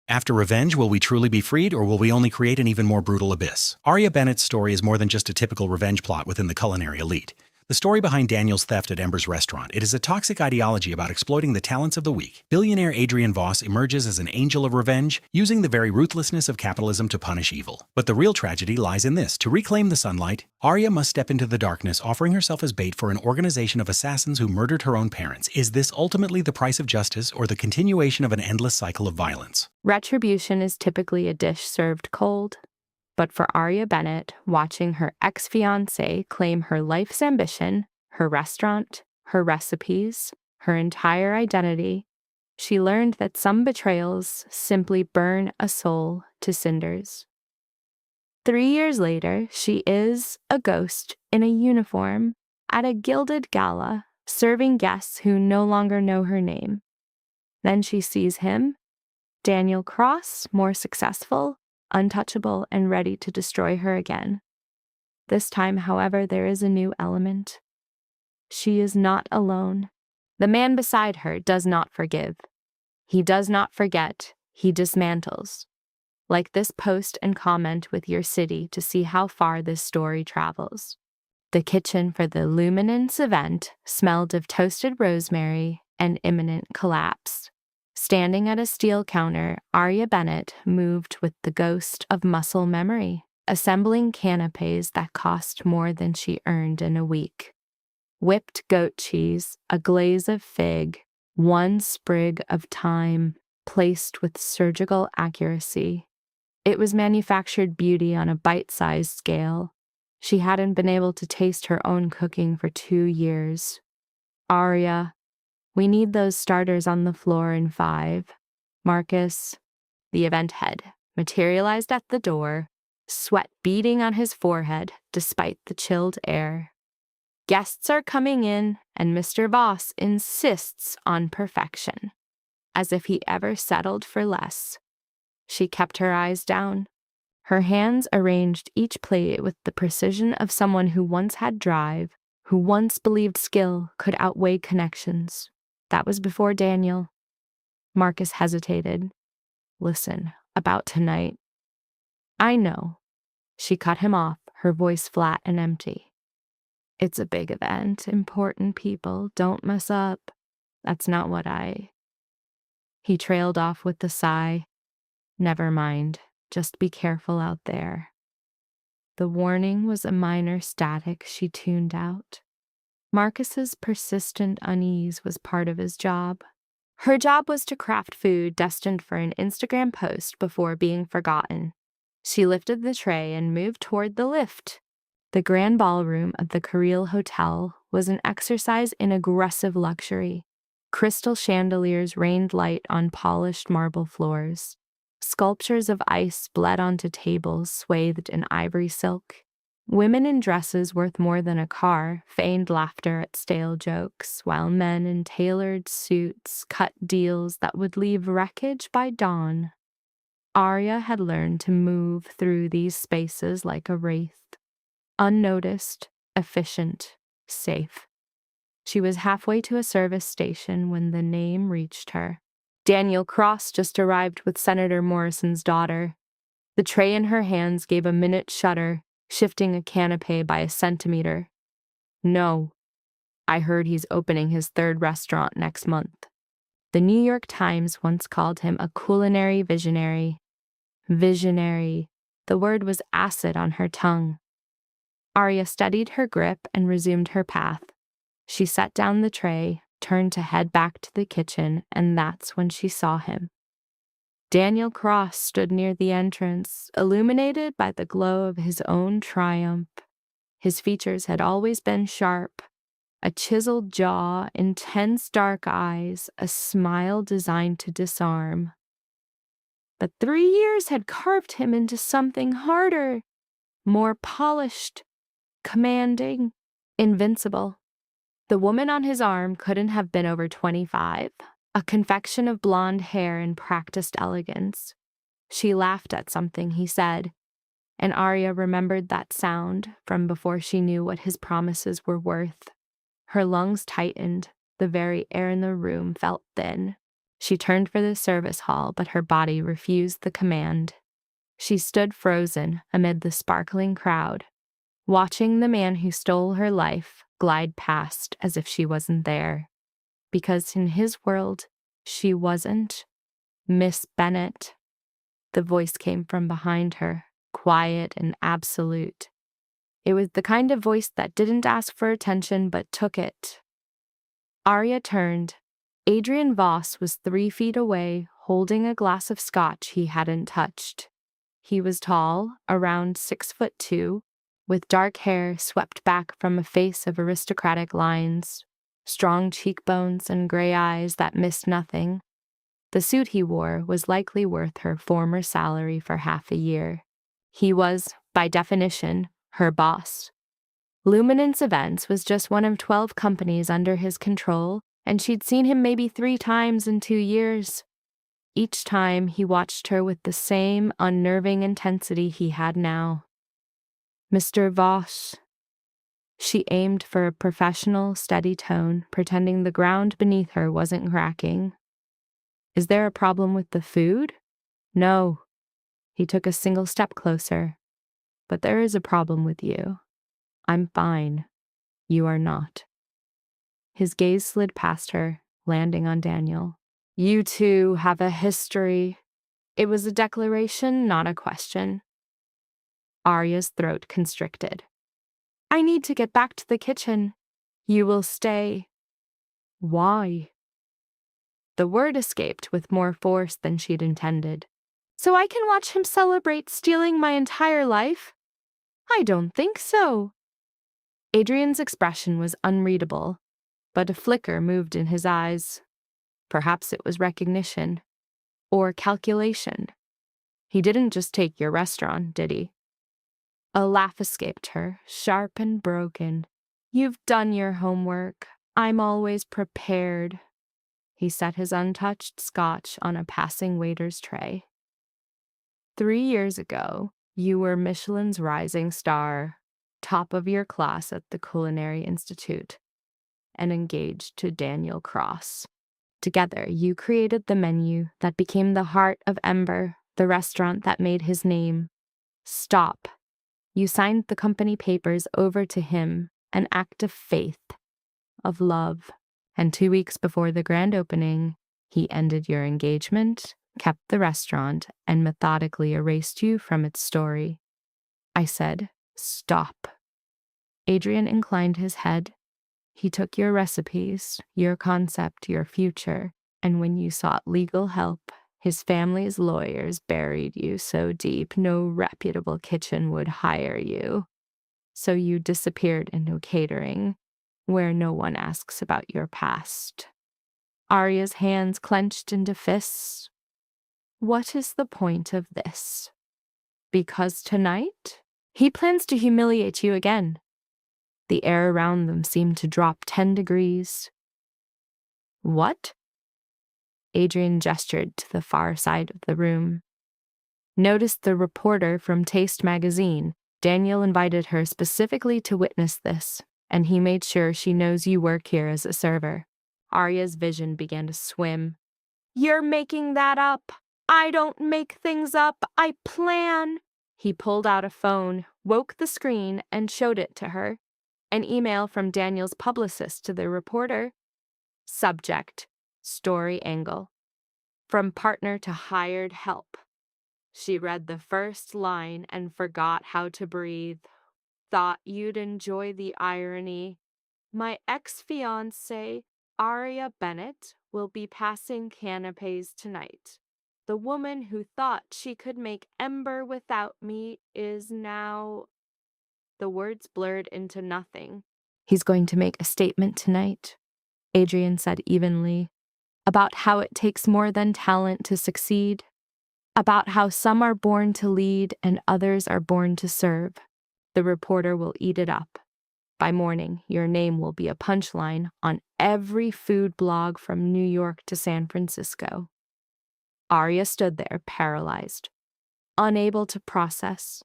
After revenge, will we truly be freed, or will we only create an even more brutal abyss? Aria Bennett's story is more than just a typical revenge plot within the culinary elite. The story behind Daniel's theft at Ember's restaurant, it is a toxic ideology about exploiting the talents of the weak. Billionaire Adrian Voss emerges as an angel of revenge, using the very ruthlessness of capitalism to punish evil. But the real tragedy lies in this. To reclaim the sunlight, Aria must step into the darkness, offering herself as bait for an organization of assassins who murdered her own parents. Is this ultimately the price of justice, or the continuation of an endless cycle of violence? Retribution is typically a dish served cold. But for Aria Bennett, watching her ex-fiancé claim her life's ambition, her restaurant, her recipes, her entire identity, she learned that some betrayals simply burn a soul to cinders. 3 years later, she is a ghost in a uniform at a gilded gala, serving guests who no longer know her name. Then she sees him, Daniel Cross, more successful, untouchable, and ready to destroy her again. This time, however, there is a new element. She is not alone. The man beside her does not forgive. He does not forget. He dismantles. Like this post and comment with your city to see how far this story travels. The kitchen for the Luminance event smelled of toasted rosemary and imminent collapse. Standing at a steel counter, Aria Bennett moved with the ghost of muscle memory, assembling canapes that cost more than she earned in a week. Whipped goat cheese, a glaze of fig, one sprig of thyme, placed with surgical accuracy. It was manufactured beauty on a bite-sized scale. She hadn't been able to taste her own cooking for 2 years. Aria, we need those starters on the floor in 5. Marcus, the event head, materialized at the door, sweat beading on his forehead despite the chilled air. Guests are coming in, and Mr. Voss insists on perfection, as if he ever settled for less. She kept her eyes down. Her hands arranged each plate with the precision of someone who once had drive, who once believed skill could outweigh connections. That was before Daniel. Marcus hesitated. Listen, about tonight. I know. She cut him off, her voice flat and empty. It's a big event, important people, don't mess up. That's not what He trailed off with a sigh. Never mind, just be careful out there. The warning was a minor static she tuned out. Marcus's persistent unease was part of his job. Her job was to craft food destined for an Instagram post before being forgotten. She lifted the tray and moved toward the lift. The grand ballroom of the Carril Hotel was an exercise in aggressive luxury. Crystal chandeliers rained light on polished marble floors. Sculptures of ice bled onto tables swathed in ivory silk. Women in dresses worth more than a car feigned laughter at stale jokes, while men in tailored suits cut deals that would leave wreckage by dawn. Aria had learned to move through these spaces like a wraith. Unnoticed, efficient, safe. She was halfway to a service station when the name reached her. Daniel Cross just arrived with Senator Morrison's daughter. The tray in her hands gave a minute shudder, shifting a canapé by a centimeter. No. I heard he's opening his 3rd restaurant next month. The New York Times once called him a culinary visionary. Visionary. The word was acid on her tongue. Aria steadied her grip and resumed her path. She set down the tray, turned to head back to the kitchen, and that's when she saw him. Daniel Cross stood near the entrance, illuminated by the glow of his own triumph. His features had always been sharp, a chiseled jaw, intense dark eyes, a smile designed to disarm. But 3 years had carved him into something harder, more polished, commanding, invincible. The woman on his arm couldn't have been over 25, a confection of blonde hair and practiced elegance. She laughed at something he said, and Aria remembered that sound from before she knew what his promises were worth. Her lungs tightened, the very air in the room felt thin. She turned for the service hall, but her body refused the command. She stood frozen amid the sparkling crowd, watching the man who stole her life glide past as if she wasn't there. Because in his world, she wasn't Miss Bennet. The voice came from behind her, quiet and absolute. It was the kind of voice that didn't ask for attention but took it. Arya turned. Adrian Voss was 3 feet away, holding a glass of scotch he hadn't touched. He was tall, around 6'2", with dark hair swept back from a face of aristocratic lines, strong cheekbones and gray eyes that missed nothing. The suit he wore was likely worth her former salary for half a year. He was, by definition, her boss. Luminance Events was just one of 12 companies under his control, and she'd seen him maybe 3 times in 2 years. Each time he watched her with the same unnerving intensity he had now. Mr. Voss. She aimed for a professional, steady tone, pretending the ground beneath her wasn't cracking. Is there a problem with the food? No. He took a single step closer. But there is a problem with you. I'm fine. You are not. His gaze slid past her, landing on Daniel. You two have a history. It was a declaration, not a question. Arya's throat constricted. I need to get back to the kitchen. You will stay. Why? The word escaped with more force than she'd intended. So I can watch him celebrate stealing my entire life? I don't think so. Adrian's expression was unreadable, but a flicker moved in his eyes. Perhaps it was recognition. Or calculation. He didn't just take your restaurant, did he? A laugh escaped her, sharp and broken. You've done your homework. I'm always prepared. He set his untouched scotch on a passing waiter's tray. 3 years ago, you were Michelin's rising star, top of your class at the Culinary Institute, and engaged to Daniel Cross. Together, you created the menu that became the heart of Ember, the restaurant that made his name. Stop. You signed the company papers over to him, an act of faith, of love. And 2 weeks before the grand opening, he ended your engagement, kept the restaurant, and methodically erased you from its story. I said, stop. Adrian inclined his head. He took your recipes, your concept, your future, and when you sought legal help, his family's lawyers buried you so deep no reputable kitchen would hire you. So you disappeared into catering, where no one asks about your past. Arya's hands clenched into fists. What is the point of this? Because tonight, he plans to humiliate you again. The air around them seemed to drop 10 degrees. What? Adrian gestured to the far side of the room. Noticed the reporter from Taste magazine. Daniel invited her specifically to witness this, and he made sure she knows you work here as a server. Arya's vision began to swim. You're making that up. I don't make things up. I plan. He pulled out a phone, woke the screen, and showed it to her. An email from Daniel's publicist to the reporter. Subject, story angle. From partner to hired help. She read the first line and forgot how to breathe. Thought you'd enjoy the irony. My ex-fiancé, Arya Bennett, will be passing canapes tonight. The woman who thought she could make Ember without me is now... The words blurred into nothing. He's going to make a statement tonight, Adrian said evenly, about how it takes more than talent to succeed, about how some are born to lead and others are born to serve. The reporter will eat it up. By morning, your name will be a punchline on every food blog from New York to San Francisco. Arya stood there, paralyzed, unable to process.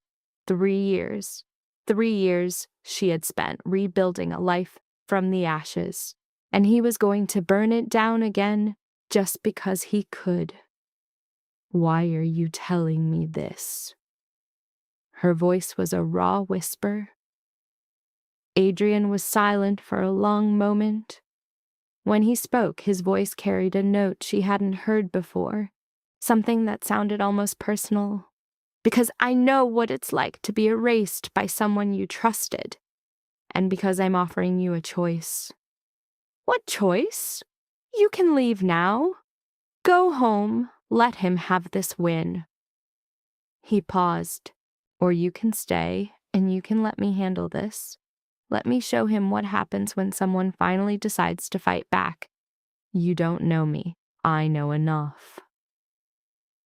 3 years. 3 years she had spent rebuilding a life from the ashes, and he was going to burn it down again, just because he could. Why are you telling me this? Her voice was a raw whisper. Adrian was silent for a long moment. When he spoke, his voice carried a note she hadn't heard before, something that sounded almost personal. Because I know what it's like to be erased by someone you trusted, and because I'm offering you a choice. What choice? You can leave now. Go home, let him have this win. He paused. Or you can stay, and you can let me handle this. Let me show him what happens when someone finally decides to fight back. You don't know me. I know enough.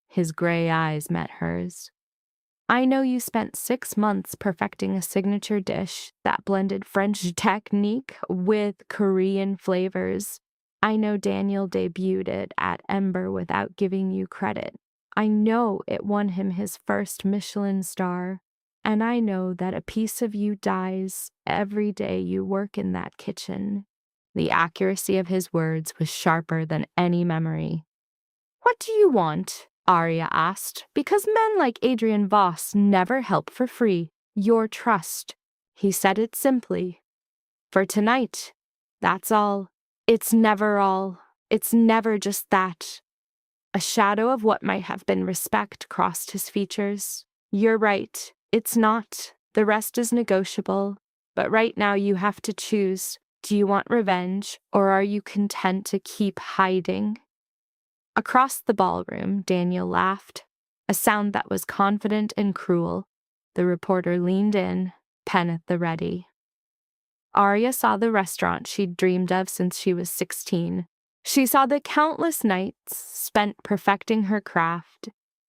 His gray eyes met hers. I know you spent 6 months perfecting a signature dish that blended French technique with Korean flavors. I know Daniel debuted it at Ember without giving you credit. I know it won him his first Michelin star. And I know that a piece of you dies every day you work in that kitchen. The accuracy of his words was sharper than any memory. What do you want? Arya asked, because men like Adrian Voss never help for free. Your trust. He said it simply. For tonight. That's all. It's never all. It's never just that. A shadow of what might have been respect crossed his features. You're right. It's not. The rest is negotiable. But right now you have to choose. Do you want revenge, or are you content to keep hiding? Across the ballroom, Daniel laughed, a sound that was confident and cruel. The reporter leaned in, pen at the ready. Arya saw the restaurant she'd dreamed of since she was 16. She saw the countless nights spent perfecting her craft.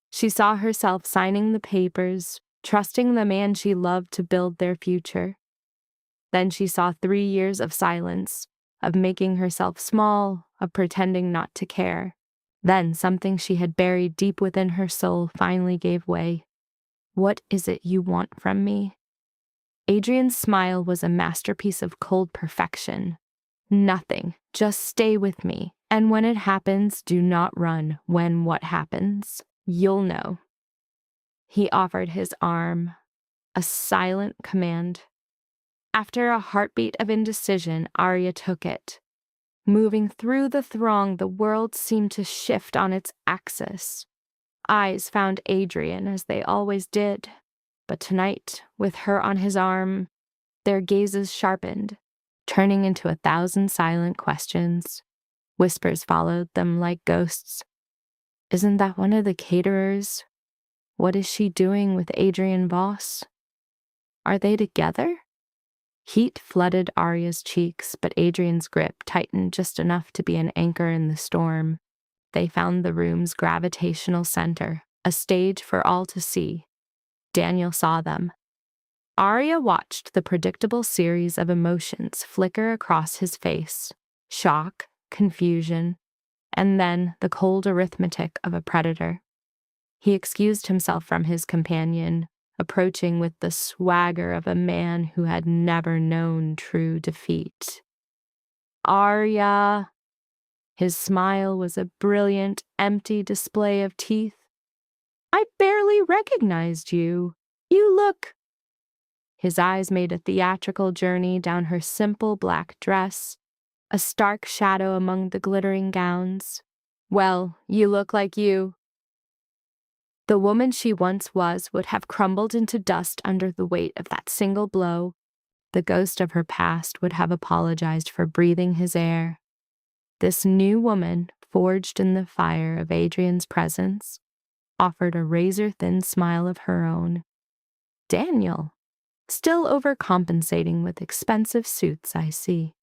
She saw herself signing the papers, trusting the man she loved to build their future. Then she saw 3 years of silence, of making herself small, of pretending not to care. Then something she had buried deep within her soul finally gave way. What is it you want from me? Adrian's smile was a masterpiece of cold perfection. Nothing. Just stay with me. And when it happens, do not run. When what happens, you'll know. He offered his arm, a silent command. After a heartbeat of indecision, Arya took it. Moving through the throng, the world seemed to shift on its axis. Eyes found Adrian as they always did, but tonight, with her on his arm, their gazes sharpened, turning into 1,000 silent questions. Whispers followed them like ghosts. Isn't that one of the caterers? What is she doing with Adrian Voss? Are they together? Heat flooded Arya's cheeks, but Adrian's grip tightened just enough to be an anchor in the storm. They found the room's gravitational center, a stage for all to see. Daniel saw them. Arya watched the predictable series of emotions flicker across his face: shock, confusion, and then the cold arithmetic of a predator. He excused himself from his companion, approaching with the swagger of a man who had never known true defeat. Arya! His smile was a brilliant, empty display of teeth. I barely recognized you. You look... His eyes made a theatrical journey down her simple black dress, a stark shadow among the glittering gowns. Well, you look like you. The woman she once was would have crumbled into dust under the weight of that single blow. The ghost of her past would have apologized for breathing his air. This new woman, forged in the fire of Adrian's presence, offered a razor-thin smile of her own. Daniel, still overcompensating with expensive suits, I see.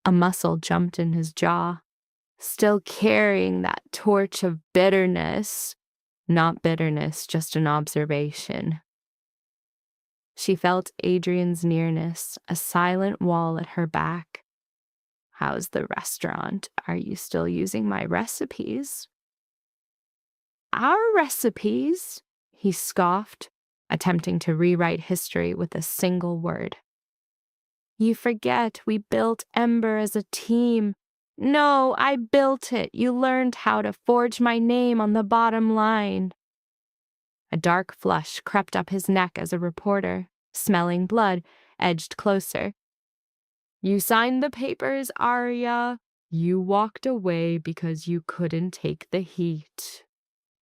A muscle jumped in his jaw, still carrying that torch of bitterness. Not bitterness, just an observation. She felt Adrian's nearness, a silent wall at her back. How's the restaurant? Are you still using my recipes? Our recipes? He scoffed, attempting to rewrite history with a single word. You forget we built Ember as a team. No, I built it. You learned how to forge my name on the bottom line. A dark flush crept up his neck as a reporter, smelling blood, edged closer. You signed the papers, Arya. You walked away because you couldn't take the heat.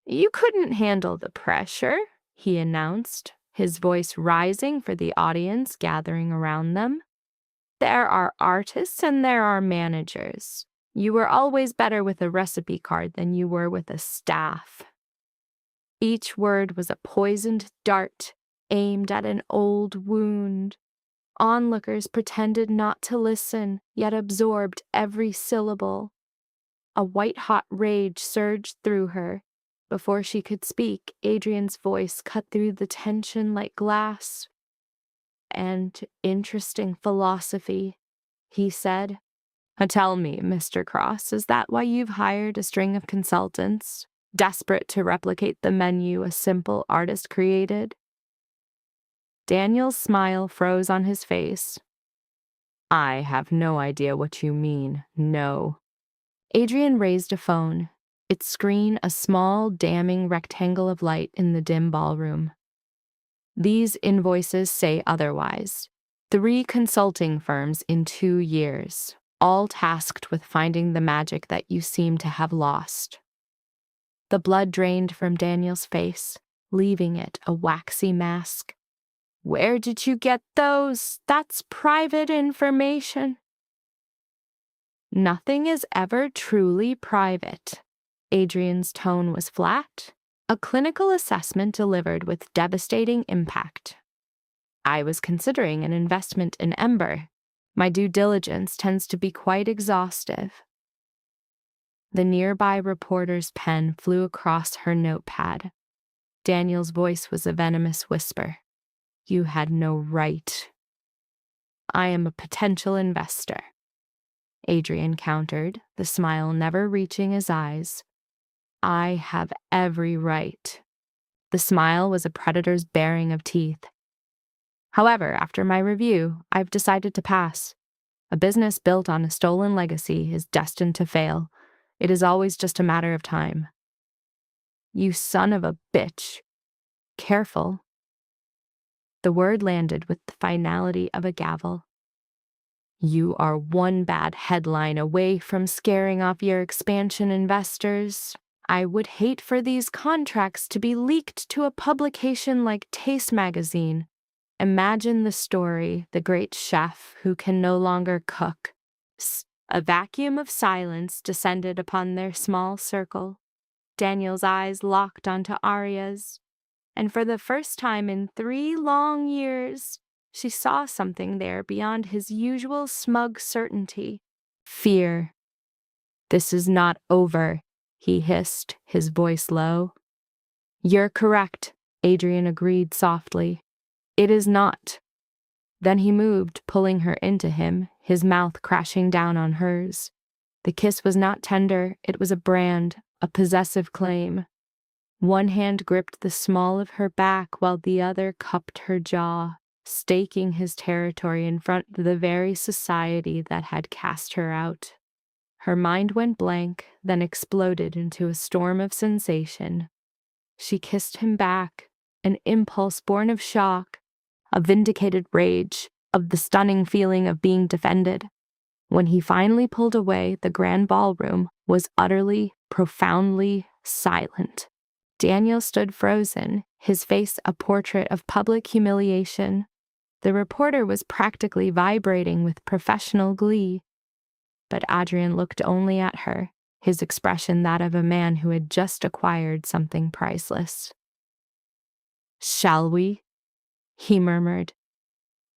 You couldn't handle the pressure, he announced, his voice rising for the audience gathering around them. There are artists and there are managers. You were always better with a recipe card than you were with a staff. Each word was a poisoned dart aimed at an old wound. Onlookers pretended not to listen, yet absorbed every syllable. A white-hot rage surged through her. Before she could speak, Adrian's voice cut through the tension like glass. And interesting philosophy, he said. Tell me, Mr. Cross, is that why you've hired a string of consultants, desperate to replicate the menu a simple artist created? Daniel's smile froze on his face. I have no idea what you mean, no. Adrian raised a phone, its screen a small, damning rectangle of light in the dim ballroom. These invoices say otherwise. 3 consulting firms in 2 years, all tasked with finding the magic that you seem to have lost. The blood drained from Daniel's face, leaving it a waxy mask. Where did you get those? That's private information. Nothing is ever truly private. Adrian's tone was flat, a clinical assessment delivered with devastating impact. I was considering an investment in Ember. My due diligence tends to be quite exhaustive. The nearby reporter's pen flew across her notepad. Daniel's voice was a venomous whisper. You had no right. I am a potential investor. Adrian countered, the smile never reaching his eyes. I have every right. The smile was a predator's baring of teeth. However, after my review, I've decided to pass. A business built on a stolen legacy is destined to fail. It is always just a matter of time. You son of a bitch. Careful. The word landed with the finality of a gavel. You are one bad headline away from scaring off your expansion investors. I would hate for these contracts to be leaked to a publication like Taste Magazine. Imagine the story, the great chef who can no longer cook. A vacuum of silence descended upon their small circle. Daniel's eyes locked onto Arya's. And for the first time in 3 long years, she saw something there beyond his usual smug certainty. Fear. This is not over, he hissed, his voice low. You're correct, Adrian agreed softly. It is not. Then he moved, pulling her into him, his mouth crashing down on hers. The kiss was not tender, it was a brand, a possessive claim. One hand gripped the small of her back while the other cupped her jaw, staking his territory in front of the very society that had cast her out. Her mind went blank, then exploded into a storm of sensation. She kissed him back, an impulse born of shock, a vindicated rage, of the stunning feeling of being defended. When he finally pulled away, the grand ballroom was utterly, profoundly silent. Daniel stood frozen, his face a portrait of public humiliation. The reporter was practically vibrating with professional glee. But Adrian looked only at her, his expression that of a man who had just acquired something priceless. Shall we? He murmured.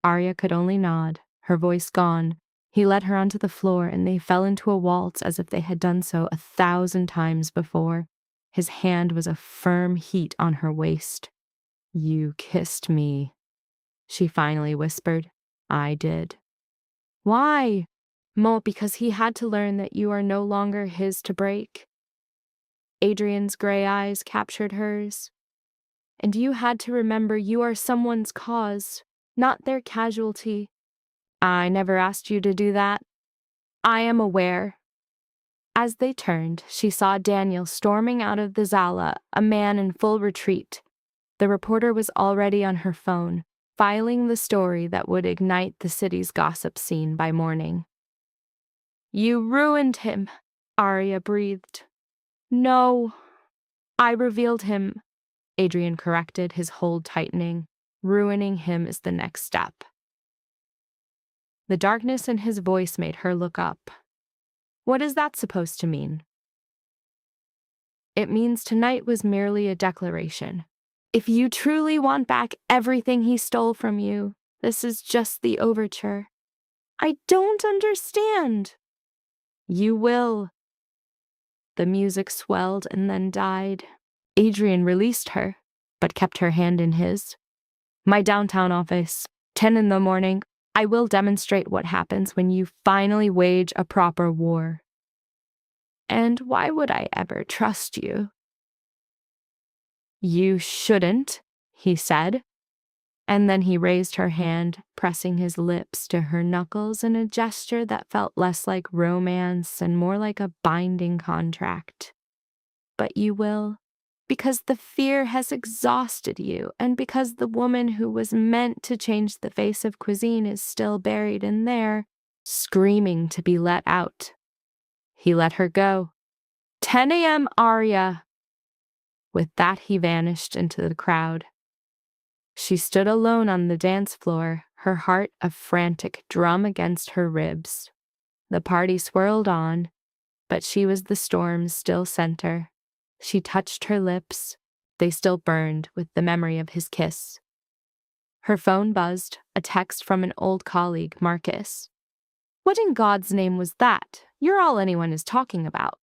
Arya could only nod, her voice gone. He led her onto the floor, and they fell into a waltz as if they had done so 1,000 times before. His hand was a firm heat on her waist. You kissed me, she finally whispered. I did. Why? Mo, because he had to learn that you are no longer his to break. Adrian's gray eyes captured hers. And you had to remember you are someone's cause, not their casualty. I never asked you to do that. I am aware. As they turned, she saw Daniel storming out of the Zala, a man in full retreat. The reporter was already on her phone, filing the story that would ignite the city's gossip scene by morning. "You ruined him," Arya breathed. "No, I revealed him," Adrian corrected, his hold tightening. "Ruining him is the next step." The darkness in his voice made her look up. "What is that supposed to mean?" "It means tonight was merely a declaration. If you truly want back everything he stole from you, this is just the overture." "I don't understand." "You will." The music swelled and then died. Adrian released her, but kept her hand in his. "My downtown office, 10 in the morning. I will demonstrate what happens when you finally wage a proper war." "And why would I ever trust you?" "You shouldn't," he said. And then he raised her hand, pressing his lips to her knuckles in a gesture that felt less like romance and more like a binding contract. "But you will, because the fear has exhausted you, and because the woman who was meant to change the face of cuisine is still buried in there, screaming to be let out." He let her go. "10 a.m. Arya." With that, he vanished into the crowd. She stood alone on the dance floor, her heart a frantic drum against her ribs. The party swirled on, but she was the storm's still center. She touched her lips. They still burned with the memory of his kiss. Her phone buzzed, a text from an old colleague, Marcus. "What in God's name was that? You're all anyone is talking about."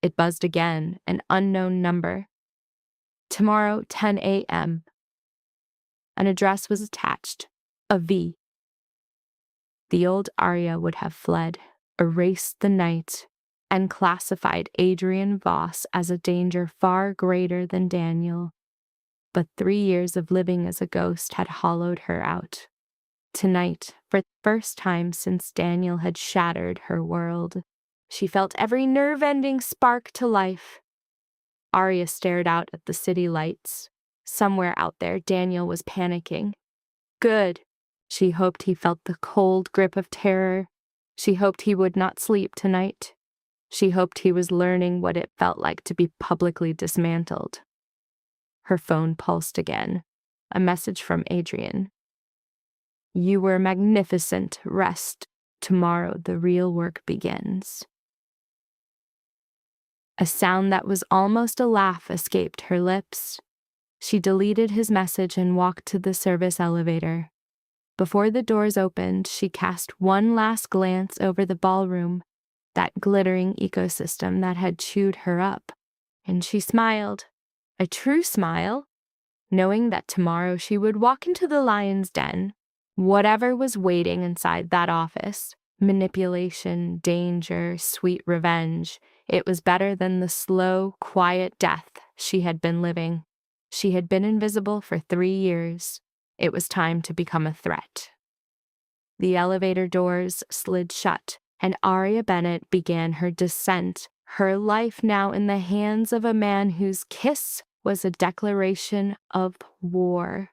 It buzzed again, an unknown number. "Tomorrow, 10 a.m. An address was attached, a V. The old Arya would have fled, erased the night, and classified Adrian Voss as a danger far greater than Daniel. But 3 years of living as a ghost had hollowed her out. Tonight, for the first time since Daniel had shattered her world, she felt every nerve-ending spark to life. Arya stared out at the city lights. Somewhere out there, Daniel was panicking. Good. She hoped he felt the cold grip of terror. She hoped he would not sleep tonight. She hoped he was learning what it felt like to be publicly dismantled. Her phone pulsed again. A message from Adrian. "You were magnificent. Rest. Tomorrow the real work begins." A sound that was almost a laugh escaped her lips. She deleted his message and walked to the service elevator. Before the doors opened, she cast one last glance over the ballroom, that glittering ecosystem that had chewed her up, and she smiled, a true smile, knowing that tomorrow she would walk into the lion's den. Whatever was waiting inside that office, manipulation, danger, sweet revenge, it was better than the slow, quiet death she had been living. She had been invisible for 3 years. It was time to become a threat. The elevator doors slid shut, and Arya Bennett began her descent, her life now in the hands of a man whose kiss was a declaration of war.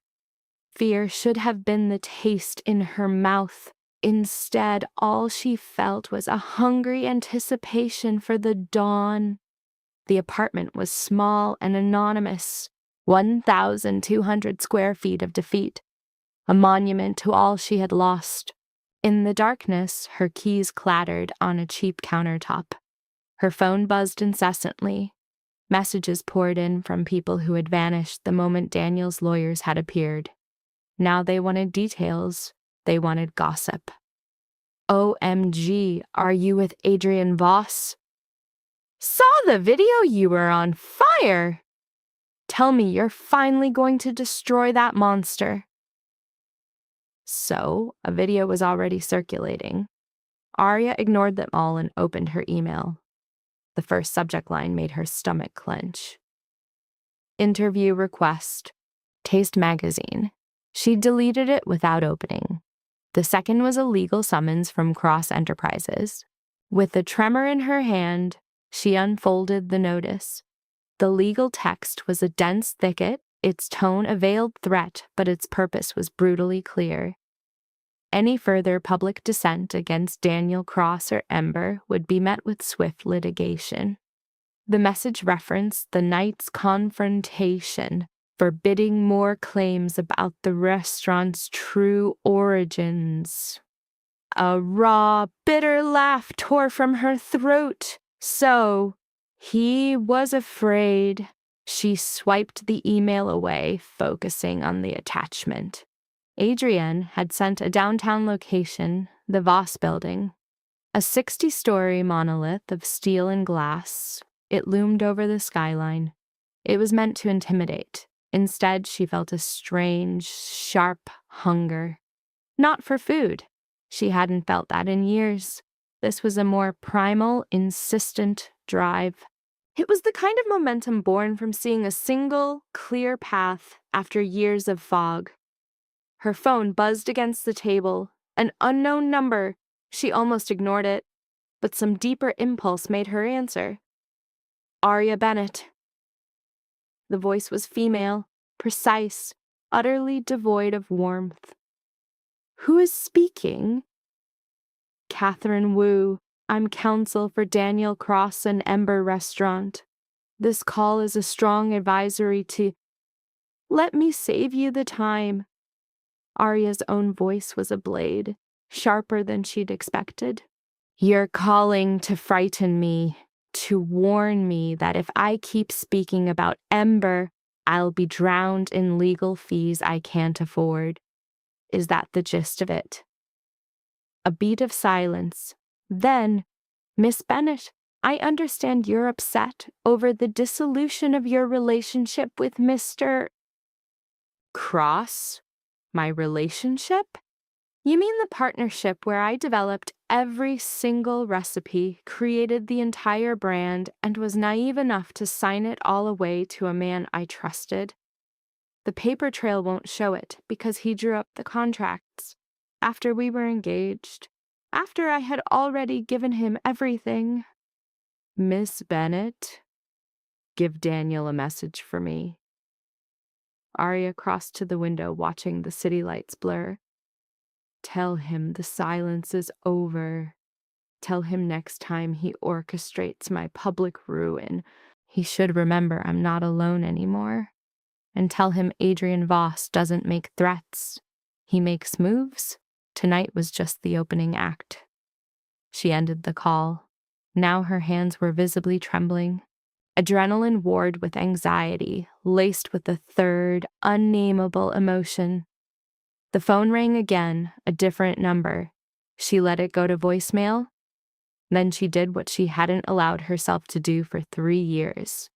Fear should have been the taste in her mouth. Instead, all she felt was a hungry anticipation for the dawn. The apartment was small and anonymous, 1,200 square feet of defeat, a monument to all she had lost. In the darkness, her keys clattered on a cheap countertop. Her phone buzzed incessantly. Messages poured in from people who had vanished the moment Daniel's lawyers had appeared. Now they wanted details. They wanted gossip. "OMG, are you with Adrian Voss?" "Saw the video, you were on fire!" "Tell me you're finally going to destroy that monster." So, a video was already circulating. Arya ignored them all and opened her email. The first subject line made her stomach clench. "Interview request. Taste magazine." She deleted it without opening. The second was a legal summons from Cross Enterprises. With a tremor in her hand, she unfolded the notice. The legal text was a dense thicket, its tone a veiled threat, but its purpose was brutally clear. Any further public dissent against Daniel Cross or Ember would be met with swift litigation. The message referenced the night's confrontation, forbidding more claims about the restaurant's true origins. A raw, bitter laugh tore from her throat. So, he was afraid. She swiped the email away, focusing on the attachment. Adrienne had sent a downtown location, the Voss building. A 60-story monolith of steel and glass. It loomed over the skyline. It was meant to intimidate. Instead, she felt a strange, sharp hunger. Not for food. She hadn't felt that in years. This was a more primal, insistent drive. It was the kind of momentum born from seeing a single, clear path after years of fog. Her phone buzzed against the table. An unknown number. She almost ignored it, but some deeper impulse made her answer. Arya Bennett. The voice was female, precise, utterly devoid of warmth. Who is speaking? Catherine Wu. I'm counsel for Daniel Cross and Ember Restaurant. This call is a strong advisory to... Let me save you the time. Arya's own voice was a blade, sharper than she'd expected. You're calling to frighten me, to warn me that if I keep speaking about Ember, I'll be drowned in legal fees I can't afford. Is that the gist of it? A beat of silence. Then, Miss Bennett, I understand you're upset over the dissolution of your relationship with Mr. Cross? My relationship? You mean the partnership where I developed every single recipe, created the entire brand, and was naive enough to sign it all away to a man I trusted? The paper trail won't show it because he drew up the contracts after we were engaged, after I had already given him everything. Miss Bennett, give Daniel a message for me. Arya crossed to the window, watching the city lights blur. Tell him the silence is over. Tell him next time he orchestrates my public ruin, he should remember I'm not alone anymore. And tell him Adrian Voss doesn't make threats. He makes moves. Tonight was just the opening act. She ended the call. Now her hands were visibly trembling. Adrenaline warred with anxiety, laced with a third, unnameable emotion. The phone rang again, a different number. She let it go to voicemail. Then she did what she hadn't allowed herself to do for 3 years.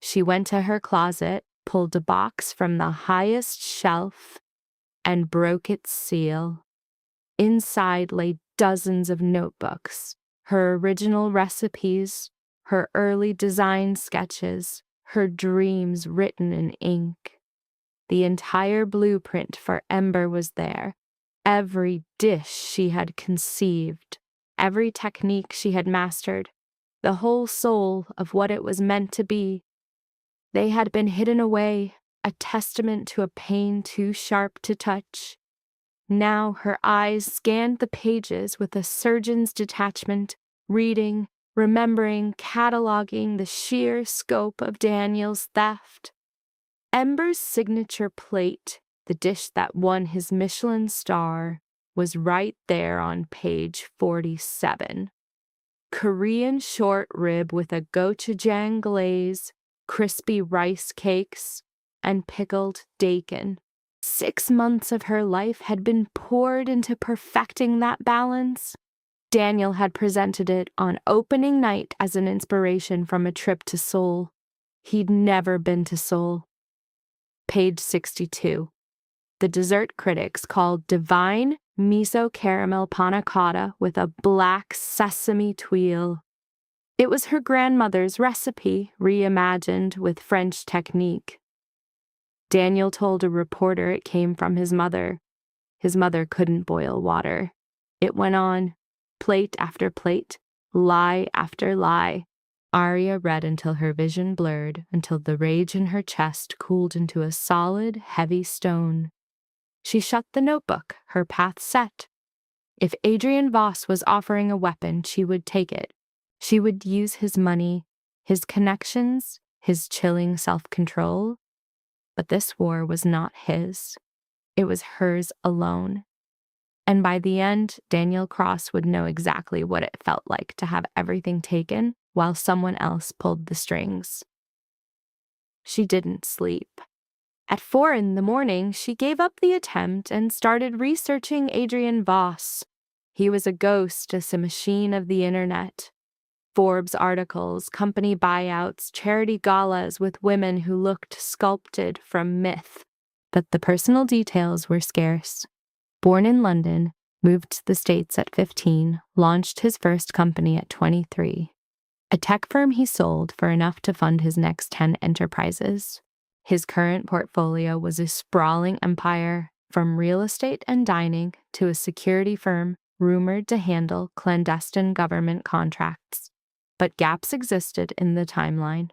She went to her closet, pulled a box from the highest shelf, and broke its seal. Inside lay dozens of notebooks, her original recipes, her early design sketches, her dreams written in ink. The entire blueprint for Ember was there, every dish she had conceived, every technique she had mastered, the whole soul of what it was meant to be. They had been hidden away, a testament to a pain too sharp to touch. Now her eyes scanned the pages with a surgeon's detachment, reading, remembering, cataloging the sheer scope of Daniel's theft. Ember's signature plate, the dish that won his Michelin star, was right there on page 47. Korean short rib with a gochujang glaze, crispy rice cakes, and pickled daikon. 6 months of her life had been poured into perfecting that balance. Daniel had presented it on opening night as an inspiration from a trip to Seoul. He'd never been to Seoul. Page 62. The dessert critics called divine miso caramel panna cotta with a black sesame tuile. It was her grandmother's recipe, reimagined with French technique. Daniel told a reporter it came from his mother. His mother couldn't boil water. It went on, plate after plate, Lie after lie. Arya read until her vision blurred, until the rage in her chest cooled into a solid, heavy stone. She shut the notebook, her path set. If Adrian Voss was offering a weapon, she would take it. She would use his money, his connections, his chilling self-control. But this war was not his. It was hers alone. And by the end, Daniel Cross would know exactly what it felt like to have everything taken while someone else pulled the strings. She didn't sleep. At 4 a.m, she gave up the attempt and started researching Adrian Voss. He was a ghost, a machine of the internet. Forbes articles, company buyouts, charity galas with women who looked sculpted from myth. But the personal details were scarce. Born in London, moved to the States at 15, launched his first company at 23. A tech firm he sold for enough to fund his next 10 enterprises. His current portfolio was a sprawling empire, from real estate and dining to a security firm rumored to handle clandestine government contracts. But gaps existed in the timeline.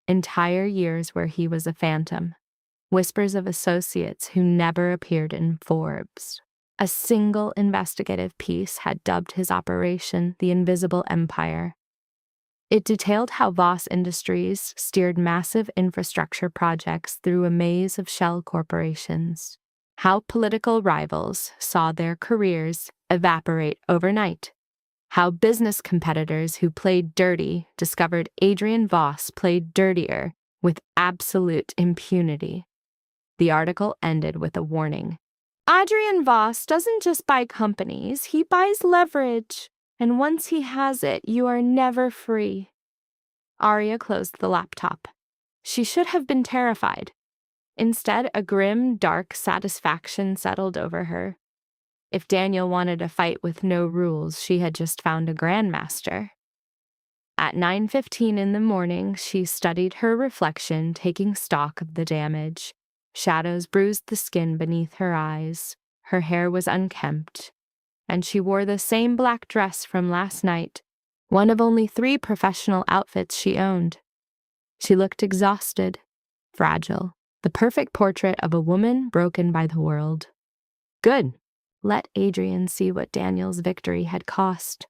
Entire years where he was a phantom. Whispers of associates who never appeared in Forbes. A single investigative piece had dubbed his operation the Invisible Empire. It detailed how Voss Industries steered massive infrastructure projects through a maze of shell corporations. How political rivals saw their careers evaporate overnight. How business competitors who played dirty discovered Adrian Voss played dirtier with absolute impunity. The article ended with a warning. Adrian Voss doesn't just buy companies, he buys leverage. And once he has it, you are never free. Arya closed the laptop. She should have been terrified. Instead, a grim, dark satisfaction settled over her. If Daniel wanted a fight with no rules, she had just found a grandmaster. At 9:15 a.m, she studied her reflection, taking stock of the damage. Shadows bruised the skin beneath her eyes. Her hair was unkempt. And she wore the same black dress from last night, one of only 3 professional outfits she owned. She looked exhausted, fragile, the perfect portrait of a woman broken by the world. Good. Let Adrian see what Daniel's victory had cost.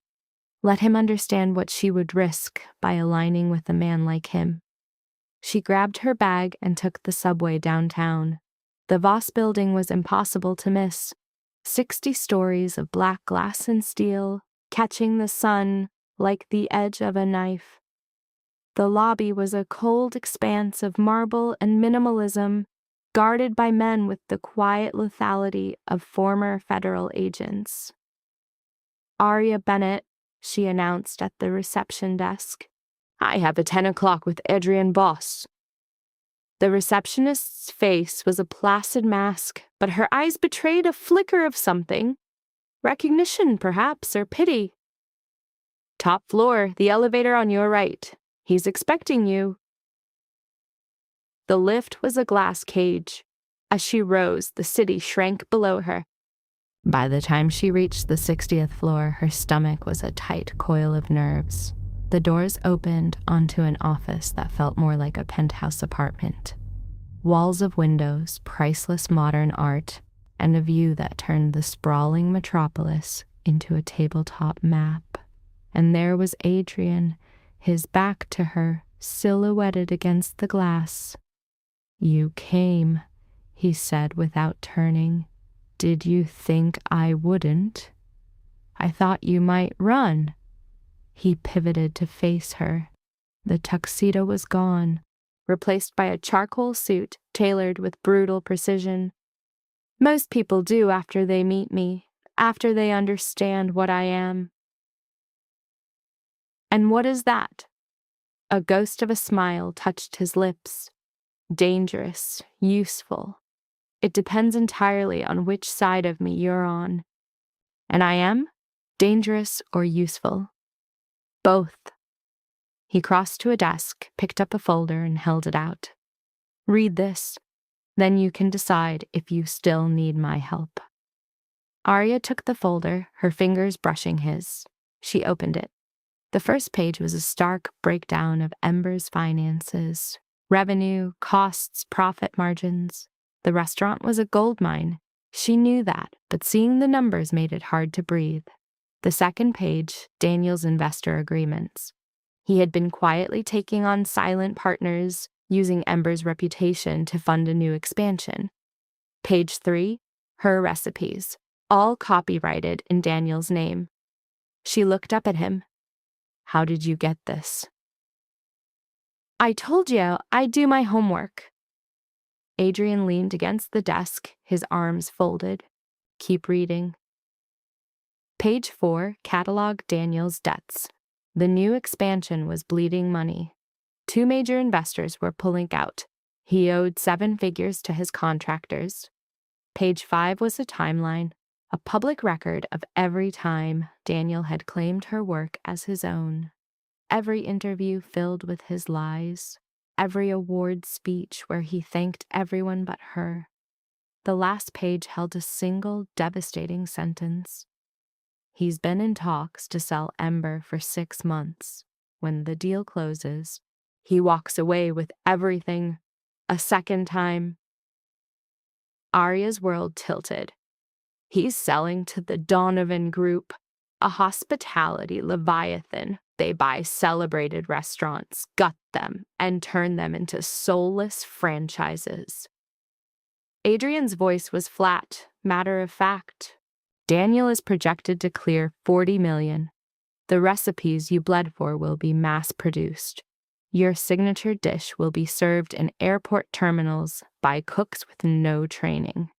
Let him understand what she would risk by aligning with a man like him. She grabbed her bag and took the subway downtown. The Voss building was impossible to miss. 60 stories of black glass and steel, catching the sun like the edge of a knife. The lobby was a cold expanse of marble and minimalism, guarded by men with the quiet lethality of former federal agents. Arya Bennett, she announced at the reception desk. I have a 10 o'clock with Adrian Voss. The receptionist's face was a placid mask, but her eyes betrayed a flicker of something. Recognition, perhaps, or pity. Top floor, the elevator on your right. He's expecting you. The lift was a glass cage. As she rose, the city shrank below her. By the time she reached the 60th floor, her stomach was a tight coil of nerves. The doors opened onto an office that felt more like a penthouse apartment. Walls of windows, priceless modern art, and a view that turned the sprawling metropolis into a tabletop map. And there was Adrian, his back to her, silhouetted against the glass. You came, he said without turning. Did you think I wouldn't? I thought you might run. He pivoted to face her. The tuxedo was gone, replaced by a charcoal suit tailored with brutal precision. Most people do after they meet me, after they understand what I am. And what is that? A ghost of a smile touched his lips. Dangerous, useful. It depends entirely on which side of me you're on. And I am? Dangerous or useful? Both. He crossed to a desk, picked up a folder, and held it out. Read this. Then you can decide if you still need my help. Arya took the folder, her fingers brushing his. She opened it. The first page was a stark breakdown of Ember's finances, revenue, costs, profit margins. The restaurant was a goldmine. She knew that, but seeing the numbers made it hard to breathe. The second page, Daniel's investor agreements. He had been quietly taking on silent partners, using Ember's reputation to fund a new expansion. Page 3, her recipes, all copyrighted in Daniel's name. She looked up at him. How did you get this? I told you I do my homework. Adrian leaned against the desk, his arms folded. Keep reading. Page 4 cataloged Daniel's debts. The new expansion was bleeding money. 2 major investors were pulling out. He owed 7 figures to his contractors. Page 5 was a timeline, a public record of every time Daniel had claimed her work as his own. Every interview filled with his lies. Every award speech where he thanked everyone but her. The last page held a single devastating sentence. He's been in talks to sell Ember for 6 months. When the deal closes, he walks away with everything. A second time. Arya's world tilted. He's selling to the Donovan Group, a hospitality leviathan. They buy celebrated restaurants, gut them, and turn them into soulless franchises. Adrian's voice was flat, matter of fact. Daniel is projected to clear $40 million. The recipes you bled for will be mass-produced. Your signature dish will be served in airport terminals by cooks with no training.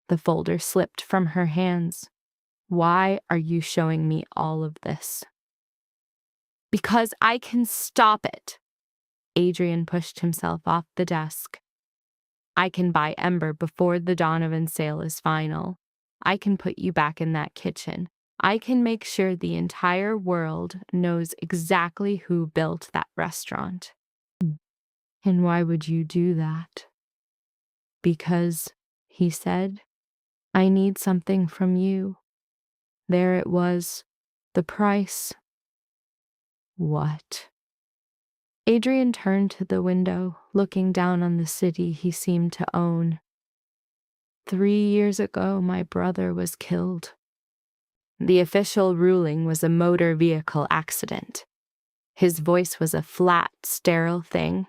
The folder slipped from her hands. Why are you showing me all of this? Because I can stop it. Adrian pushed himself off the desk. I can buy Ember before the Donovan sale is final. I can put you back in that kitchen. I can make sure the entire world knows exactly who built that restaurant. And why would you do that? Because, he said, I need something from you. There it was, the price. What? Adrian turned to the window, looking down on the city he seemed to own. 3 years ago, my brother was killed. The official ruling was a motor vehicle accident. His voice was a flat, sterile thing.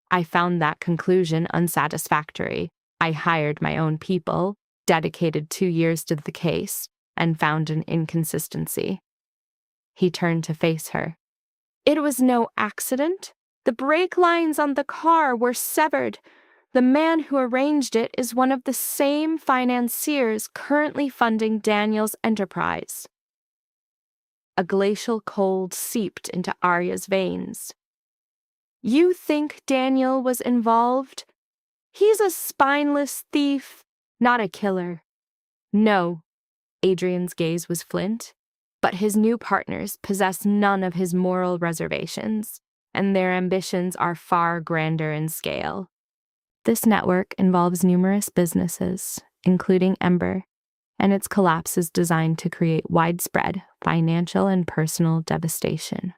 I found that conclusion unsatisfactory. I hired my own people, dedicated 2 years to the case, and found an inconsistency. He turned to face her. It was no accident. The brake lines on the car were severed. The man who arranged it is one of the same financiers currently funding Daniel's enterprise. A glacial cold seeped into Arya's veins. You think Daniel was involved? He's a spineless thief, not a killer. No, Adrian's gaze was flint, but his new partners possess none of his moral reservations, and their ambitions are far grander in scale. This network involves numerous businesses, including Ember, and its collapse is designed to create widespread financial and personal devastation.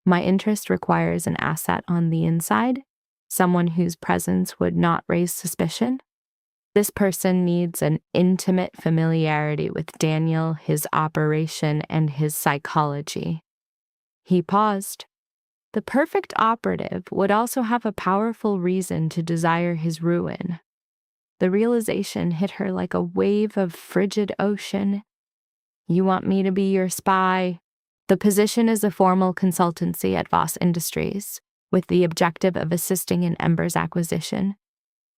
My interest requires an asset on the inside, someone whose presence would not raise suspicion. This person needs an intimate familiarity with Daniel, his operation, and his psychology. He paused. The perfect operative would also have a powerful reason to desire his ruin. The realization hit her like a wave of frigid ocean. You want me to be your spy? The position is a formal consultancy at Voss Industries, with the objective of assisting in Ember's acquisition.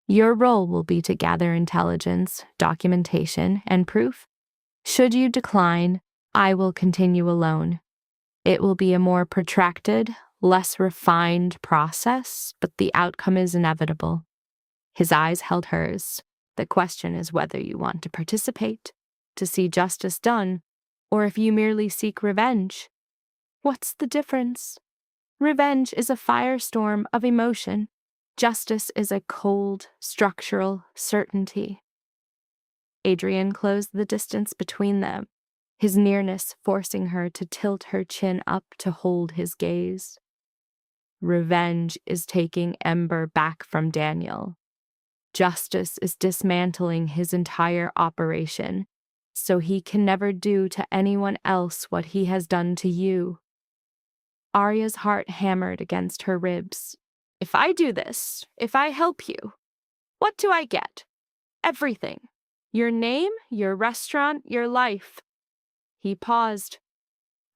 Your role will be to gather intelligence, documentation, and proof. Should you decline, I will continue alone. It will be a more protracted, less refined process, but the outcome is inevitable. His eyes held hers. The question is whether you want to participate, to see justice done, or if you merely seek revenge. What's the difference? Revenge is a firestorm of emotion. Justice is a cold, structural certainty. Adrian closed the distance between them. his nearness forcing her to tilt her chin up to hold his gaze. Revenge is taking Ember back from Daniel. Justice is dismantling his entire operation, so he can never do to anyone else what he has done to you. Arya's heart hammered against her ribs. If I do this, if I help you, what do I get? Everything. Your name, your restaurant, your life. He paused,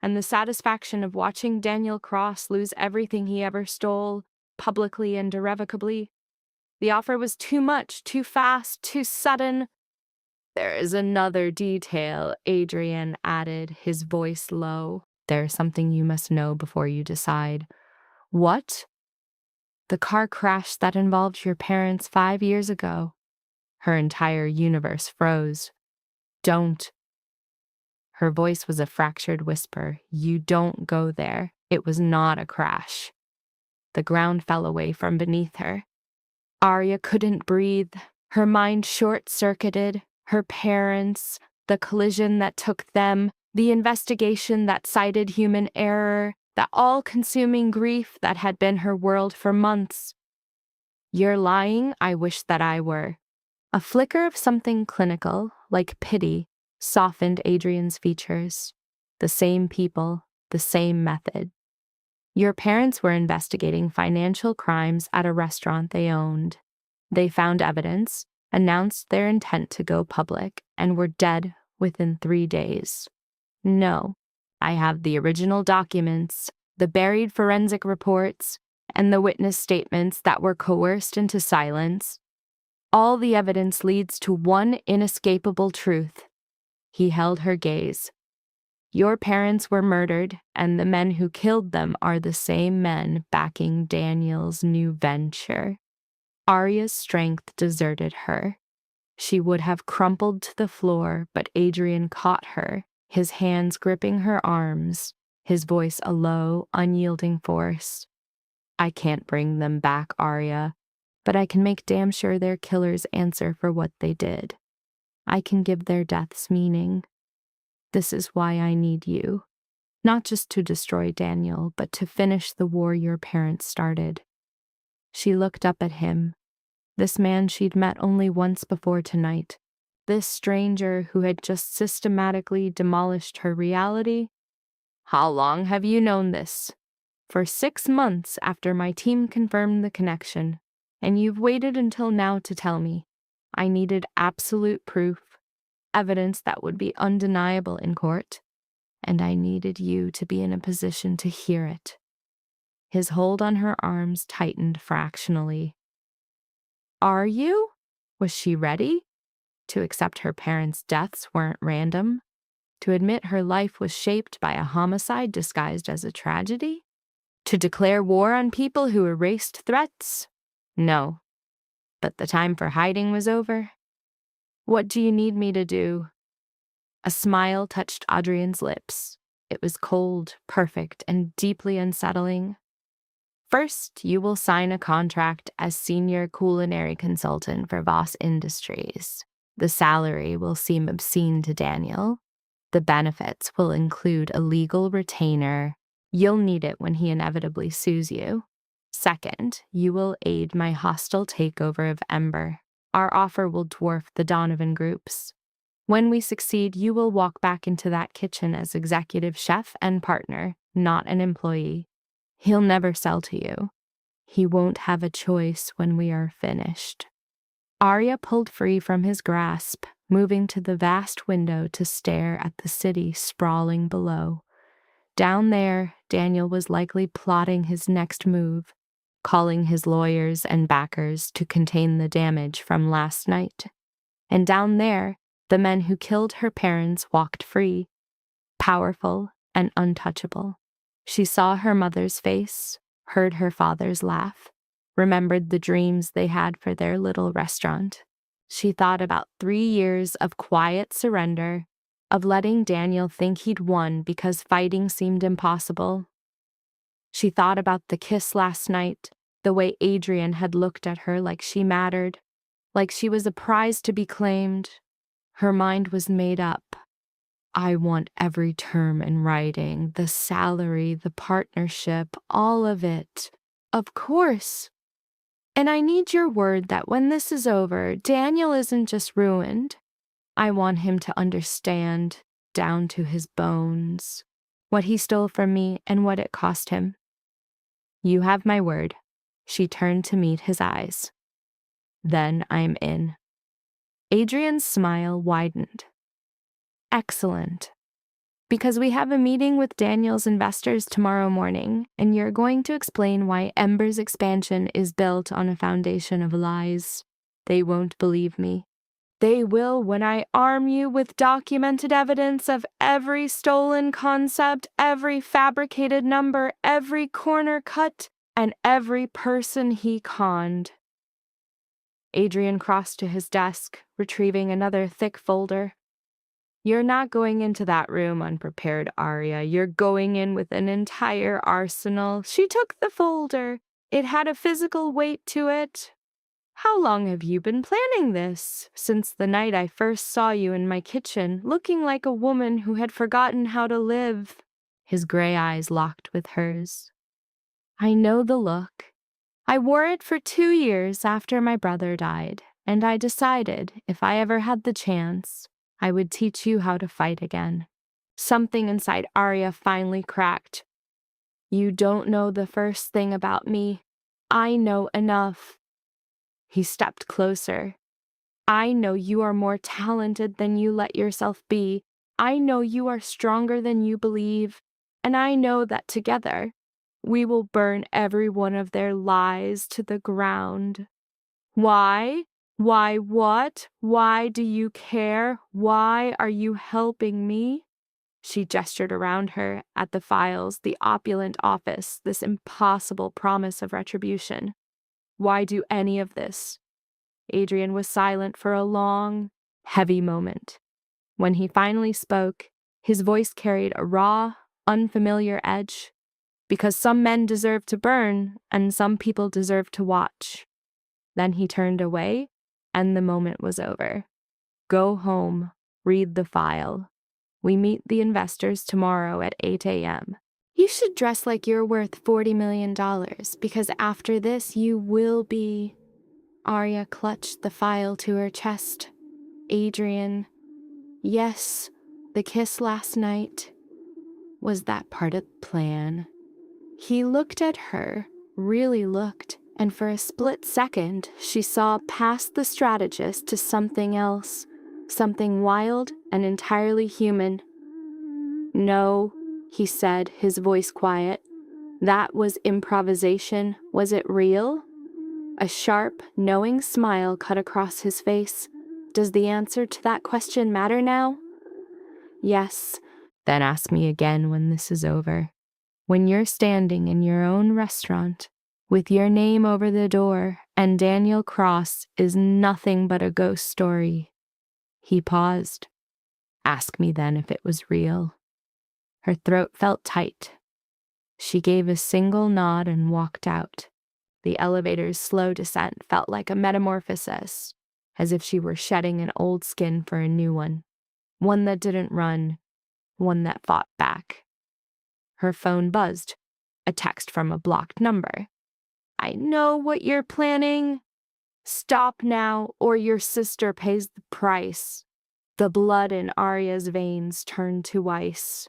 and the satisfaction of watching Daniel Cross lose everything he ever stole, publicly and irrevocably. The offer was too much, too fast, too sudden. There is another detail, Adrian added, his voice low. There is something you must know before you decide. What? The car crash that involved your parents 5 years ago. Her entire universe froze. Don't. Her voice was a fractured whisper. You don't go there. It was not a crash. The ground fell away from beneath her. Arya couldn't breathe. Her mind short-circuited. Her parents, the collision that took them, the investigation that cited human error, the all-consuming grief that had been her world for months. You're lying, I wish that I were. A flicker of something clinical, like pity, softened Adrian's features. The same people, the same method. Your parents were investigating financial crimes at a restaurant they owned. They found evidence, announced their intent to go public, and were dead within 3 days. No, I have the original documents, the buried forensic reports, and the witness statements that were coerced into silence. All the evidence leads to one inescapable truth. He held her gaze. Your parents were murdered, and the men who killed them are the same men backing Daniel's new venture. Arya's strength deserted her. She would have crumpled to the floor, but Adrian caught her, his hands gripping her arms, his voice a low, unyielding force. I can't bring them back, Arya, but I can make damn sure their killers answer for what they did. I can give their deaths meaning. This is why I need you. Not just to destroy Daniel, but to finish the war your parents started. She looked up at him. This man she'd met only once before tonight. This stranger who had just systematically demolished her reality. How long have you known this? For 6 months after my team confirmed the connection, and you've waited until now to tell me. I needed absolute proof. Evidence that would be undeniable in court, and I needed you to be in a position to hear it. His hold on her arms tightened fractionally. Are you? Was she ready? To accept her parents' deaths weren't random? To admit her life was shaped by a homicide disguised as a tragedy? To declare war on people who erased threats? No. But the time for hiding was over. What do you need me to do? A smile touched Adrian's lips. It was cold, perfect, and deeply unsettling. First, you will sign a contract as senior culinary consultant for Voss Industries. The salary will seem obscene to Daniel. The benefits will include a legal retainer. You'll need it when he inevitably sues you. Second, you will aid my hostile takeover of Ember. Our offer will dwarf the Donovan Group's. When we succeed, you will walk back into that kitchen as executive chef and partner, not an employee. He'll never sell to you. He won't have a choice when we are finished. Arya pulled free from his grasp, moving to the vast window to stare at the city sprawling below. Down there, Daniel was likely plotting his next move, calling his lawyers and backers to contain the damage from last night. And down there, the men who killed her parents walked free, powerful and untouchable. She saw her mother's face, heard her father's laugh, remembered the dreams they had for their little restaurant. She thought about 3 years of quiet surrender, of letting Daniel think he'd won because fighting seemed impossible. She thought about the kiss last night, the way Adrian had looked at her like she mattered, like she was a prize to be claimed. Her mind was made up. I want every term in writing, the salary, the partnership, all of it. Of course. And I need your word that when this is over, Daniel isn't just ruined. I want him to understand, down to his bones, what he stole from me and what it cost him. You have my word. She turned to meet his eyes. Then I'm in. Adrian's smile widened. Excellent. Because we have a meeting with Daniel's investors tomorrow morning, and you're going to explain why Ember's expansion is built on a foundation of lies. They won't believe me. They will when I arm you with documented evidence of every stolen concept, every fabricated number, every corner cut, and every person he conned. Adrian crossed to his desk, retrieving another thick folder. You're not going into that room unprepared, Arya. You're going in with an entire arsenal. She took the folder. It had a physical weight to it. How long have you been planning this? Since the night I first saw you in my kitchen, looking like a woman who had forgotten how to live. His gray eyes locked with hers. I know the look. I wore it for 2 years after my brother died, and I decided if I ever had the chance, I would teach you how to fight again. Something inside Arya finally cracked. You don't know the first thing about me. I know enough. He stepped closer. I know you are more talented than you let yourself be. I know you are stronger than you believe. And I know that together, we will burn every one of their lies to the ground. Why? Why what? Why do you care? Why are you helping me? She gestured around her at the files, the opulent office, this impossible promise of retribution. Why do any of this? Adrian was silent for a long, heavy moment. When he finally spoke, his voice carried a raw, unfamiliar edge. Because some men deserve to burn, and some people deserve to watch. Then he turned away, and the moment was over. Go home, read the file. We meet the investors tomorrow at 8 a.m. You should dress like you're worth $40 million, because after this you will be. Arya clutched the file to her chest. Adrian. Yes, the kiss last night. Was that part of the plan? He looked at her, really looked, and for a split second, she saw past the strategist to something else, something wild and entirely human. No, he said, his voice quiet. That was improvisation. Was it real? A sharp, knowing smile cut across his face. Does the answer to that question matter now? Yes. Then ask me again when this is over. When you're standing in your own restaurant, with your name over the door, and Daniel Cross is nothing but a ghost story. He paused. Ask me then if it was real. Her throat felt tight. She gave a single nod and walked out. The elevator's slow descent felt like a metamorphosis, as if she were shedding an old skin for a new one that didn't run, one that fought back. Her phone buzzed, a text from a blocked number. I know what you're planning. Stop now, or your sister pays the price. The blood in Arya's veins turned to ice.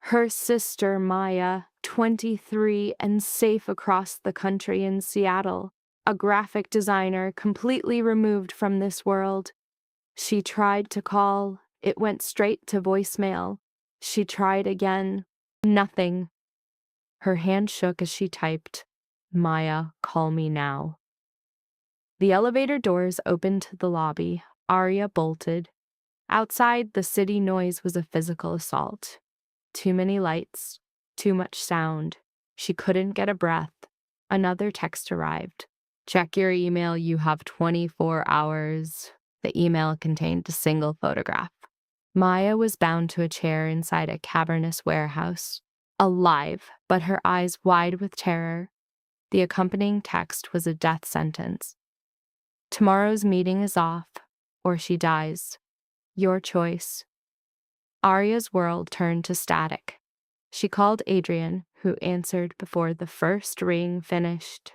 Her sister, Maya, 23 and safe across the country in Seattle, a graphic designer completely removed from this world. She tried to call. It went straight to voicemail. She tried again. Nothing. Her hand shook as she typed, Maya, call me now. The elevator doors opened to the lobby. Arya bolted. Outside, the city noise was a physical assault. Too many lights, too much sound. She couldn't get a breath. Another text arrived. Check your email, you have 24 hours. The email contained a single photograph. Maya was bound to a chair inside a cavernous warehouse. Alive, but her eyes wide with terror. The accompanying text was a death sentence. Tomorrow's meeting is off, or she dies. Your choice. Arya's world turned to static. She called Adrian, who answered before the first ring finished.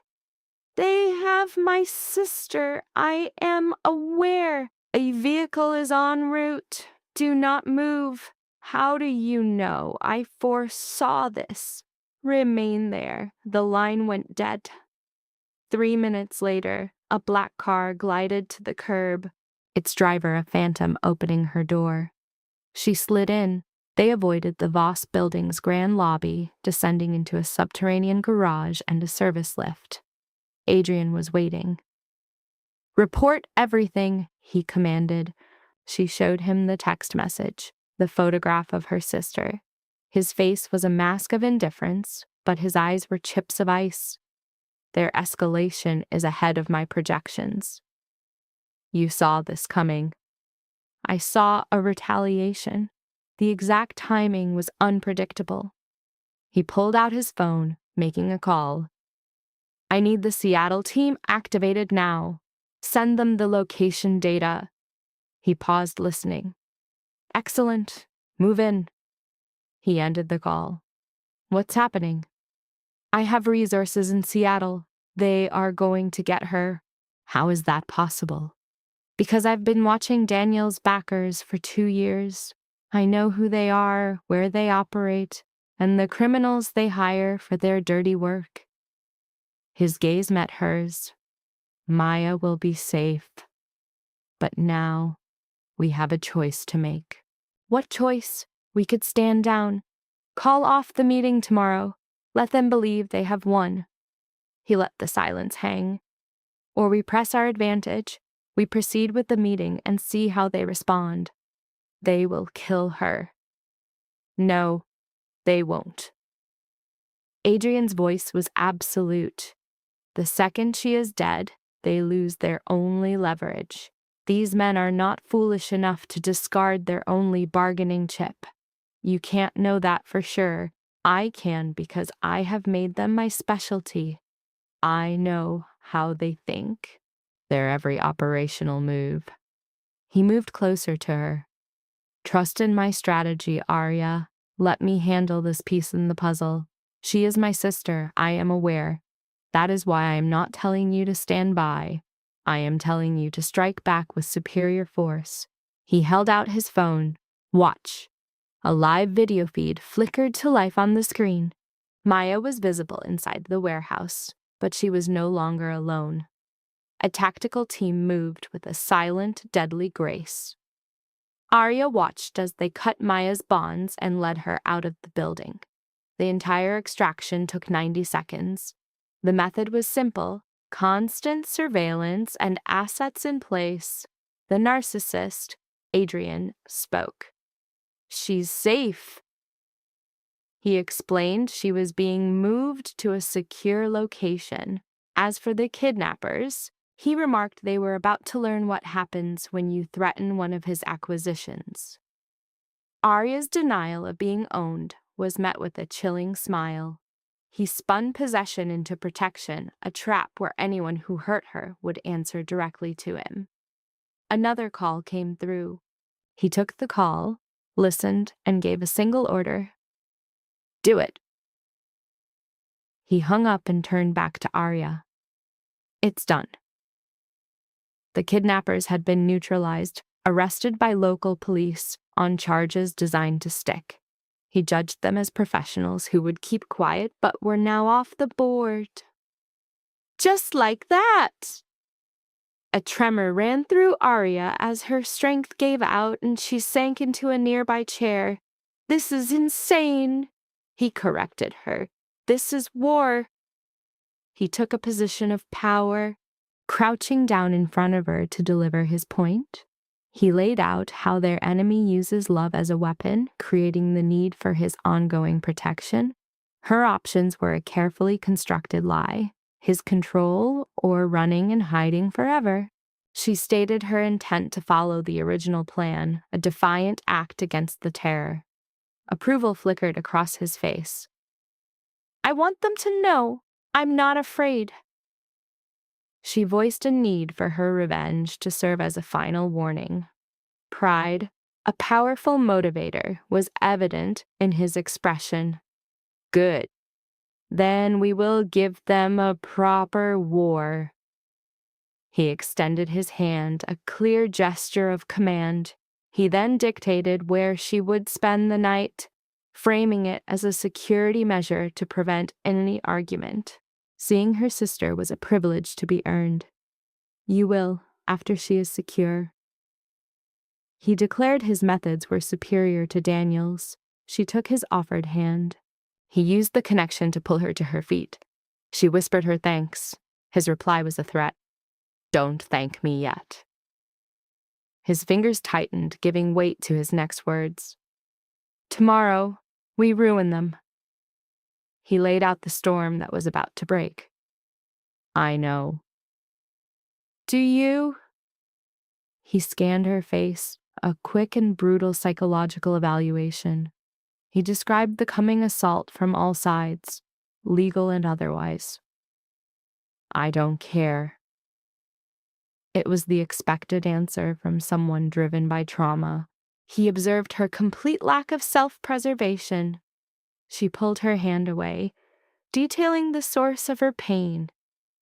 They have my sister. I am aware. A vehicle is en route. Do not move. How do you know? I foresaw this. Remain there. The line went dead. 3 minutes later, a black car glided to the curb, its driver a phantom opening her door. She slid in. They avoided the Voss building's grand lobby, descending into a subterranean garage and a service lift. Adrian was waiting. Report everything, he commanded. She showed him the text message, the photograph of her sister. His face was a mask of indifference, but his eyes were chips of ice. Their escalation is ahead of my projections. You saw this coming. I saw a retaliation. The exact timing was unpredictable. He pulled out his phone, making a call. I need the Seattle team activated now. Send them the location data. He paused, listening. Excellent. Move in. He ended the call. What's happening? I have resources in Seattle. They are going to get her. How is that possible? Because I've been watching Daniel's backers for 2 years. I know who they are, where they operate, and the criminals they hire for their dirty work. His gaze met hers. Maya will be safe. But now, we have a choice to make. What choice? We could stand down. Call off the meeting tomorrow. Let them believe they have won. He let the silence hang. Or we press our advantage. We proceed with the meeting and see how they respond. They will kill her. No, they won't. Adrian's voice was absolute. The second she is dead, they lose their only leverage. These men are not foolish enough to discard their only bargaining chip. You can't know that for sure. I can because I have made them my specialty. I know how they think, their every operational move. He moved closer to her. Trust in my strategy, Arya. Let me handle this piece in the puzzle. She is my sister, I am aware. That is why I am not telling you to stand by. I am telling you to strike back with superior force. He held out his phone. Watch. A live video feed flickered to life on the screen. Maya was visible inside the warehouse, but she was no longer alone. A tactical team moved with a silent, deadly grace. Arya watched as they cut Maya's bonds and led her out of the building. The entire extraction took 90 seconds. The method was simple: constant surveillance and assets in place. The narcissist, Adrian, spoke. She's safe. He explained she was being moved to a secure location. As for the kidnappers, he remarked they were about to learn what happens when you threaten one of his acquisitions. Arya's denial of being owned was met with a chilling smile. He spun possession into protection, a trap where anyone who hurt her would answer directly to him. Another call came through. He took the call, listened, and gave a single order. Do it. He hung up and turned back to Arya. It's done. The kidnappers had been neutralized, arrested by local police on charges designed to stick. He judged them as professionals who would keep quiet but were now off the board. Just like that! A tremor ran through Arya as her strength gave out and she sank into a nearby chair. This is insane, he corrected her. This is war. He took a position of power, crouching down in front of her to deliver his point. He laid out how their enemy uses love as a weapon, creating the need for his ongoing protection. Her options were a carefully constructed lie, his control, or running and hiding forever. She stated her intent to follow the original plan, a defiant act against the terror. Approval flickered across his face. I want them to know I'm not afraid. She voiced a need for her revenge to serve as a final warning. Pride, A powerful motivator was evident in his expression. Good. Then we will give them a proper war. He extended his hand, a clear gesture of command. He then dictated where she would spend the night, framing it as a security measure to prevent any argument. Seeing her sister was a privilege to be earned. You will, after she is secure. He declared his methods were superior to Daniel's. She took his offered hand. He used the connection to pull her to her feet. She whispered her thanks. His reply was a threat. Don't thank me yet. His fingers tightened, giving weight to his next words. Tomorrow, we ruin them. He laid out the storm that was about to break. I know. Do you? He scanned her face, a quick and brutal psychological evaluation. He described the coming assault from all sides, legal and otherwise. I don't care. It was the expected answer from someone driven by trauma. He observed her complete lack of self-preservation. She pulled her hand away, detailing the source of her pain,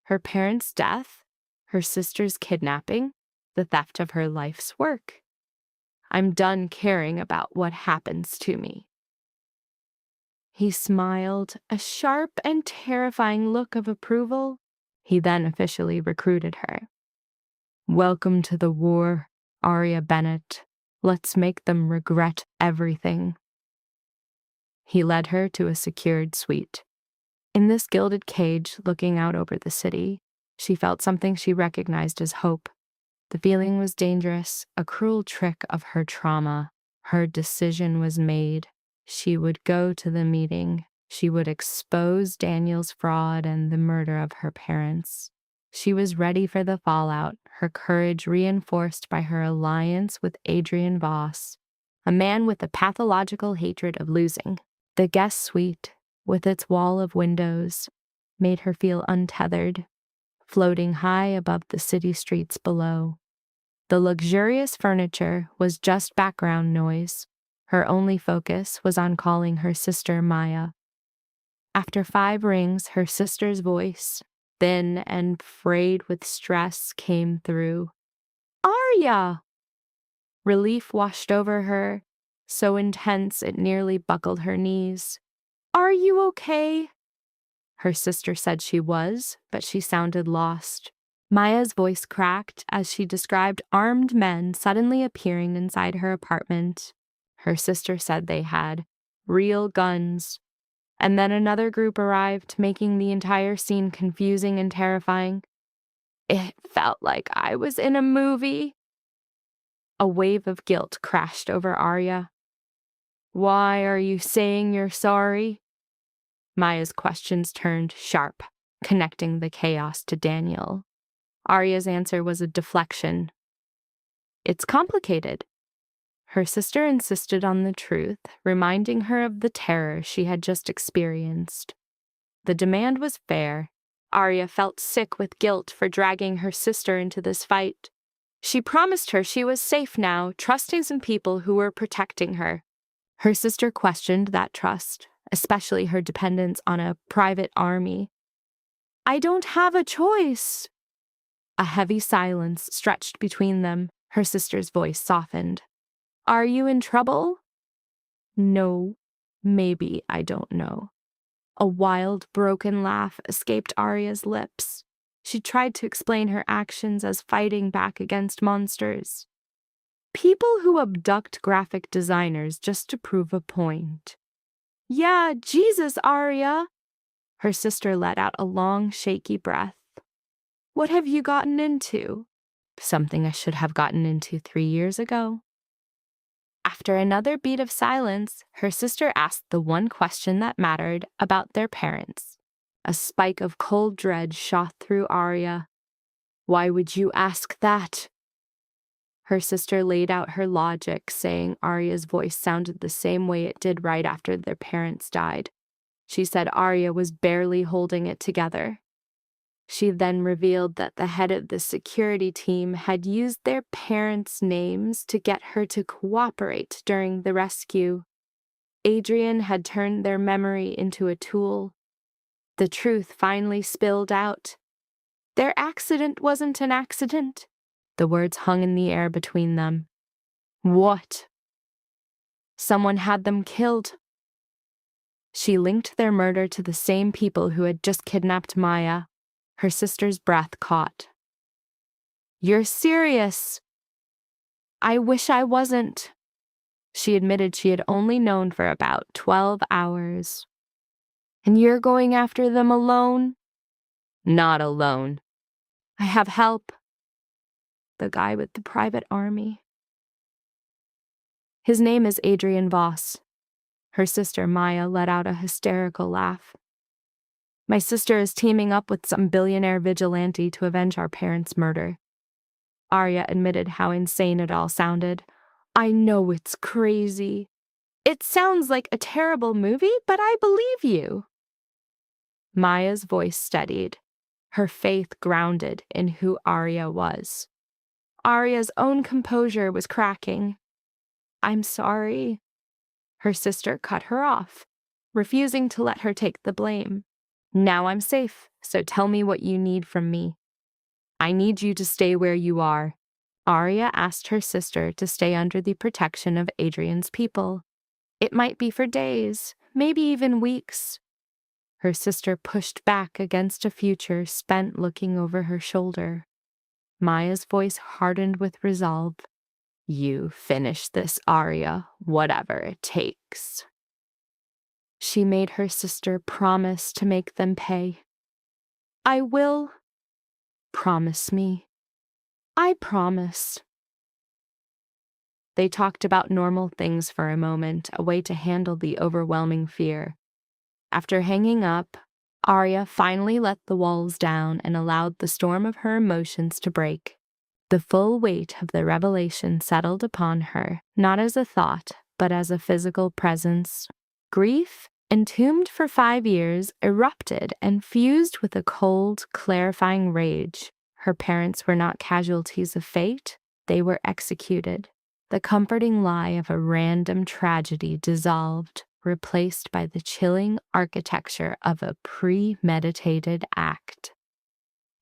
her parents' death, her sister's kidnapping, the theft of her life's work. I'm done caring about what happens to me. He smiled, a sharp and terrifying look of approval. He then officially recruited her. Welcome to the war, Arya Bennett. Let's make them regret everything. He led her to a secured suite. In this gilded cage looking out over the city, she felt something she recognized as hope. The feeling was dangerous, a cruel trick of her trauma. Her decision was made. She would go to the meeting. She would expose Daniel's fraud and the murder of her parents. She was ready for the fallout, her courage reinforced by her alliance with Adrian Voss, a man with a pathological hatred of losing. The guest suite, with its wall of windows, made her feel untethered, floating high above the city streets below. The luxurious furniture was just background noise. Her only focus was on calling her sister Maya. After 5 rings, her sister's voice, thin and frayed with stress, came through. Arya! Relief washed over her, so intense it nearly buckled her knees. Are you okay? Her sister said she was, but she sounded lost. Maya's voice cracked as she described armed men suddenly appearing inside her apartment. Her sister said they had real guns. And then another group arrived, making the entire scene confusing and terrifying. It felt like I was in a movie. A wave of guilt crashed over Arya. Why are you saying you're sorry? Maya's questions turned sharp, connecting the chaos to Daniel. Arya's answer was a deflection. It's complicated. Her sister insisted on the truth, reminding her of the terror she had just experienced. The demand was fair. Arya felt sick with guilt for dragging her sister into this fight. She promised her she was safe now, trusting some people who were protecting her. Her sister questioned that trust, especially her dependence on a private army. I don't have a choice. A heavy silence stretched between them. Her sister's voice softened. Are you in trouble? No, maybe I don't know. A wild, broken laugh escaped Arya's lips. She tried to explain her actions as fighting back against monsters. People who abduct graphic designers just to prove a point. Yeah, Jesus, Arya! Her sister let out a long, shaky breath. What have you gotten into? Something I should have gotten into 3 years ago. After another beat of silence, her sister asked the one question that mattered about their parents. A spike of cold dread shot through Arya. Why would you ask that? Her sister laid out her logic, saying Arya's voice sounded the same way it did right after their parents died. She said Arya was barely holding it together. She then revealed that the head of the security team had used their parents' names to get her to cooperate during the rescue. Adrian had turned their memory into a tool. The truth finally spilled out. Their accident wasn't an accident. The words hung in the air between them. What? Someone had them killed. She linked their murder to the same people who had just kidnapped Maya. Her sister's breath caught. You're serious? I wish I wasn't. She admitted she had only known for about 12 hours. And you're going after them alone? Not alone. I have help. The guy with the private army. His name is Adrian Voss. Her sister Maya let out a hysterical laugh. My sister is teaming up with some billionaire vigilante to avenge our parents' murder. Arya admitted how insane it all sounded. I know it's crazy. It sounds like a terrible movie, but I believe you. Maya's voice steadied, her faith grounded in who Arya was. Arya's own composure was cracking. I'm sorry. Her sister cut her off, refusing to let her take the blame. Now I'm safe, so tell me what you need from me. I need you to stay where you are. Arya asked her sister to stay under the protection of Adrian's people. It might be for days, maybe even weeks. Her sister pushed back against a future spent looking over her shoulder. Maya's voice hardened with resolve. You finish this, Arya, whatever it takes. She made her sister promise to make them pay. I will. Promise me. I promise. They talked about normal things for a moment, a way to handle the overwhelming fear. After hanging up, Arya finally let the walls down and allowed the storm of her emotions to break. The full weight of the revelation settled upon her, not as a thought, but as a physical presence. Grief, entombed for 5 years, erupted and fused with a cold, clarifying rage. Her parents were not casualties of fate, they were executed. The comforting lie of a random tragedy dissolved, replaced by the chilling architecture of a premeditated act.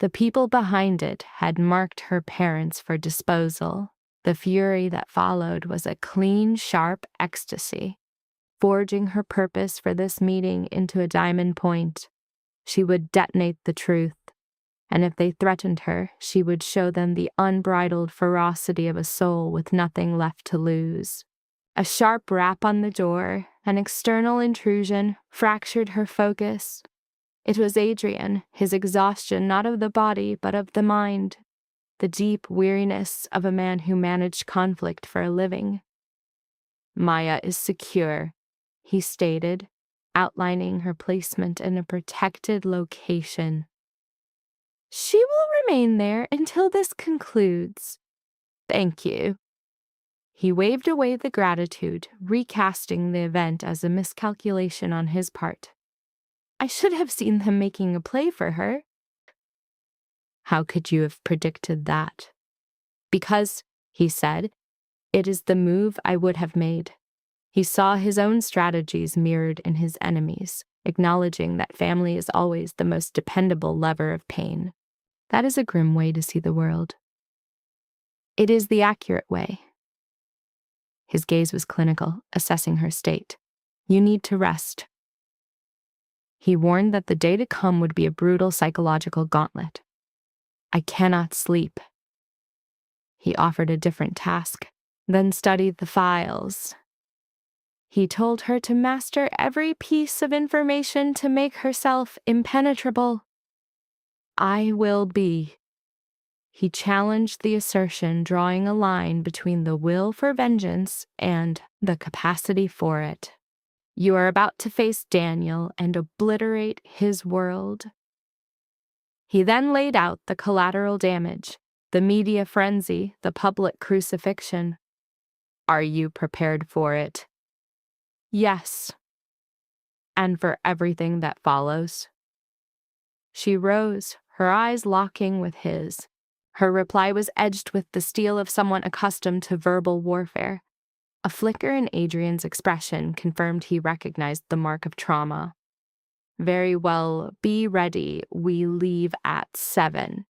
The people behind it had marked her parents for disposal. The fury that followed was a clean, sharp ecstasy, forging her purpose for this meeting into a diamond point. She would detonate the truth, and if they threatened her, she would show them the unbridled ferocity of a soul with nothing left to lose. A sharp rap on the door, an external intrusion, fractured her focus. It was Adrian, his exhaustion not of the body but of the mind, the deep weariness of a man who managed conflict for a living. Maya is secure, he stated, outlining her placement in a protected location. She will remain there until this concludes. Thank you. He waved away the gratitude, recasting the event as a miscalculation on his part. I should have seen them making a play for her. How could you have predicted that? Because, he said, it is the move I would have made. He saw his own strategies mirrored in his enemies, acknowledging that family is always the most dependable lever of pain. That is a grim way to see the world. It is the accurate way. His gaze was clinical, assessing her state. You need to rest. He warned that the day to come would be a brutal psychological gauntlet. I cannot sleep. He offered a different task, then studied the files. He told her to master every piece of information to make herself impenetrable. I will be. He challenged the assertion, drawing a line between the will for vengeance and the capacity for it. You are about to face Daniel and obliterate his world. He then laid out the collateral damage, the media frenzy, the public crucifixion. Are you prepared for it? Yes. And for everything that follows? She rose, her eyes locking with his. Her reply was edged with the steel of someone accustomed to verbal warfare. A flicker in Adrian's expression confirmed he recognized the mark of trauma. Very well, be ready. We leave at 7.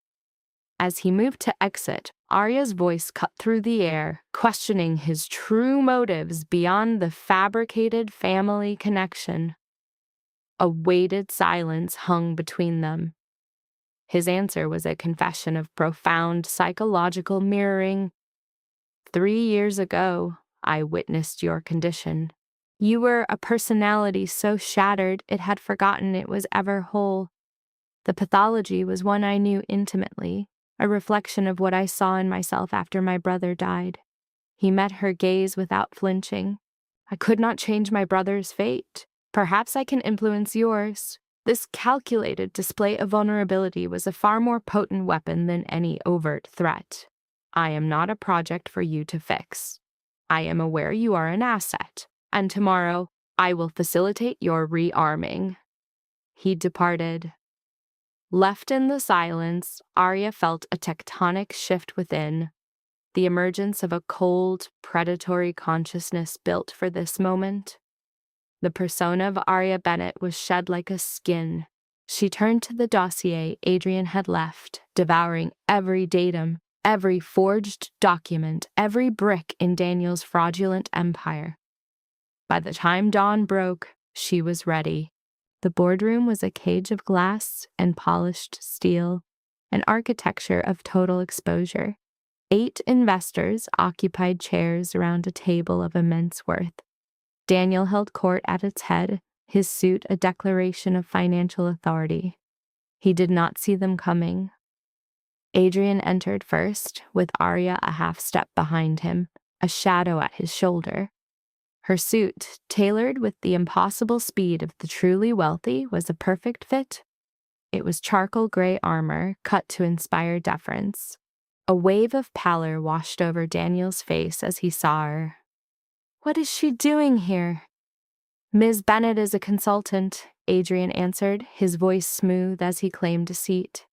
As he moved to exit, Arya's voice cut through the air, questioning his true motives beyond the fabricated family connection. A weighted silence hung between them. His answer was a confession of profound psychological mirroring. 3 years ago, I witnessed your condition. You were a personality so shattered it had forgotten it was ever whole. The pathology was one I knew intimately, a reflection of what I saw in myself after my brother died. He met her gaze without flinching. I could not change my brother's fate. Perhaps I can influence yours. This calculated display of vulnerability was a far more potent weapon than any overt threat. I am not a project for you to fix. I am aware you are an asset, and tomorrow I will facilitate your rearming. He departed. Left in the silence, Arya felt a tectonic shift within, the emergence of a cold, predatory consciousness built for this moment. The persona of Arya Bennett was shed like a skin. She turned to the dossier Adrian had left, devouring every datum, every forged document, every brick in Daniel's fraudulent empire. By the time dawn broke, she was ready. The boardroom was a cage of glass and polished steel, an architecture of total exposure. 8 investors occupied chairs around a table of immense worth. Daniel held court at its head, his suit a declaration of financial authority. He did not see them coming. Adrian entered first, with Arya a half step behind him, a shadow at his shoulder. Her suit, tailored with the impossible speed of the truly wealthy, was a perfect fit. It was charcoal gray armor, cut to inspire deference. A wave of pallor washed over Daniel's face as he saw her. What is she doing here? Ms. Bennett is a consultant, Adrian answered, his voice smooth as he claimed a seat.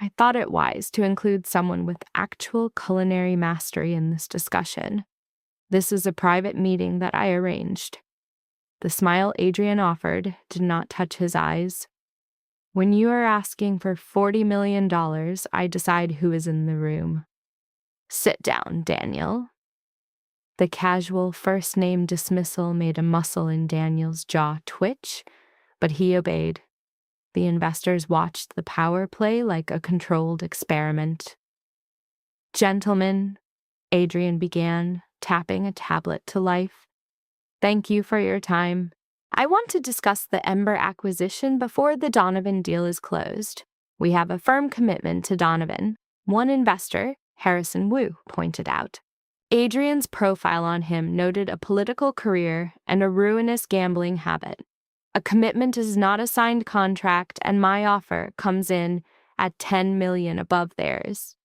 I thought it wise to include someone with actual culinary mastery in this discussion. This is a private meeting that I arranged. The smile Adrian offered did not touch his eyes. When you are asking for $40 million, I decide who is in the room. Sit down, Daniel. The casual first-name dismissal made a muscle in Daniel's jaw twitch, but he obeyed. The investors watched the power play like a controlled experiment. Gentlemen, Adrian began, tapping a tablet to life. Thank you for your time. I want to discuss the Ember acquisition before the Donovan deal is closed. We have a firm commitment to Donovan. One investor, Harrison Wu, pointed out. Adrian's profile on him noted a political career and a ruinous gambling habit. A commitment is not a signed contract, and my offer comes in at $10 million above theirs.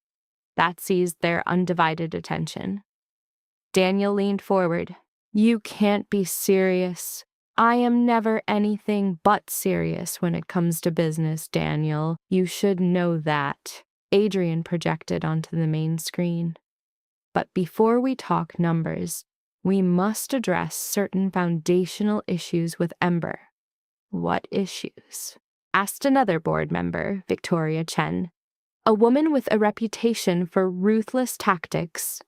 That seized their undivided attention. Daniel leaned forward. You can't be serious. I am never anything but serious when it comes to business, Daniel. You should know that. Adrian projected onto the main screen. But before we talk numbers, we must address certain foundational issues with Ember. What issues? Asked another board member, Victoria Chen, a woman with a reputation for ruthless tactics.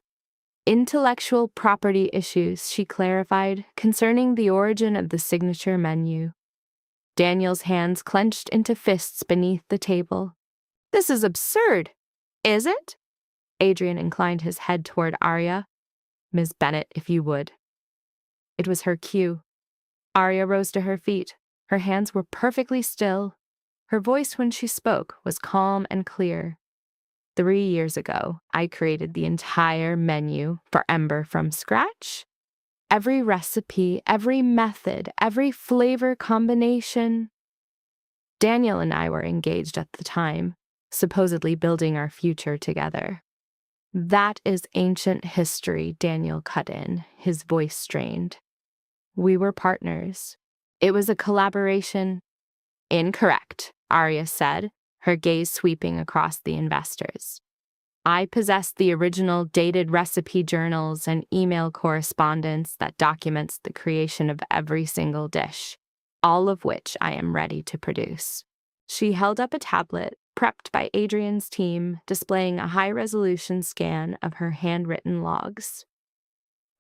Intellectual property issues, she clarified, concerning the origin of the signature menu. Daniel's hands clenched into fists beneath the table. This is absurd. Is it? Adrian inclined his head toward Arya. Ms. Bennett, if you would. It was her cue. Arya rose to her feet. Her hands were perfectly still. Her voice when she spoke was calm and clear. 3 years ago, I created the entire menu for Ember from scratch. Every recipe, every method, every flavor combination. Daniel and I were engaged at the time, supposedly building our future together. That is ancient history, Daniel cut in, his voice strained. We were partners. It was a collaboration. Incorrect, Arya said, her gaze sweeping across the investors. I possess the original dated recipe journals and email correspondence that documents the creation of every single dish, all of which I am ready to produce. She held up a tablet prepped by Adrian's team, displaying a high-resolution scan of her handwritten logs.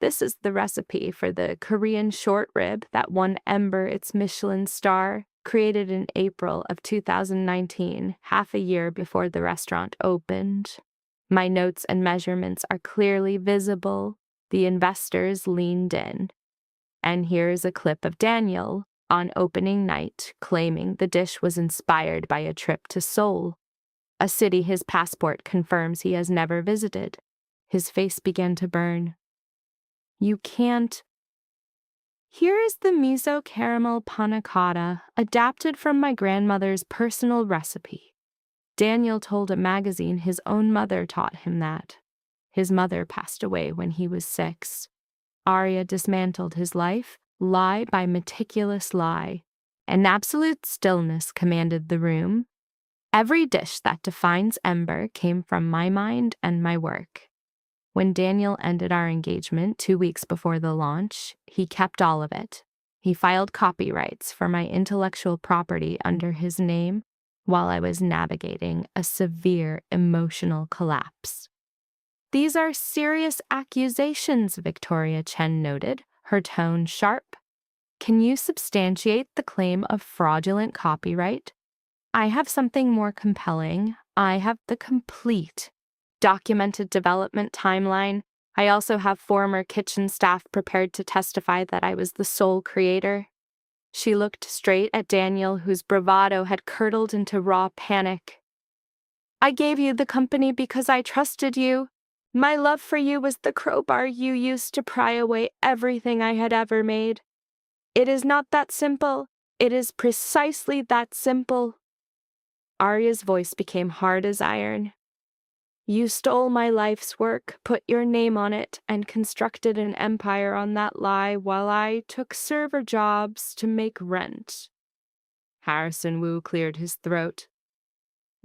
This is the recipe for the Korean short rib that won Ember its Michelin star, created in April of 2019, half a year before the restaurant opened. My notes and measurements are clearly visible. The investors leaned in. And here's a clip of Daniel on opening night claiming the dish was inspired by a trip to Seoul, a city his passport confirms he has never visited. His face began to burn. You can't. Here is the miso caramel panna cotta, adapted from my grandmother's personal recipe. Daniel told a magazine his own mother taught him that. His mother passed away when he was 6. Arya dismantled his life, lie by meticulous lie. An absolute stillness commanded the room. Every dish that defines Ember came from my mind and my work. When Daniel ended our engagement 2 weeks before the launch, he kept all of it. He filed copyrights for my intellectual property under his name while I was navigating a severe emotional collapse. These are serious accusations, Victoria Chen noted, her tone sharp. Can you substantiate the claim of fraudulent copyright? I have something more compelling. I have the complete, documented development timeline. I also have former kitchen staff prepared to testify that I was the sole creator. She looked straight at Daniel, whose bravado had curdled into raw panic. I gave you the company because I trusted you. My love for you was the crowbar you used to pry away everything I had ever made. It is not that simple. It is precisely that simple. Arya's voice became hard as iron. You stole my life's work, put your name on it, and constructed an empire on that lie while I took server jobs to make rent. Harrison Wu cleared his throat.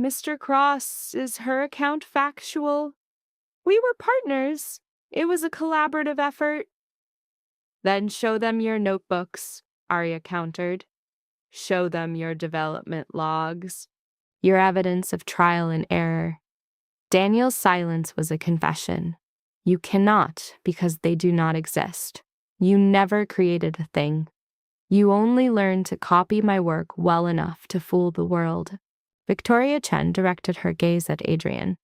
Mr. Cross, is her account factual? We were partners. It was a collaborative effort. Then show them your notebooks, Arya countered. Show them your development logs. Your evidence of trial and error. Daniel's silence was a confession. You cannot, because they do not exist. You never created a thing. You only learned to copy my work well enough to fool the world. Victoria Chen directed her gaze at Adrian.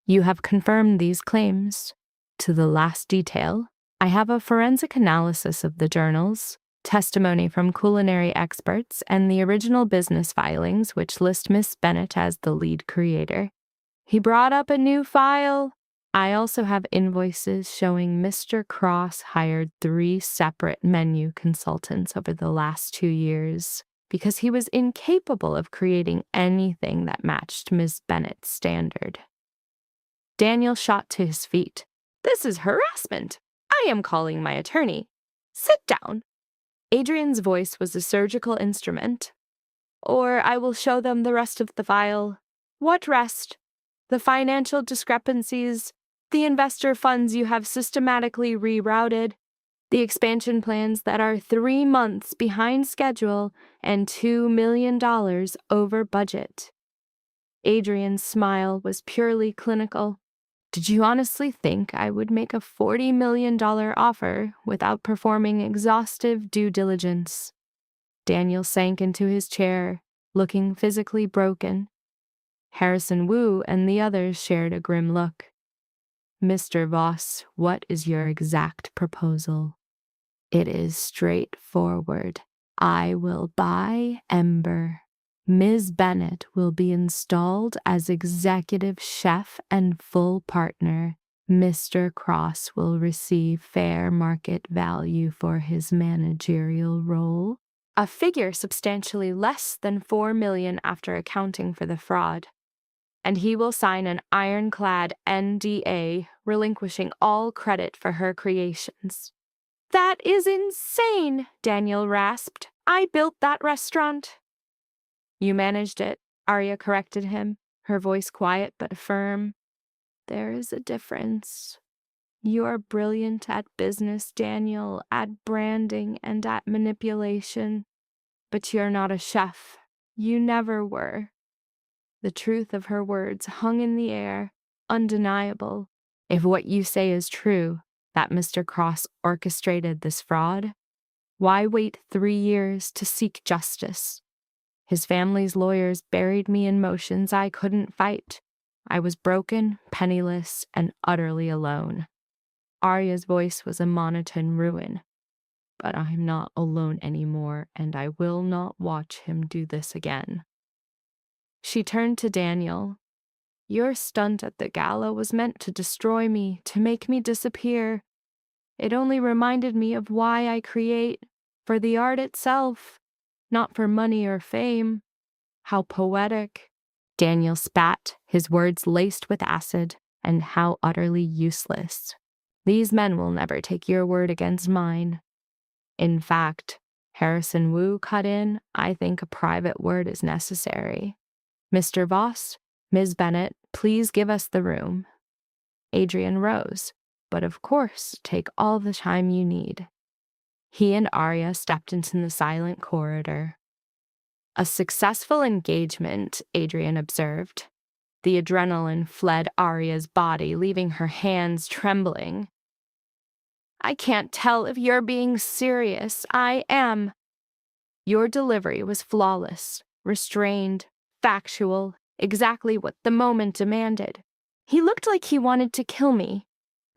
You have confirmed these claims. To the last detail, I have a forensic analysis of the journals, testimony from culinary experts, and the original business filings which list Miss Bennett as the lead creator. He brought up a new file. I also have invoices showing Mr. Cross hired 3 separate menu consultants over the last 2 years because he was incapable of creating anything that matched Miss Bennett's standard. Daniel shot to his feet. This is harassment. I am calling my attorney. Sit down. Adrian's voice was a surgical instrument. Or I will show them the rest of the file. What rest? The financial discrepancies, the investor funds you have systematically rerouted, the expansion plans that are 3 months behind schedule and $2 million over budget. Adrian's smile was purely clinical. Did you honestly think I would make a $40 million offer without performing exhaustive due diligence? Daniel sank into his chair, looking physically broken. Harrison Wu and the others shared a grim look. Mr. Voss, what is your exact proposal? It is straightforward. I will buy Ember. Ms. Bennett will be installed as executive chef and full partner. Mr. Cross will receive fair market value for his managerial role, a figure substantially less than $4 million after accounting for the fraud. And he will sign an ironclad NDA relinquishing all credit for her creations. That is insane, Daniel rasped. I built that restaurant. You managed it, Arya corrected him, her voice quiet but firm. There is a difference. You are brilliant at business, Daniel, at branding and at manipulation. But you're not a chef. You never were. The truth of her words hung in the air, undeniable. If what you say is true, that Mr. Cross orchestrated this fraud, why wait 3 years to seek justice? His family's lawyers buried me in motions I couldn't fight. I was broken, penniless, and utterly alone. Arya's voice was a monotone ruin. But I'm not alone anymore, and I will not watch him do this again. She turned to Daniel. Your stunt at the gala was meant to destroy me, to make me disappear. It only reminded me of why I create, for the art itself, not for money or fame. How poetic. Daniel spat, his words laced with acid, and how utterly useless. These men will never take your word against mine. In fact, Harrison Wu cut in, I think a private word is necessary. Mr. Voss, Ms. Bennett, please give us the room. Adrian rose, but of course, take all the time you need. He and Arya stepped into the silent corridor. A successful engagement, Adrian observed. The adrenaline fled Arya's body, leaving her hands trembling. I can't tell if you're being serious. I am. Your delivery was flawless, restrained, factual, exactly what the moment demanded. He looked like he wanted to kill me.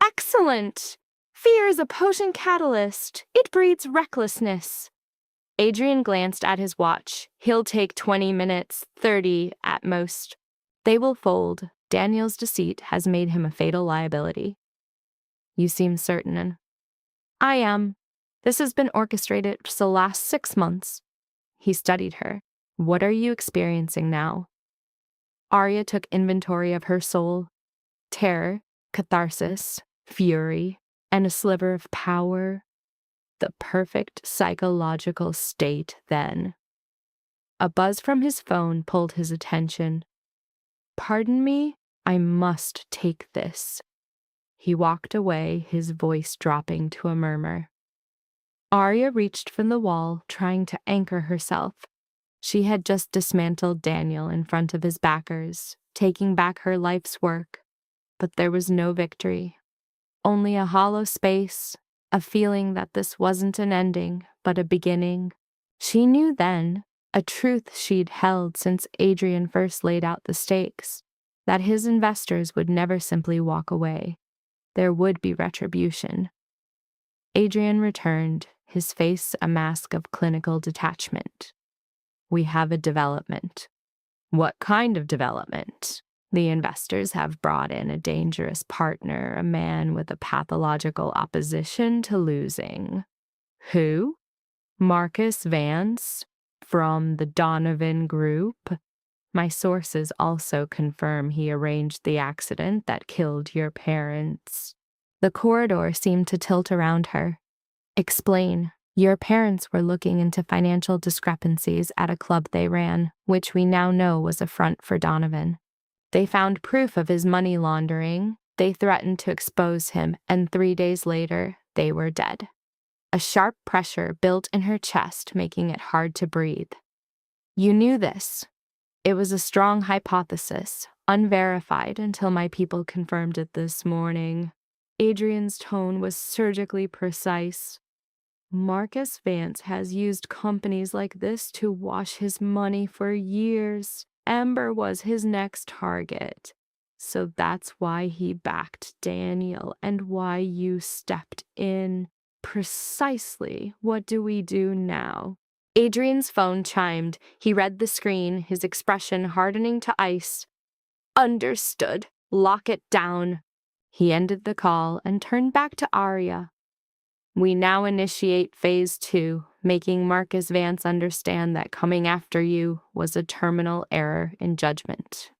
Excellent! Fear is a potent catalyst. It breeds recklessness. Adrian glanced at his watch. He'll take 20 minutes, 30 at most. They will fold. Daniel's deceit has made him a fatal liability. You seem certain. I am. This has been orchestrated for the last 6 months. He studied her. What are you experiencing now? Arya took inventory of her soul. Terror, catharsis, fury, and a sliver of power. The perfect psychological state, then. A buzz from his phone pulled his attention. Pardon me, I must take this. He walked away, his voice dropping to a murmur. Arya reached from the wall, trying to anchor herself. She had just dismantled Daniel in front of his backers, taking back her life's work. But there was no victory. Only a hollow space, a feeling that this wasn't an ending, but a beginning. She knew then, a truth she'd held since Adrian first laid out the stakes, that his investors would never simply walk away. There would be retribution. Adrian returned, his face a mask of clinical detachment. We have a development. What kind of development? The investors have brought in a dangerous partner, a man with a pathological opposition to losing. Who? Marcus Vance, from the Donovan Group. My sources also confirm he arranged the accident that killed your parents. The corridor seemed to tilt around her. Explain. Your parents were looking into financial discrepancies at a club they ran, which we now know was a front for Donovan. They found proof of his money laundering, they threatened to expose him, and 3 days later, they were dead. A sharp pressure built in her chest, making it hard to breathe. You knew this. It was a strong hypothesis, unverified until my people confirmed it this morning. Adrian's tone was surgically precise. Marcus Vance has used companies like this to wash his money for years. Ember was his next target. So that's why he backed Daniel and why you stepped in. Precisely. What do we do now? Adrian's phone chimed. He read the screen, his expression hardening to ice. Understood. Lock it down. He ended the call and turned back to Arya. We now initiate phase 2, making Marcus Vance understand that coming after you was a terminal error in judgment.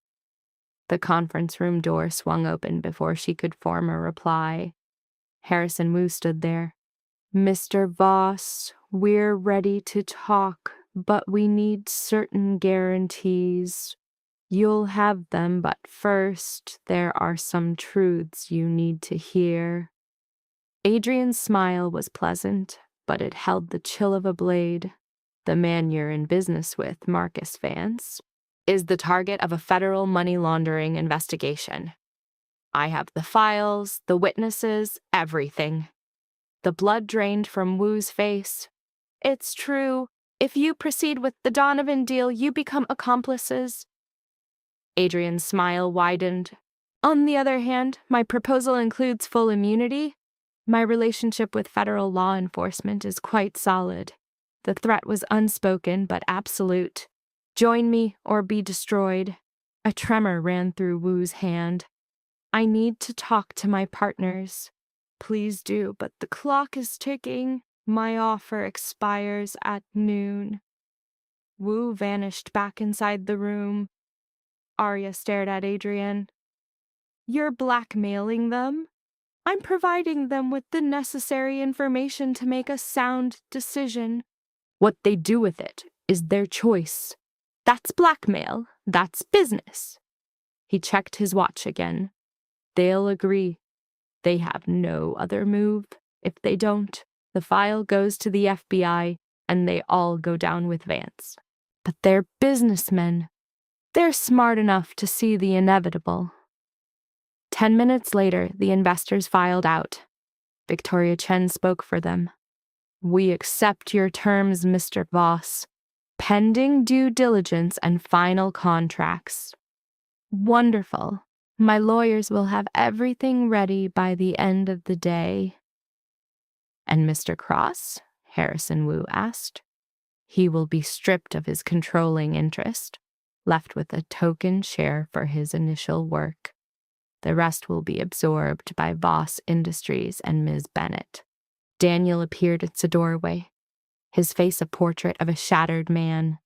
The conference room door swung open before she could form a reply. Harrison Wu stood there. Mr. Voss, we're ready to talk, but we need certain guarantees. You'll have them, but first, there are some truths you need to hear. Adrian's smile was pleasant, but it held the chill of a blade. The man you're in business with, Marcus Vance, is the target of a federal money laundering investigation. I have the files, the witnesses, everything. The blood drained from Wu's face. It's true. If you proceed with the Donovan deal, you become accomplices. Adrian's smile widened. On the other hand, my proposal includes full immunity. My relationship with federal law enforcement is quite solid. The threat was unspoken but absolute. Join me or be destroyed. A tremor ran through Wu's hand. I need to talk to my partners. Please do, but the clock is ticking. My offer expires at noon. Wu vanished back inside the room. Arya stared at Adrian. You're blackmailing them? I'm providing them with the necessary information to make a sound decision. What they do with it is their choice. That's blackmail. That's business. He checked his watch again. They'll agree. They have no other move. If they don't, the file goes to the FBI and they all go down with Vance. But they're businessmen. They're smart enough to see the inevitable. 10 minutes later, the investors filed out. Victoria Chen spoke for them. We accept your terms, Mr. Voss, pending due diligence and final contracts. Wonderful. My lawyers will have everything ready by the end of the day. And Mr. Cross? Harrison Wu asked. He will be stripped of his controlling interest, left with a token share for his initial work. The rest will be absorbed by Voss Industries and Ms. Bennett. Daniel appeared at the doorway, his face a portrait of a shattered man.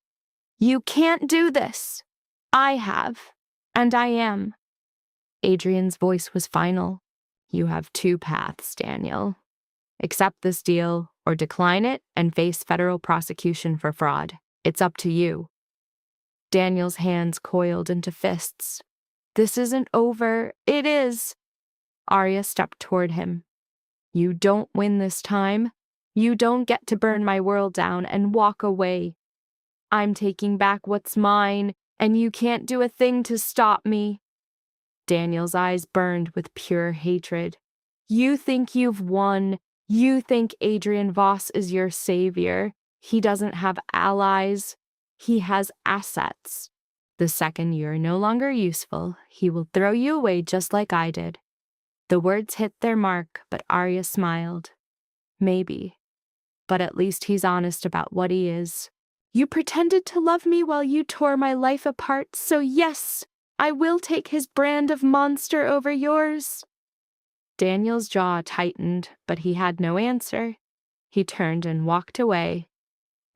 You can't do this. I have, and I am. Adrian's voice was final. You have two paths, Daniel. Accept this deal or decline it and face federal prosecution for fraud. It's up to you. Daniel's hands coiled into fists. This isn't over. It is. Arya stepped toward him. You don't win this time. You don't get to burn my world down and walk away. I'm taking back what's mine, and you can't do a thing to stop me. Daniel's eyes burned with pure hatred. You think you've won. You think Adrian Voss is your savior. He doesn't have allies. He has assets. The second you're no longer useful, he will throw you away just like I did. The words hit their mark, but Arya smiled. Maybe. But at least he's honest about what he is. You pretended to love me while you tore my life apart, so yes, I will take his brand of monster over yours. Daniel's jaw tightened, but he had no answer. He turned and walked away.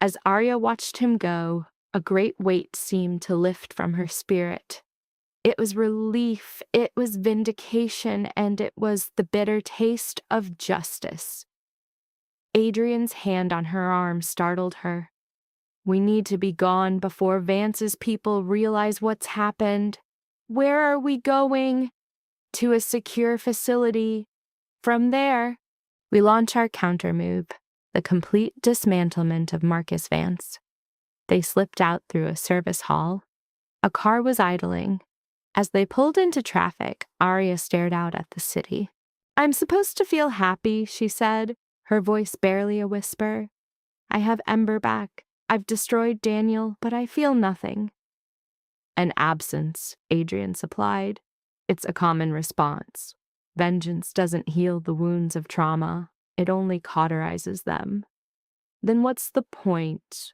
As Arya watched him go, a great weight seemed to lift from her spirit. It was relief, it was vindication, and it was the bitter taste of justice. Adrian's hand on her arm startled her. We need to be gone before Vance's people realize what's happened. Where are we going? To a secure facility. From there, we launch our countermove, the complete dismantlement of Marcus Vance. They slipped out through a service hall. A car was idling. As they pulled into traffic, Arya stared out at the city. I'm supposed to feel happy, she said, her voice barely a whisper. I have Ember back. I've destroyed Daniel, but I feel nothing. An absence, Adrian supplied. It's a common response. Vengeance doesn't heal the wounds of trauma. It only cauterizes them. Then what's the point?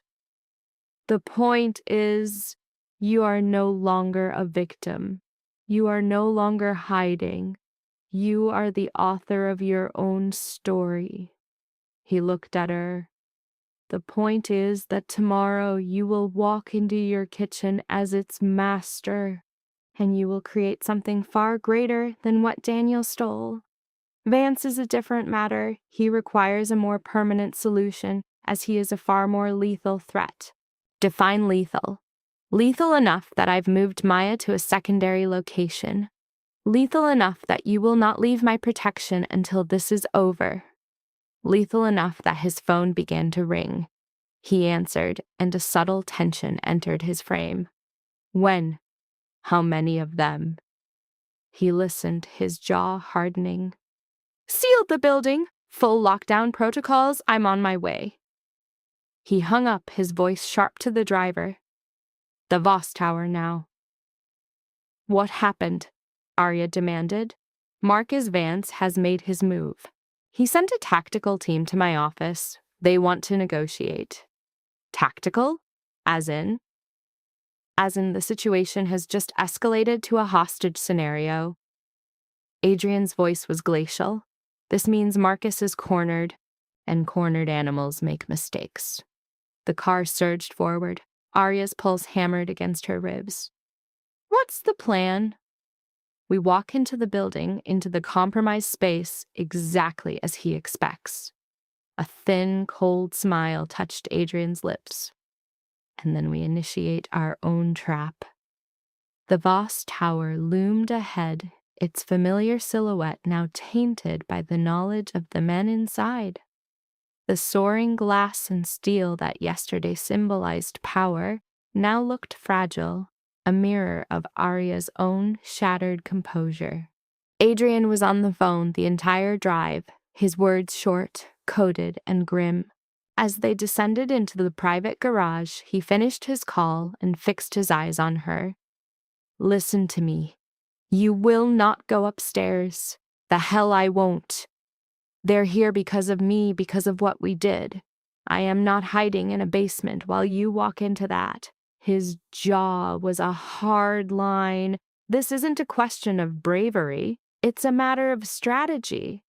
The point is, you are no longer a victim. You are no longer hiding. You are the author of your own story. He looked at her. The point is that tomorrow you will walk into your kitchen as its master, and you will create something far greater than what Daniel stole. Vance is a different matter. He requires a more permanent solution, as he is a far more lethal threat. Define lethal. Lethal enough that I've moved Maya to a secondary location. Lethal enough that you will not leave my protection until this is over. Lethal enough that his phone began to ring. He answered, and a subtle tension entered his frame. When? How many of them? He listened, his jaw hardening. Sealed the building! Full lockdown protocols, I'm on my way. He hung up, his voice sharp to the driver. The Voss Tower now. What happened? Arya demanded. Marcus Vance has made his move. He sent a tactical team to my office. They want to negotiate. Tactical? As in? As in the situation has just escalated to a hostage scenario. Adrian's voice was glacial. This means Marcus is cornered, and cornered animals make mistakes. The car surged forward. Arya's pulse hammered against her ribs. What's the plan? We walk into the building, into the compromised space, exactly as he expects. A thin, cold smile touched Adrian's lips. And then we initiate our own trap. The Voss Tower loomed ahead, its familiar silhouette now tainted by the knowledge of the men inside. The soaring glass and steel that yesterday symbolized power now looked fragile, a mirror of Arya's own shattered composure. Adrian was on the phone the entire drive, his words short, coded, and grim. As they descended into the private garage, he finished his call and fixed his eyes on her. Listen to me. You will not go upstairs. The hell I won't. They're here because of me, because of what we did. I am not hiding in a basement while you walk into that. His jaw was a hard line. This isn't a question of bravery. It's a matter of strategy.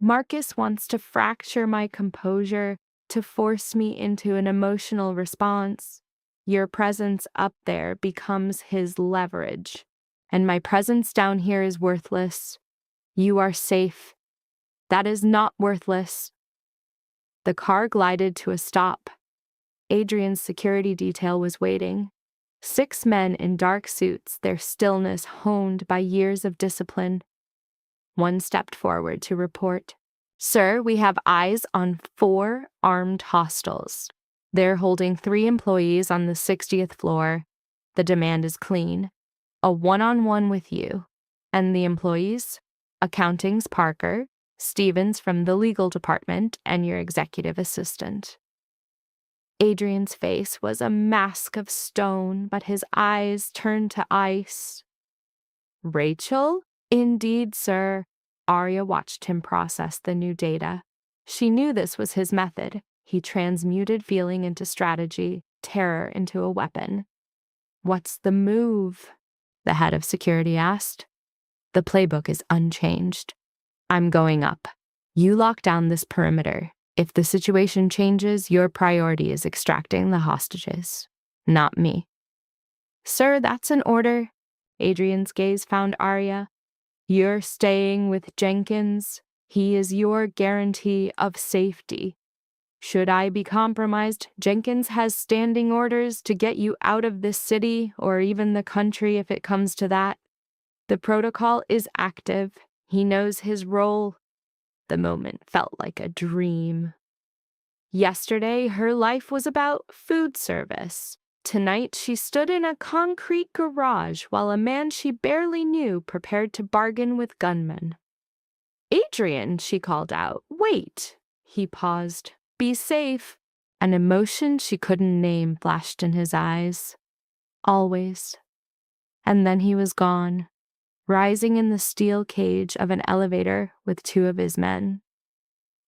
Marcus wants to fracture my composure, to force me into an emotional response. Your presence up there becomes his leverage, and my presence down here is worthless. You are safe. That is not worthless. The car glided to a stop. Adrian's security detail was waiting. 6 men in dark suits, their stillness honed by years of discipline. One stepped forward to report. Sir, we have eyes on 4 armed hostiles. They're holding 3 employees on the 60th floor. The demand is clean. A one-on-one with you. And the employees? Accounting's Parker, Stevens from the legal department, and your executive assistant. Adrian's face was a mask of stone, but his eyes turned to ice. Rachel? Indeed, sir. Arya watched him process the new data. She knew this was his method. He transmuted feeling into strategy, terror into a weapon. What's the move? The head of security asked. The playbook is unchanged. I'm going up. You lock down this perimeter. If the situation changes, your priority is extracting the hostages, not me. Sir, that's an order. Adrian's gaze found Arya. You're staying with Jenkins. He is your guarantee of safety. Should I be compromised, Jenkins has standing orders to get you out of this city or even the country if it comes to that. The protocol is active. He knows his role. The moment felt like a dream. Yesterday, her life was about food service. Tonight, she stood in a concrete garage while a man she barely knew prepared to bargain with gunmen. Adrian, she called out. Wait. He paused. Be safe. An emotion she couldn't name flashed in his eyes. Always. And then he was gone, rising in the steel cage of an elevator with 2 of his men.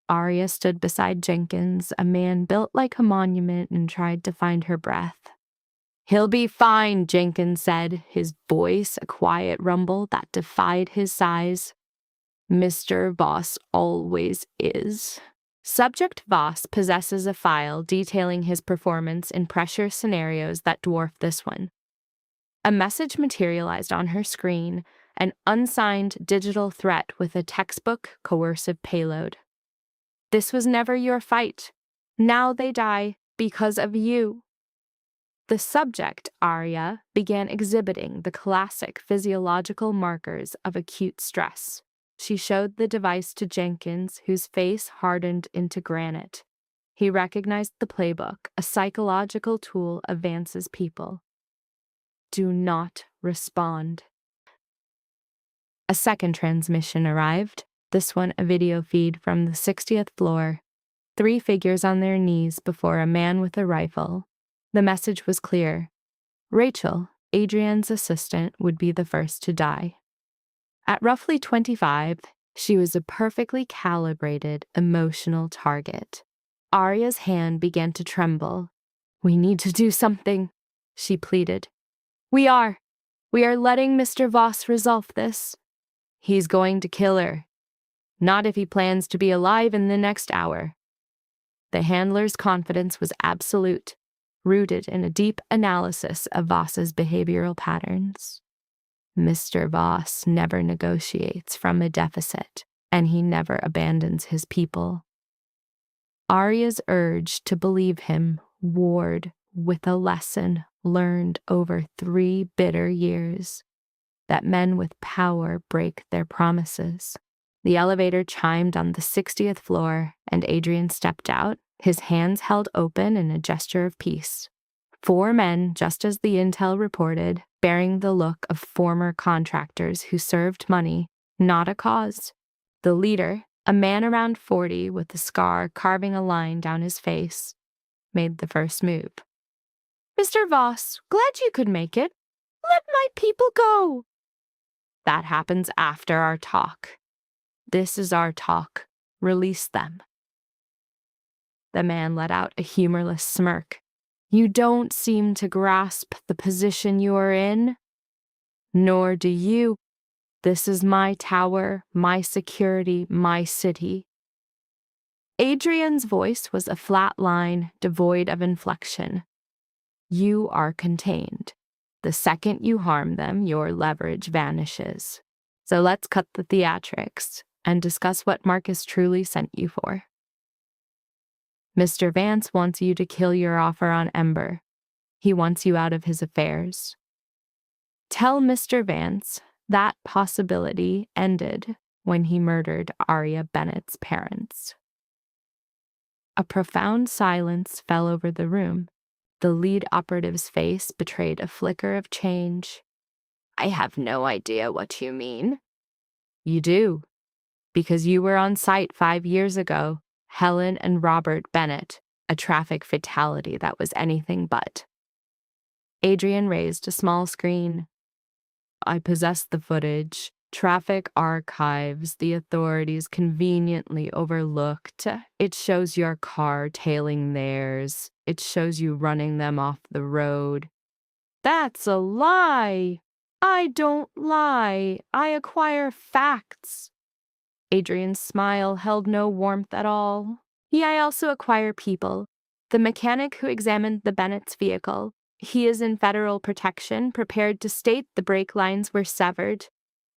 Arya stood beside Jenkins, a man built like a monument, and tried to find her breath. He'll be fine, Jenkins said, his voice a quiet rumble that defied his size. Mr. Voss always is. Subject Voss possesses a file detailing his performance in pressure scenarios that dwarf this one. A message materialized on her screen, an unsigned digital threat with a textbook coercive payload. This was never your fight. Now they die because of you. The subject, Arya, began exhibiting the classic physiological markers of acute stress. She showed the device to Jenkins, whose face hardened into granite. He recognized the playbook, a psychological tool of Vance's people. Do not respond. A second transmission arrived, this one a video feed from the 60th floor. 3 figures on their knees before a man with a rifle. The message was clear. Rachel, Adrian's assistant, would be the first to die. At roughly 25, she was a perfectly calibrated, emotional target. Arya's hand began to tremble. We need to do something, she pleaded. We are letting Mr. Voss resolve this. He's going to kill her. Not if he plans to be alive in the next hour. The handler's confidence was absolute, rooted in a deep analysis of Voss's behavioral patterns. Mr. Voss never negotiates from a deficit, and he never abandons his people. Arya's urge to believe him warred with a lesson learned over 3 bitter years, that men with power break their promises. The elevator chimed on the 60th floor, and Adrian stepped out, his hands held open in a gesture of peace. 4 men, just as the intel reported, bearing the look of former contractors who served money, not a cause. The leader, a man around 40 with a scar carving a line down his face, made the first move. Mr. Voss, glad you could make it. Let my people go. That happens after our talk. This is our talk. Release them. The man let out a humorless smirk. You don't seem to grasp the position you are in. Nor do you. This is my tower, my security, my city. Adrian's voice was a flat line, devoid of inflection. You are contained. The second you harm them, your leverage vanishes. So let's cut the theatrics and discuss what Marcus truly sent you for. Mr. Vance wants you to kill your offer on Ember. He wants you out of his affairs. Tell Mr. Vance that possibility ended when he murdered Arya Bennett's parents. A profound silence fell over the room. The lead operative's face betrayed a flicker of change. I have no idea what you mean. You do, because you were on site 5 years ago, Helen and Robert Bennett, a traffic fatality that was anything but. Adrian raised a small screen. I possess the footage. Traffic archives the authorities conveniently overlooked. It shows your car tailing theirs. It shows you running them off the road. That's a lie. I don't lie. I acquire facts. Adrian's smile held no warmth at all. I also acquire people. The mechanic who examined the Bennett's vehicle. He is in federal protection, prepared to state the brake lines were severed.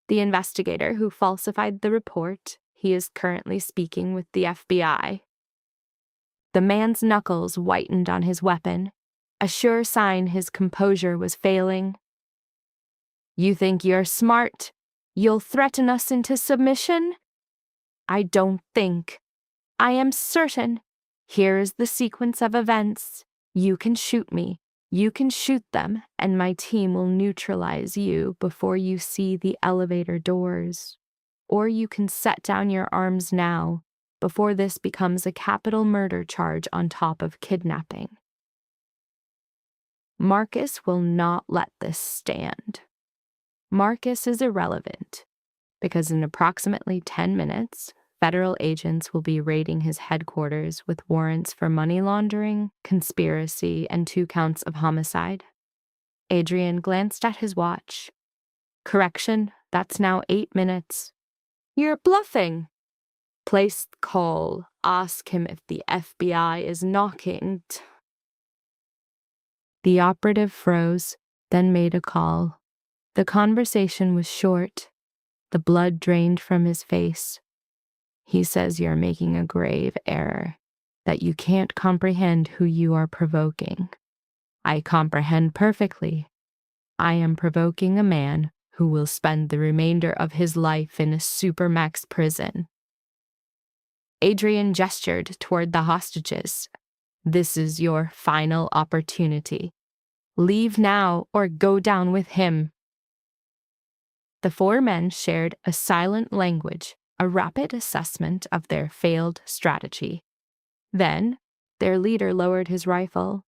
The investigator who falsified the report. He is currently speaking with the FBI. The man's knuckles whitened on his weapon, a sure sign his composure was failing. You think you're smart? You'll threaten us into submission? I don't think. I am certain. Here is the sequence of events. You can shoot me. You can shoot them, and my team will neutralize you before you see the elevator doors. Or you can set down your arms now, before this becomes a capital murder charge on top of kidnapping. Marcus will not let this stand. Marcus is irrelevant, because in approximately 10 minutes, federal agents will be raiding his headquarters with warrants for money laundering, conspiracy, and 2 counts of homicide. Adrian glanced at his watch. Correction, that's now 8 minutes. You're bluffing. Place the call. Ask him if the FBI is knocking. The operative froze, then made a call. The conversation was short. The blood drained from his face. He says you're making a grave error, that you can't comprehend who you are provoking. I comprehend perfectly. I am provoking a man who will spend the remainder of his life in a supermax prison. Adrian gestured toward the hostages. This is your final opportunity. Leave now or go down with him. The four men shared a silent language, a rapid assessment of their failed strategy. Then, their leader lowered his rifle.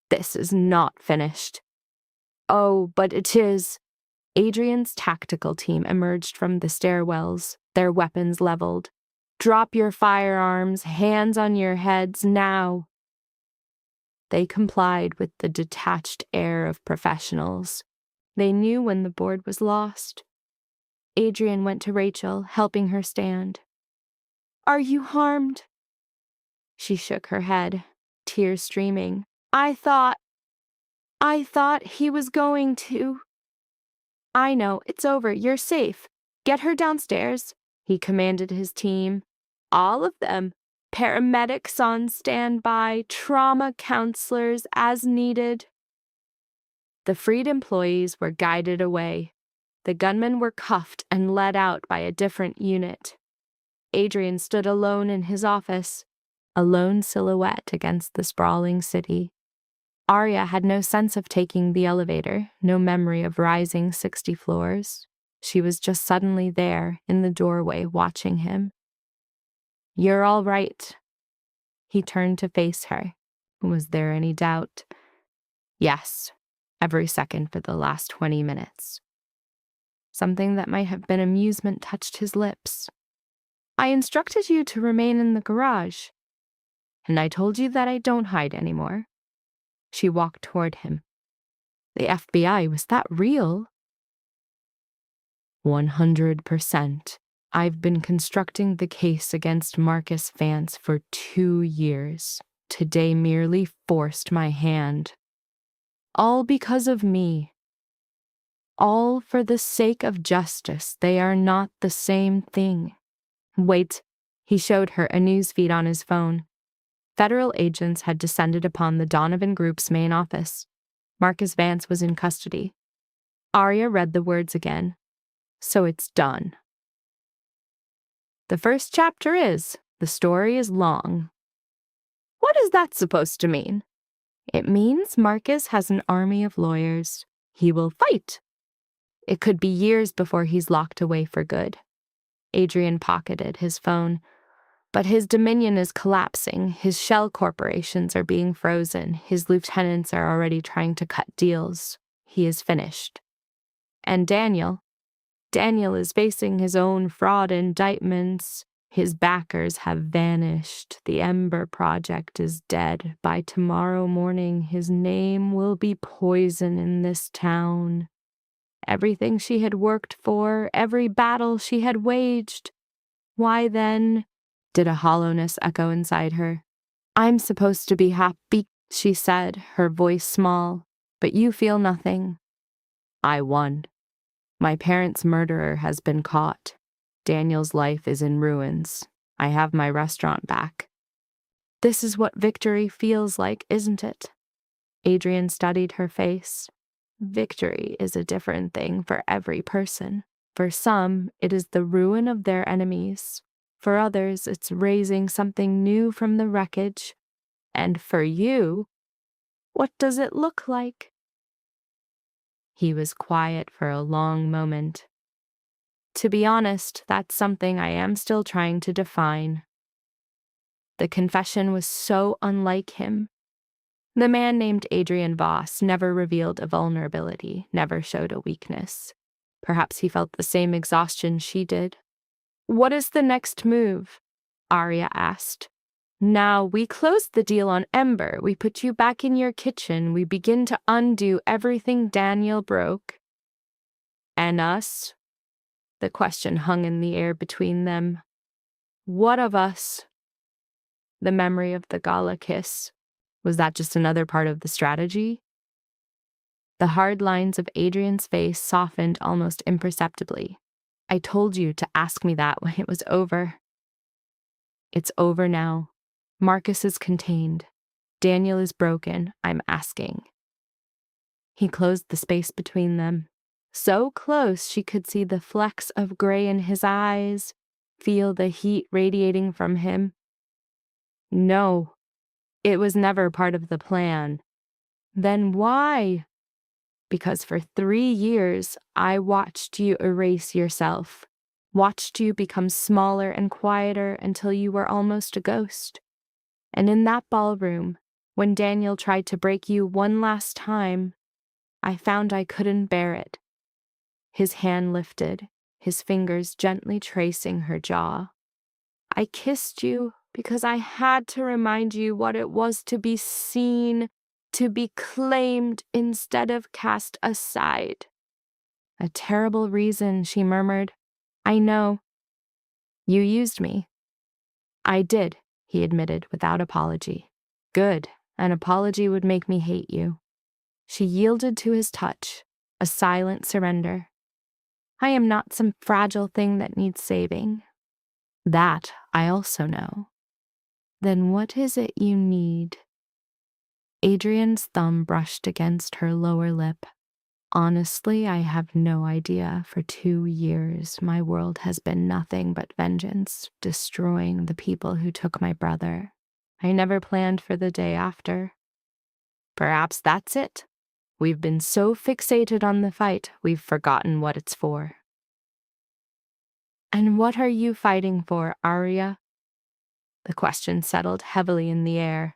This is not finished. Oh, but it is. Adrian's tactical team emerged from the stairwells, their weapons leveled. Drop your firearms, hands on your heads, now. They complied with the detached air of professionals. They knew when the board was lost. Adrian went to Rachel, helping her stand. Are you harmed? She shook her head, tears streaming. I thought he was going to. I know, it's over, you're safe. Get her downstairs, he commanded his team. All of them. Paramedics on standby, trauma counselors as needed. The freed employees were guided away. The gunmen were cuffed and led out by a different unit. Adrian stood alone in his office, a lone silhouette against the sprawling city. Arya had no sense of taking the elevator, no memory of rising 60 floors. She was just suddenly there, in the doorway, watching him. You're all right. He turned to face her. Was there any doubt? Yes, every second for the last 20 minutes. Something that might have been amusement touched his lips. I instructed you to remain in the garage. And I told you that I don't hide anymore. She walked toward him. The FBI, was that real? 100%. I've been constructing the case against Marcus Vance for 2 years. Today merely forced my hand. All because of me. All for the sake of justice. They are not the same thing. Wait, he showed her a newsfeed on his phone. Federal agents had descended upon the Donovan Group's main office. Marcus Vance was in custody. Arya read the words again. So it's done. The first chapter is, the story is long. What is that supposed to mean? It means Marcus has an army of lawyers. He will fight. It could be years before he's locked away for good. Adrian pocketed his phone. But his dominion is collapsing. His shell corporations are being frozen. His lieutenants are already trying to cut deals. He is finished. And Daniel is facing his own fraud indictments. His backers have vanished. The Ember Project is dead. By tomorrow morning, his name will be poison in this town. Everything she had worked for, every battle she had waged. Why then? Did a hollowness echo inside her? I'm supposed to be happy, she said, her voice small, but you feel nothing. I won. My parents' murderer has been caught. Daniel's life is in ruins. I have my restaurant back. This is what victory feels like, isn't it? Adrian studied her face. Victory is a different thing for every person. For some, it is the ruin of their enemies. For others, it's raising something new from the wreckage. And for you, what does it look like? He was quiet for a long moment. To be honest, that's something I am still trying to define. The confession was so unlike him. The man named Adrian Voss never revealed a vulnerability, never showed a weakness. Perhaps he felt the same exhaustion she did. What is the next move? Arya asked. Now, we closed the deal on Ember. We put you back in your kitchen. We begin to undo everything Daniel broke. And us? The question hung in the air between them. What of us? The memory of the gala kiss. Was that just another part of the strategy? The hard lines of Adrian's face softened almost imperceptibly. I told you to ask me that when it was over. It's over now. Marcus is contained. Daniel is broken. I'm asking. He closed the space between them. So close she could see the flecks of gray in his eyes, feel the heat radiating from him. No, it was never part of the plan. Then why? Because for 3 years I watched you erase yourself, watched you become smaller and quieter until you were almost a ghost. And in that ballroom, when Daniel tried to break you one last time, I found I couldn't bear it. His hand lifted, his fingers gently tracing her jaw. I kissed you because I had to remind you what it was to be seen, to be claimed instead of cast aside. A terrible reason, she murmured. I know. You used me. I did, he admitted without apology. Good. An apology would make me hate you. She yielded to his touch, a silent surrender. I am not some fragile thing that needs saving. That I also know. Then what is it you need? Adrian's thumb brushed against her lower lip. Honestly, I have no idea. For 2 years, my world has been nothing but vengeance, destroying the people who took my brother. I never planned for the day after. Perhaps that's it. We've been so fixated on the fight, we've forgotten what it's for. And what are you fighting for, Arya? The question settled heavily in the air.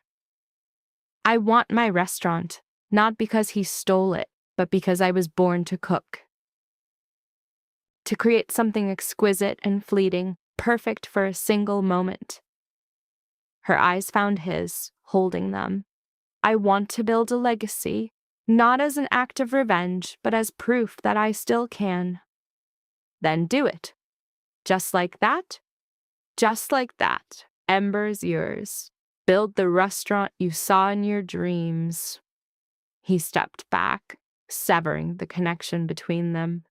I want my restaurant, not because he stole it, but because I was born to cook. To create something exquisite and fleeting, perfect for a single moment. Her eyes found his, holding them. I want to build a legacy, not as an act of revenge, but as proof that I still can. Then do it. Just like that? Just like that. Ember's yours. Build the restaurant you saw in your dreams. He stepped back, severing the connection between them.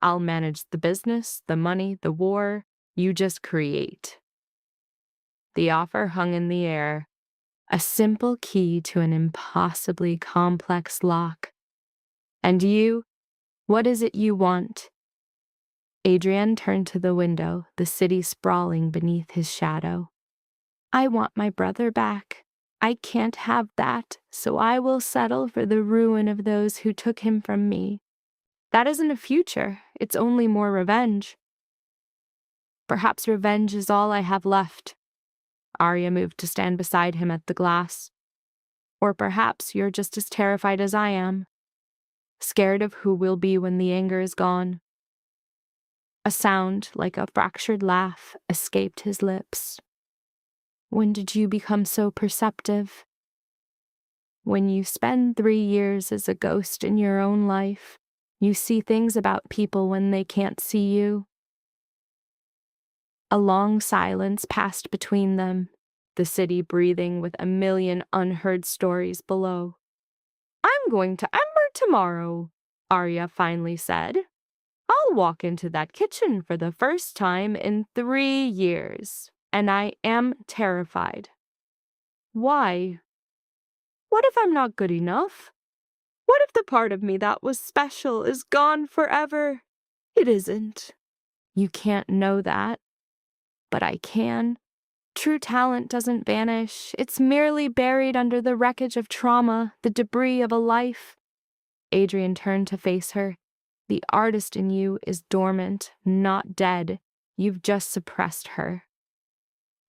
I'll manage the business, the money, the war. You just create. The offer hung in the air, a simple key to an impossibly complex lock. And you, what is it you want? Adrian turned to the window, the city sprawling beneath his shadow. I want my brother back. I can't have that, so I will settle for the ruin of those who took him from me. That isn't a future, it's only more revenge. Perhaps revenge is all I have left. Arya moved to stand beside him at the glass. Or perhaps you're just as terrified as I am, scared of who we'll be when the anger is gone. A sound like a fractured laugh escaped his lips. When did you become so perceptive? When you spend 3 years as a ghost in your own life, you see things about people when they can't see you. A long silence passed between them, the city breathing with a million unheard stories below. I'm going to Ember tomorrow, Arya finally said. I'll walk into that kitchen for the first time in 3 years, and I am terrified. Why? What if I'm not good enough? What if the part of me that was special is gone forever? It isn't. You can't know that. But I can. True talent doesn't vanish. It's merely buried under the wreckage of trauma, the debris of a life. Adrian turned to face her. The artist in you is dormant, not dead. You've just suppressed her.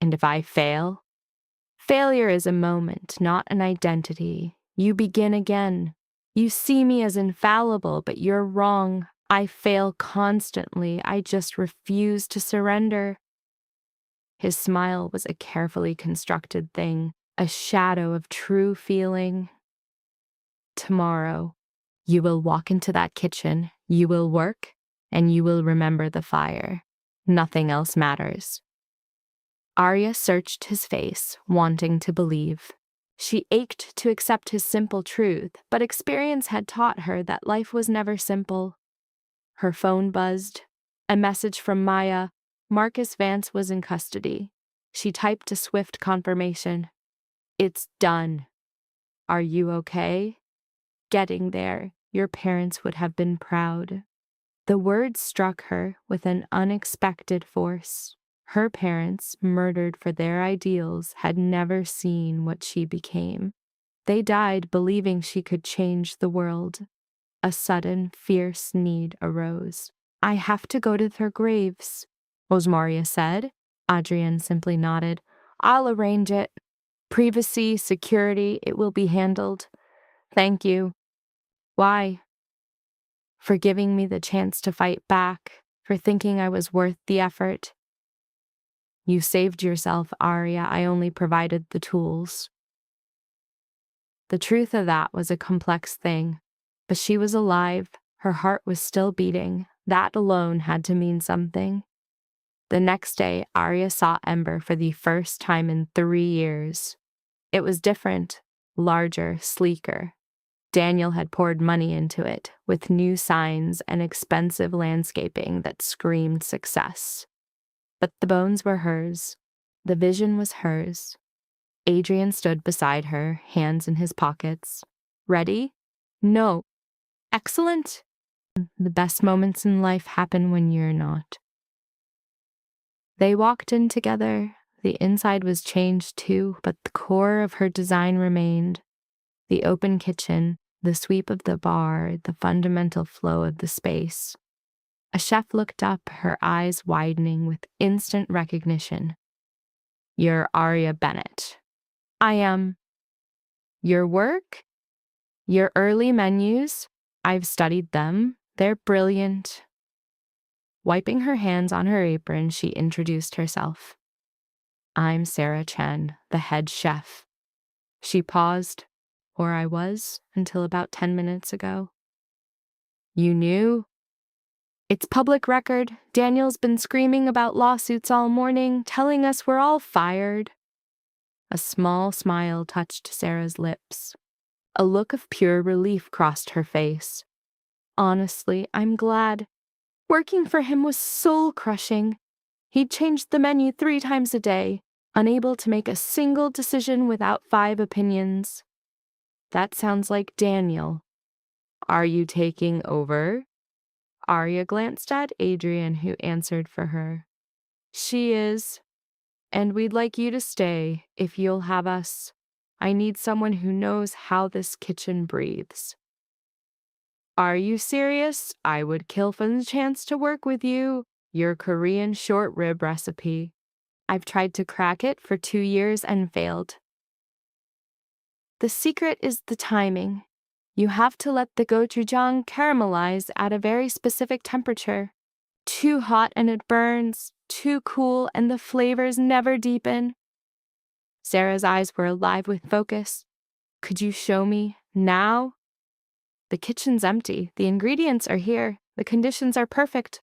And if I fail? Failure is a moment, not an identity. You begin again. You see me as infallible, but you're wrong. I fail constantly. I just refuse to surrender. His smile was a carefully constructed thing, a shadow of true feeling. Tomorrow, you will walk into that kitchen, you will work, and you will remember the fire. Nothing else matters. Arya searched his face, wanting to believe. She ached to accept his simple truth, but experience had taught her that life was never simple. Her phone buzzed. A message from Maya. Marcus Vance was in custody. She typed a swift confirmation. It's done. Are you okay? getting there. Your parents would have been proud." The words struck her with an unexpected force. Her parents, murdered for their ideals, had never seen what she became. They died believing she could change the world. A sudden, fierce need arose. "I have to go to their graves," Osmaria said. Adrienne simply nodded. "I'll arrange it. Privacy, security, it will be handled. Thank you." "Why?" "For giving me the chance to fight back, for thinking I was worth the effort." "You saved yourself, Arya. I only provided the tools." The truth of that was a complex thing, but she was alive. Her heart was still beating. That alone had to mean something. The next day, Arya saw Ember for the first time in 3 years. It was different, larger, sleeker. Daniel had poured money into it, with new signs and expensive landscaping that screamed success. But the bones were hers. The vision was hers. Adrian stood beside her, hands in his pockets. "Ready?" "No." "Excellent." "The best moments in life happen when you're not." They walked in together. The inside was changed too, but the core of her design remained. The open kitchen, the sweep of the bar, the fundamental flow of the space. A chef looked up, her eyes widening with instant recognition. "You're Arya Bennett." "I am." "Your work?" "Your early menus. I've studied them. They're brilliant." Wiping her hands on her apron, she introduced herself. "I'm Sarah Chen, the head chef." She paused, or I was, until about 10 minutes ago. "You knew?" "It's public record. Daniel's been screaming about lawsuits all morning, telling us we're all fired." A small smile touched Sarah's lips. A look of pure relief crossed her face. "Honestly, I'm glad. Working for him was soul-crushing. He'd changed the menu 3 times a day, unable to make a single decision without 5 opinions." "That sounds like Daniel." "Are you taking over?" Arya glanced at Adrian, who answered for her. "She is. And we'd like you to stay, if you'll have us. I need someone who knows how this kitchen breathes." "Are you serious? I would kill for the chance to work with you. Your Korean short rib recipe. I've tried to crack it for 2 years and failed." "The secret is the timing. You have to let the gochujang caramelize at a very specific temperature. Too hot and it burns, too cool and the flavors never deepen." Sarah's eyes were alive with focus. "Could you show me now?" "The kitchen's empty. The ingredients are here. The conditions are perfect."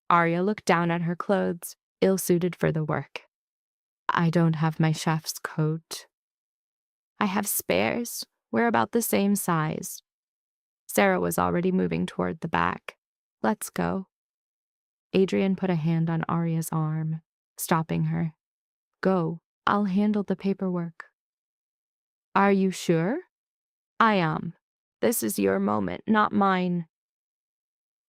Arya looked down at her clothes, ill-suited for the work. "I don't have my chef's coat." "I have spares. We're about the same size." Sarah was already moving toward the back. "Let's go." Adrian put a hand on Arya's arm, stopping her. "Go. I'll handle the paperwork." "Are you sure?" "I am. This is your moment, not mine."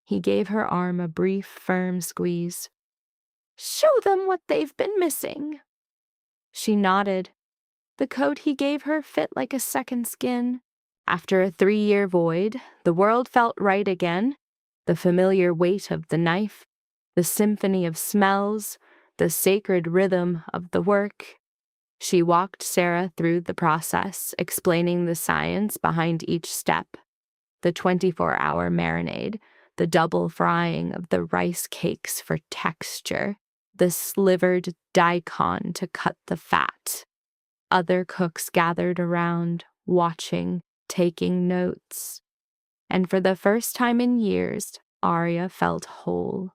He gave her arm a brief, firm squeeze. "Show them what they've been missing." She nodded. The coat he gave her fit like a second skin. After a 3-year void, the world felt right again. The familiar weight of the knife, the symphony of smells, the sacred rhythm of the work. She walked Sarah through the process, explaining the science behind each step. The 24-hour marinade, the double frying of the rice cakes for texture, the slivered daikon to cut the fat. Other cooks gathered around, watching, taking notes. And for the first time in years, Arya felt whole.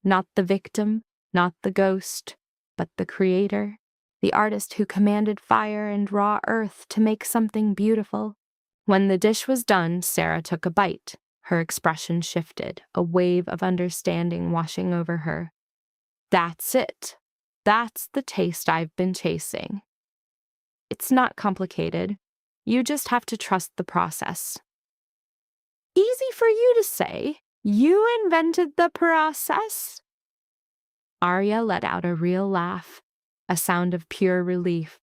Not the victim, not the ghost, but the creator, the artist who commanded fire and raw earth to make something beautiful. When the dish was done, Sarah took a bite. Her expression shifted, a wave of understanding washing over her. "That's it. That's the taste I've been chasing." "It's not complicated. You just have to trust the process." Easy for you to say. You invented the process? Arya let out a real laugh, a sound of pure relief.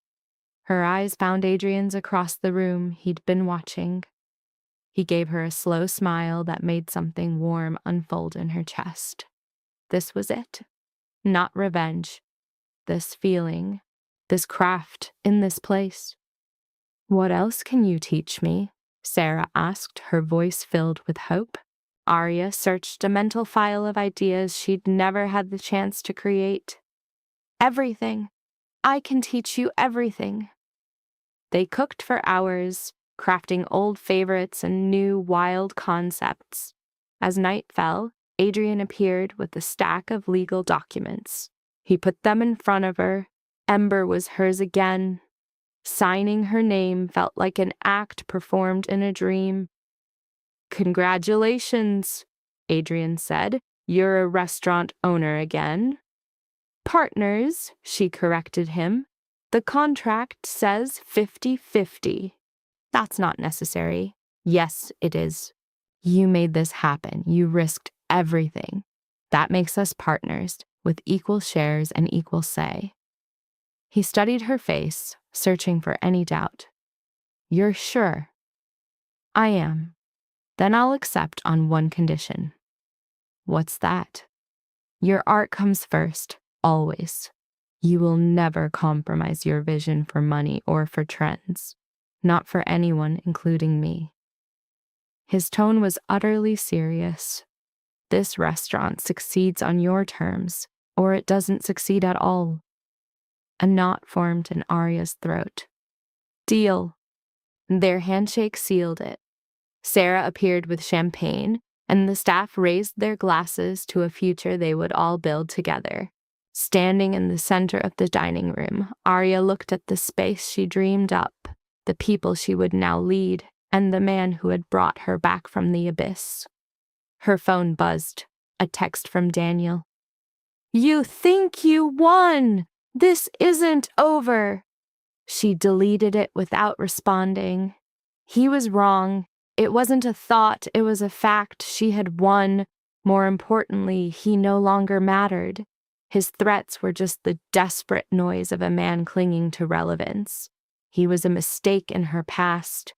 Her eyes found Adrian's across the room he'd been watching. He gave her a slow smile that made something warm unfold in her chest. This was it. Not revenge. This feeling. This craft in this place. What else can you teach me? Sarah asked, her voice filled with hope. Arya searched a mental file of ideas she'd never had the chance to create. Everything. I can teach you everything. They cooked for hours, crafting old favorites and new, wild concepts. As night fell, Adrian appeared with a stack of legal documents. He put them in front of her. Ember was hers again. Signing her name felt like an act performed in a dream. "Congratulations," Adrian said. "You're a restaurant owner again." "Partners," she corrected him. "The contract says 50-50. That's not necessary." "Yes, it is. You made this happen. You risked everything. That makes us partners, with equal shares and equal say." He studied her face, searching for any doubt. "You're sure?" "I am." "Then I'll accept on one condition." "What's that?" "Your art comes first, always. You will never compromise your vision for money or for trends. Not for anyone, including me." His tone was utterly serious. "This restaurant succeeds on your terms, or it doesn't succeed at all." A knot formed in Arya's throat. "Deal." Their handshake sealed it. Sarah appeared with champagne, and the staff raised their glasses to a future they would all build together. Standing in the center of the dining room, Arya looked at the space she dreamed up, the people she would now lead, and the man who had brought her back from the abyss. Her phone buzzed, a text from Daniel. "You think you won! This isn't over!" She deleted it without responding. He was wrong. It wasn't a thought, it was a fact. She had won. More importantly, he no longer mattered. His threats were just the desperate noise of a man clinging to relevance. He was a mistake in her past.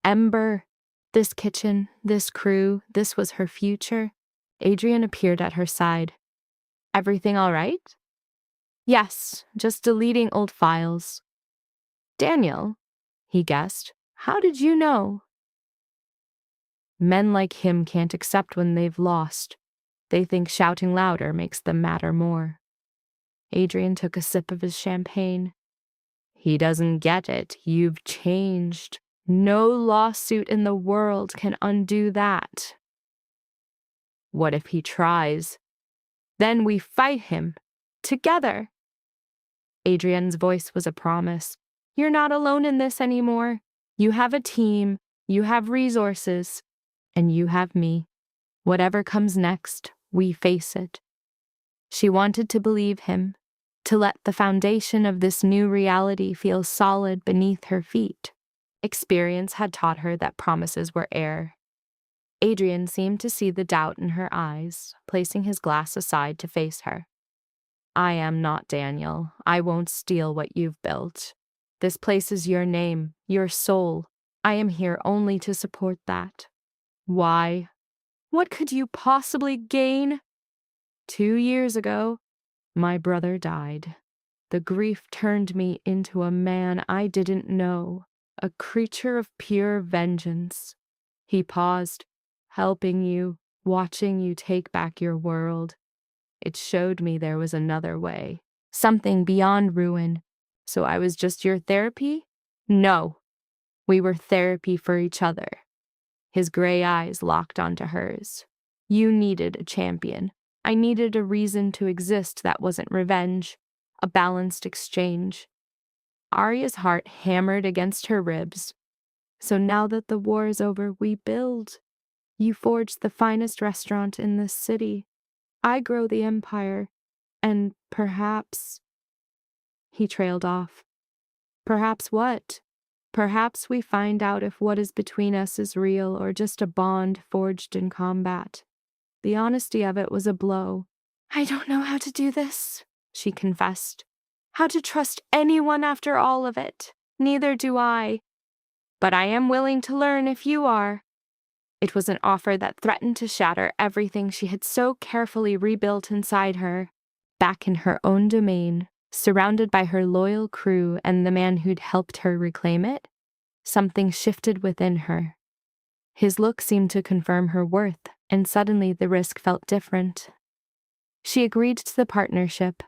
Ember, this kitchen, this crew, this was her future. Adrian appeared at her side. "Everything all right?" "Yes, just deleting old files." "Daniel," he guessed, "how did you know?" "Men like him can't accept when they've lost. They think shouting louder makes them matter more." Adrian took a sip of his champagne. "He doesn't get it. You've changed. No lawsuit in the world can undo that." "What if he tries?" "Then we fight him. Together." Adrian's voice was a promise. "You're not alone in this anymore. You have a team. You have resources. And you have me. Whatever comes next, we face it." She wanted to believe him, to let the foundation of this new reality feel solid beneath her feet. Experience had taught her that promises were air. Adrian seemed to see the doubt in her eyes, placing his glass aside to face her. "I am not Daniel. I won't steal what you've built. This place is your name, your soul. I am here only to support that." "Why?" "What could you possibly gain?" 2 years ago, my brother died. The grief turned me into a man I didn't know, a creature of pure vengeance." He paused, "Helping you, watching you take back your world. It showed me there was another way, something beyond ruin. So I was just your therapy? No, we were therapy for each other." His gray eyes locked onto hers. "You needed a champion. I needed a reason to exist that wasn't revenge, a balanced exchange." Arya's heart hammered against her ribs. "So now that the war is over, we build. You forge the finest restaurant in this city. I grow the empire. And perhaps—" He trailed off. "Perhaps what?" Perhaps we find out if what is between us is real or just a bond forged in combat. The honesty of it was a blow. I don't know how to do this, she confessed. How to trust anyone after all of it. Neither do I. But I am willing to learn if you are. It was an offer that threatened to shatter everything she had so carefully rebuilt inside her. Back in her own domain, surrounded by her loyal crew and the man who'd helped her reclaim it, something shifted within her. His look seemed to confirm her worth, and suddenly the risk felt different. She agreed to the partnership.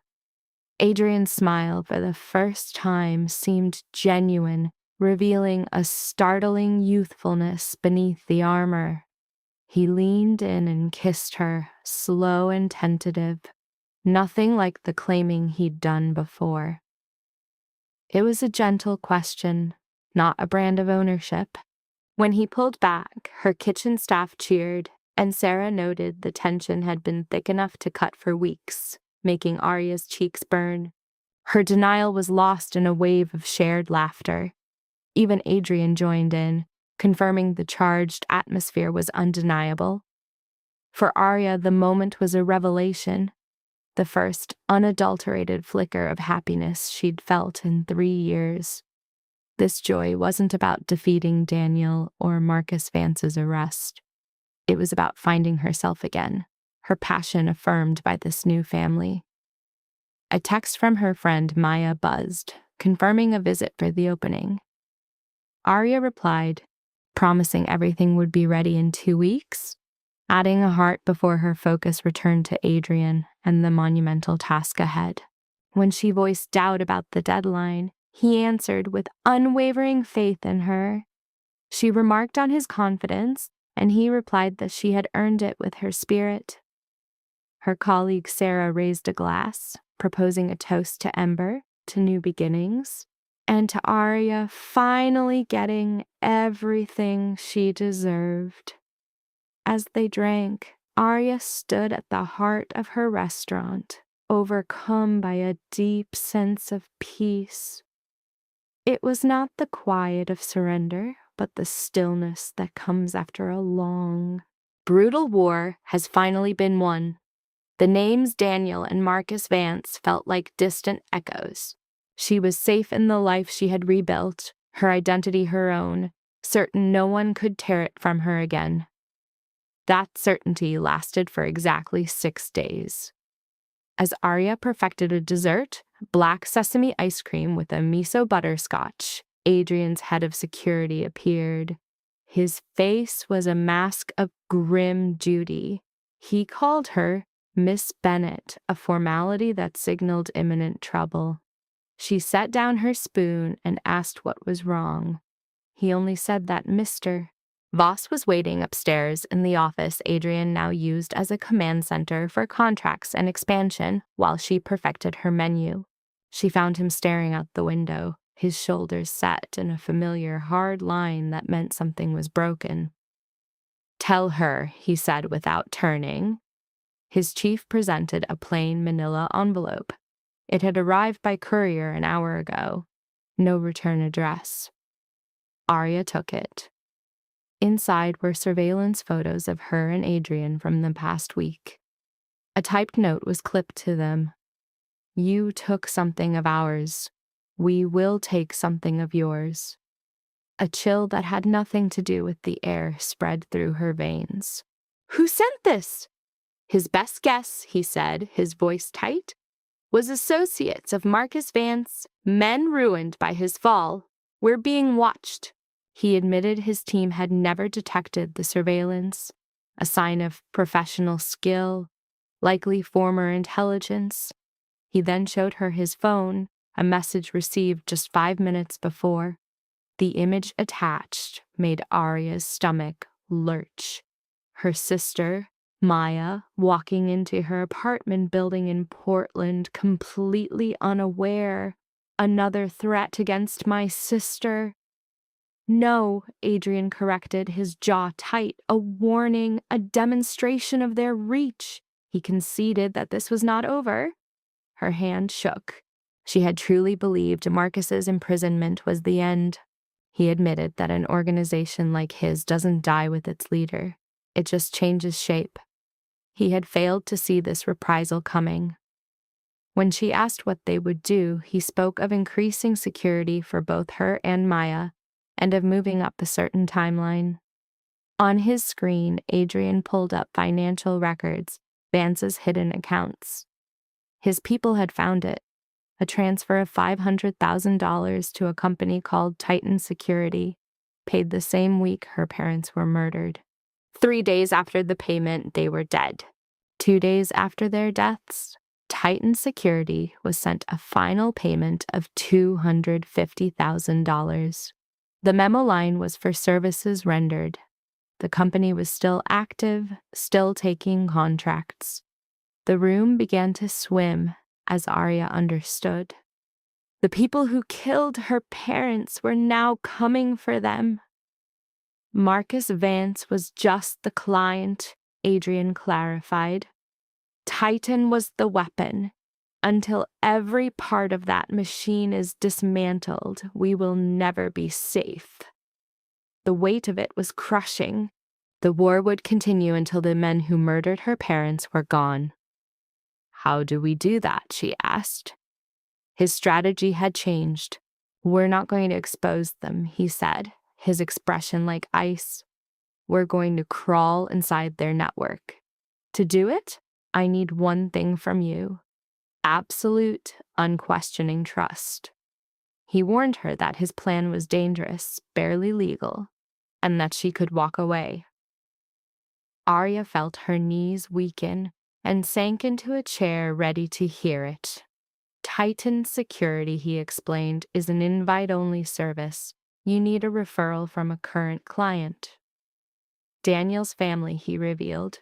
Adrian's smile for the first time seemed genuine, revealing a startling youthfulness beneath the armor. He leaned in and kissed her, slow and tentative, nothing like the claiming he'd done before. It was a gentle question, not a brand of ownership. When he pulled back, her kitchen staff cheered, and Sarah noted the tension had been thick enough to cut for weeks, making Arya's cheeks burn. Her denial was lost in a wave of shared laughter. Even Adrian joined in, confirming the charged atmosphere was undeniable. For Arya, the moment was a revelation, the first unadulterated flicker of happiness she'd felt in 3 years. This joy wasn't about defeating Daniel or Marcus Vance's arrest. It was about finding herself again, her passion affirmed by this new family. A text from her friend Maya buzzed, confirming a visit for the opening. Arya replied, promising everything would be ready in 2 weeks, adding a heart before her focus returned to Adrian and the monumental task ahead. When she voiced doubt about the deadline, he answered with unwavering faith in her. She remarked on his confidence, and he replied that she had earned it with her spirit. Her colleague Sarah raised a glass, proposing a toast to Ember, to new beginnings, and to Arya finally getting everything she deserved. As they drank, Arya stood at the heart of her restaurant, overcome by a deep sense of peace. It was not the quiet of surrender, but the stillness that comes after a long, brutal war has finally been won. The names Daniel and Marcus Vance felt like distant echoes. She was safe in the life she had rebuilt, her identity her own, certain no one could tear it from her again. That certainty lasted for exactly 6 days. As Arya perfected a dessert, black sesame ice cream with a miso butterscotch, Adrian's head of security appeared. His face was a mask of grim duty. He called her Miss Bennet, a formality that signaled imminent trouble. She set down her spoon and asked what was wrong. He only said that Mr. Voss was waiting upstairs in the office Adrian now used as a command center for contracts and expansion while she perfected her menu. She found him staring out the window, his shoulders set in a familiar hard line that meant something was broken. Tell her, he said without turning. His chief presented a plain manila envelope. It had arrived by courier an hour ago. No return address. Arya took it. Inside were surveillance photos of her and Adrian from the past week. A typed note was clipped to them. You took something of ours. We will take something of yours. A chill that had nothing to do with the air spread through her veins. Who sent this? His best guess, he said, his voice tight, was associates of Marcus Vance, men ruined by his fall. We're being watched. He admitted his team had never detected the surveillance, a sign of professional skill, likely former intelligence. He then showed her his phone, a message received just 5 minutes before. The image attached made Arya's stomach lurch. Her sister, Maya, walking into her apartment building in Portland, completely unaware. Another threat against my sister. No, Adrian corrected, his jaw tight, a warning, a demonstration of their reach. He conceded that this was not over. Her hand shook. She had truly believed Marcus's imprisonment was the end. He admitted that an organization like his doesn't die with its leader. It just changes shape. He had failed to see this reprisal coming. When she asked what they would do, he spoke of increasing security for both her and Maya, and of moving up a certain timeline. On his screen, Adrian pulled up financial records, Vance's hidden accounts. His people had found it, a transfer of $500,000 to a company called Titan Security, paid the same week her parents were murdered. 3 days after the payment, they were dead. 2 days after their deaths, Titan Security was sent a final payment of $250,000. The memo line was for services rendered. The company was still active, still taking contracts. The room began to swim as Arya understood. The people who killed her parents were now coming for them. Marcus Vance was just the client, Adrian clarified. Titan was the weapon. Until every part of that machine is dismantled, we will never be safe. The weight of it was crushing. The war would continue until the men who murdered her parents were gone. How do we do that? She asked. His strategy had changed. We're not going to expose them, he said, his expression like ice. We're going to crawl inside their network. To do it, I need one thing from you: absolute, unquestioning trust. He warned her that his plan was dangerous, barely legal, and that she could walk away. Arya felt her knees weaken and sank into a chair ready to hear it. Titan Security, he explained, is an invite-only service. You need a referral from a current client. Daniel's family, he revealed,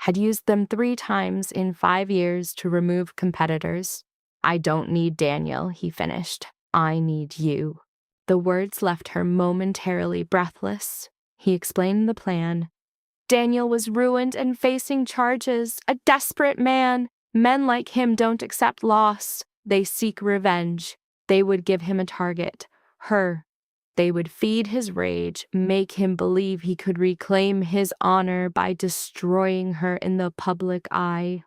had used them 3 times in 5 years to remove competitors. I don't need Daniel, he finished. I need you. The words left her momentarily breathless. He explained the plan. Daniel was ruined and facing charges, a desperate man. Men like him don't accept loss. They seek revenge. They would give him a target, her. They would feed his rage, make him believe he could reclaim his honor by destroying her in the public eye.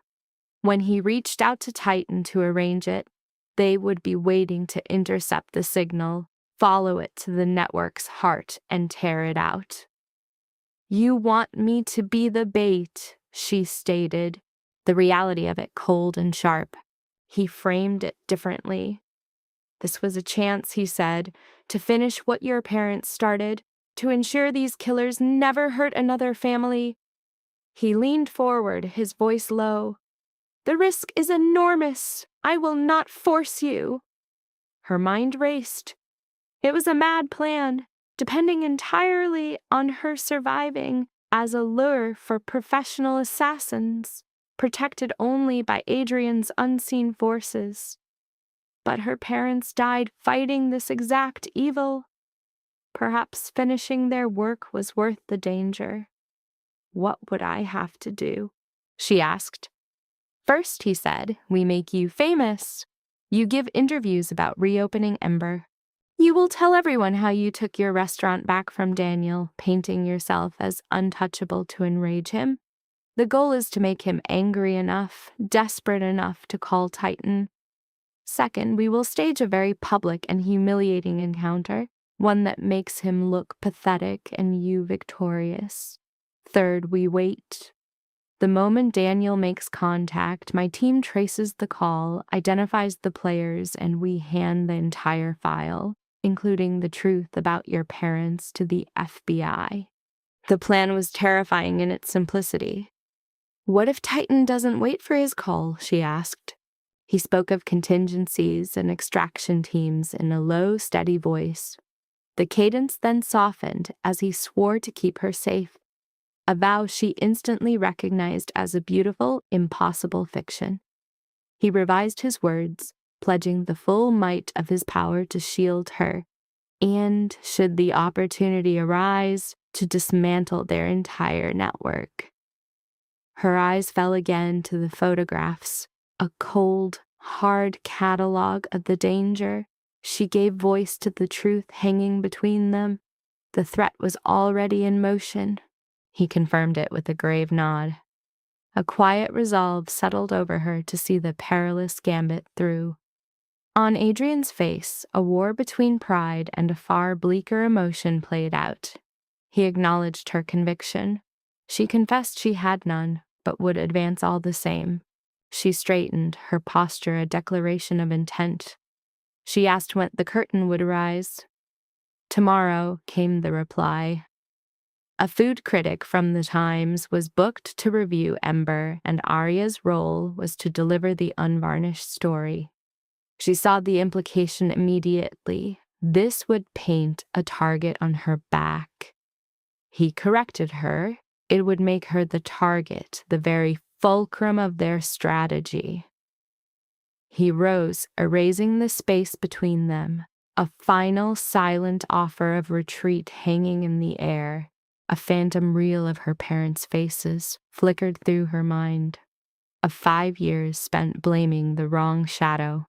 When he reached out to Titan to arrange it, they would be waiting to intercept the signal, follow it to the network's heart, and tear it out. You want me to be the bait, she stated, the reality of it cold and sharp. He framed it differently. This was a chance, he said, to finish what your parents started, to ensure these killers never hurt another family. He leaned forward, his voice low. The risk is enormous. I will not force you. Her mind raced. It was a mad plan, depending entirely on her surviving as a lure for professional assassins, protected only by Adrian's unseen forces. But her parents died fighting this exact evil. Perhaps finishing their work was worth the danger. What would I have to do? She asked. First, he said, we make you famous. You give interviews about reopening Ember. You will tell everyone how you took your restaurant back from Daniel, painting yourself as untouchable to enrage him. The goal is to make him angry enough, desperate enough to call Titan. Second, we will stage a very public and humiliating encounter, one that makes him look pathetic and you victorious. Third, we wait. The moment Daniel makes contact, my team traces the call, identifies the players, and we hand the entire file, including the truth about your parents, to the FBI. The plan was terrifying in its simplicity. What if Titan doesn't wait for his call? She asked. He spoke of contingencies and extraction teams in a low, steady voice. The cadence then softened as he swore to keep her safe, a vow she instantly recognized as a beautiful, impossible fiction. He revised his words, pledging the full might of his power to shield her, and, should the opportunity arise, to dismantle their entire network. Her eyes fell again to the photographs, a cold, hard catalog of the danger. She gave voice to the truth hanging between them. The threat was already in motion. He confirmed it with a grave nod. A quiet resolve settled over her to see the perilous gambit through. On Adrian's face, a war between pride and a far bleaker emotion played out. He acknowledged her conviction. She confessed she had none, but would advance all the same. She straightened, her posture a declaration of intent. She asked when the curtain would rise. Tomorrow, came the reply. A food critic from the Times was booked to review Ember, and Arya's role was to deliver the unvarnished story. She saw the implication immediately. This would paint a target on her back. He corrected her. It would make her the target, the very fulcrum of their strategy. He rose, erasing the space between them, a final silent offer of retreat hanging in the air. A phantom reel of her parents' faces flickered through her mind. Of 5 years spent blaming the wrong shadow.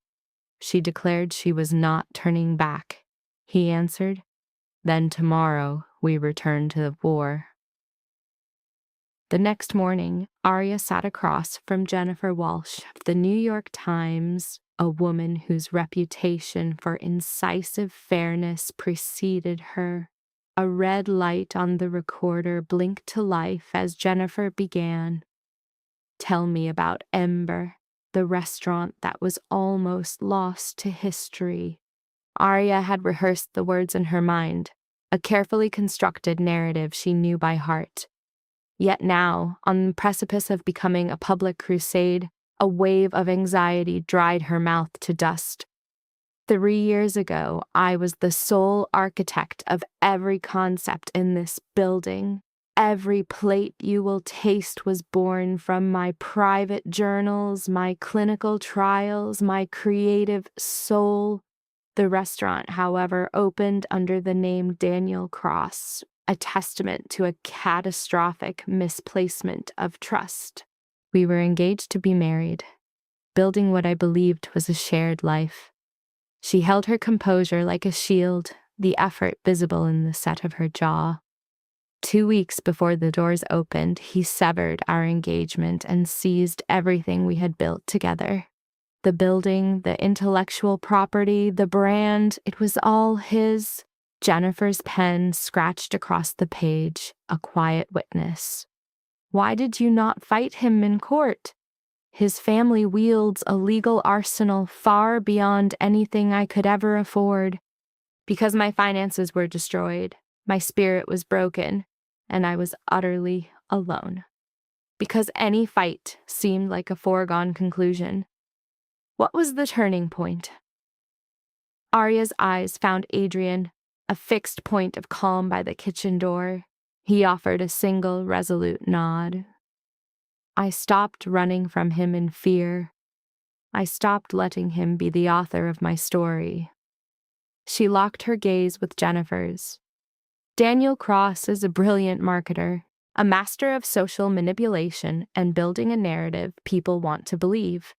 She declared she was not turning back. He answered, "Then tomorrow we return to the war." The next morning, Arya sat across from Jennifer Walsh of the New York Times, a woman whose reputation for incisive fairness preceded her. A red light on the recorder blinked to life as Jennifer began. "Tell me about Ember, the restaurant that was almost lost to history." Arya had rehearsed the words in her mind, a carefully constructed narrative she knew by heart. Yet now, on the precipice of becoming a public crusade, a wave of anxiety dried her mouth to dust. 3 years ago, I was the sole architect of every concept in this building. Every plate you will taste was born from my private journals, my clinical trials, my creative soul. The restaurant, however, opened under the name Daniel Cross, a testament to a catastrophic misplacement of trust. We were engaged to be married, building what I believed was a shared life. She held her composure like a shield, the effort visible in the set of her jaw. 2 weeks before the doors opened, he severed our engagement and seized everything we had built together. The building, the intellectual property, the brand, it was all his. Jennifer's pen scratched across the page, a quiet witness. "Why did you not fight him in court? His family wields a legal arsenal far beyond anything I could ever afford. Because my finances were destroyed, my spirit was broken, and I was utterly alone. Because any fight seemed like a foregone conclusion." What was the turning point? Arya's eyes found Adrian, a fixed point of calm by the kitchen door. He offered a single resolute nod. I stopped running from him in fear. I stopped letting him be the author of my story. She locked her gaze with Jennifer's. Daniel Cross is a brilliant marketer, a master of social manipulation and building a narrative people want to believe.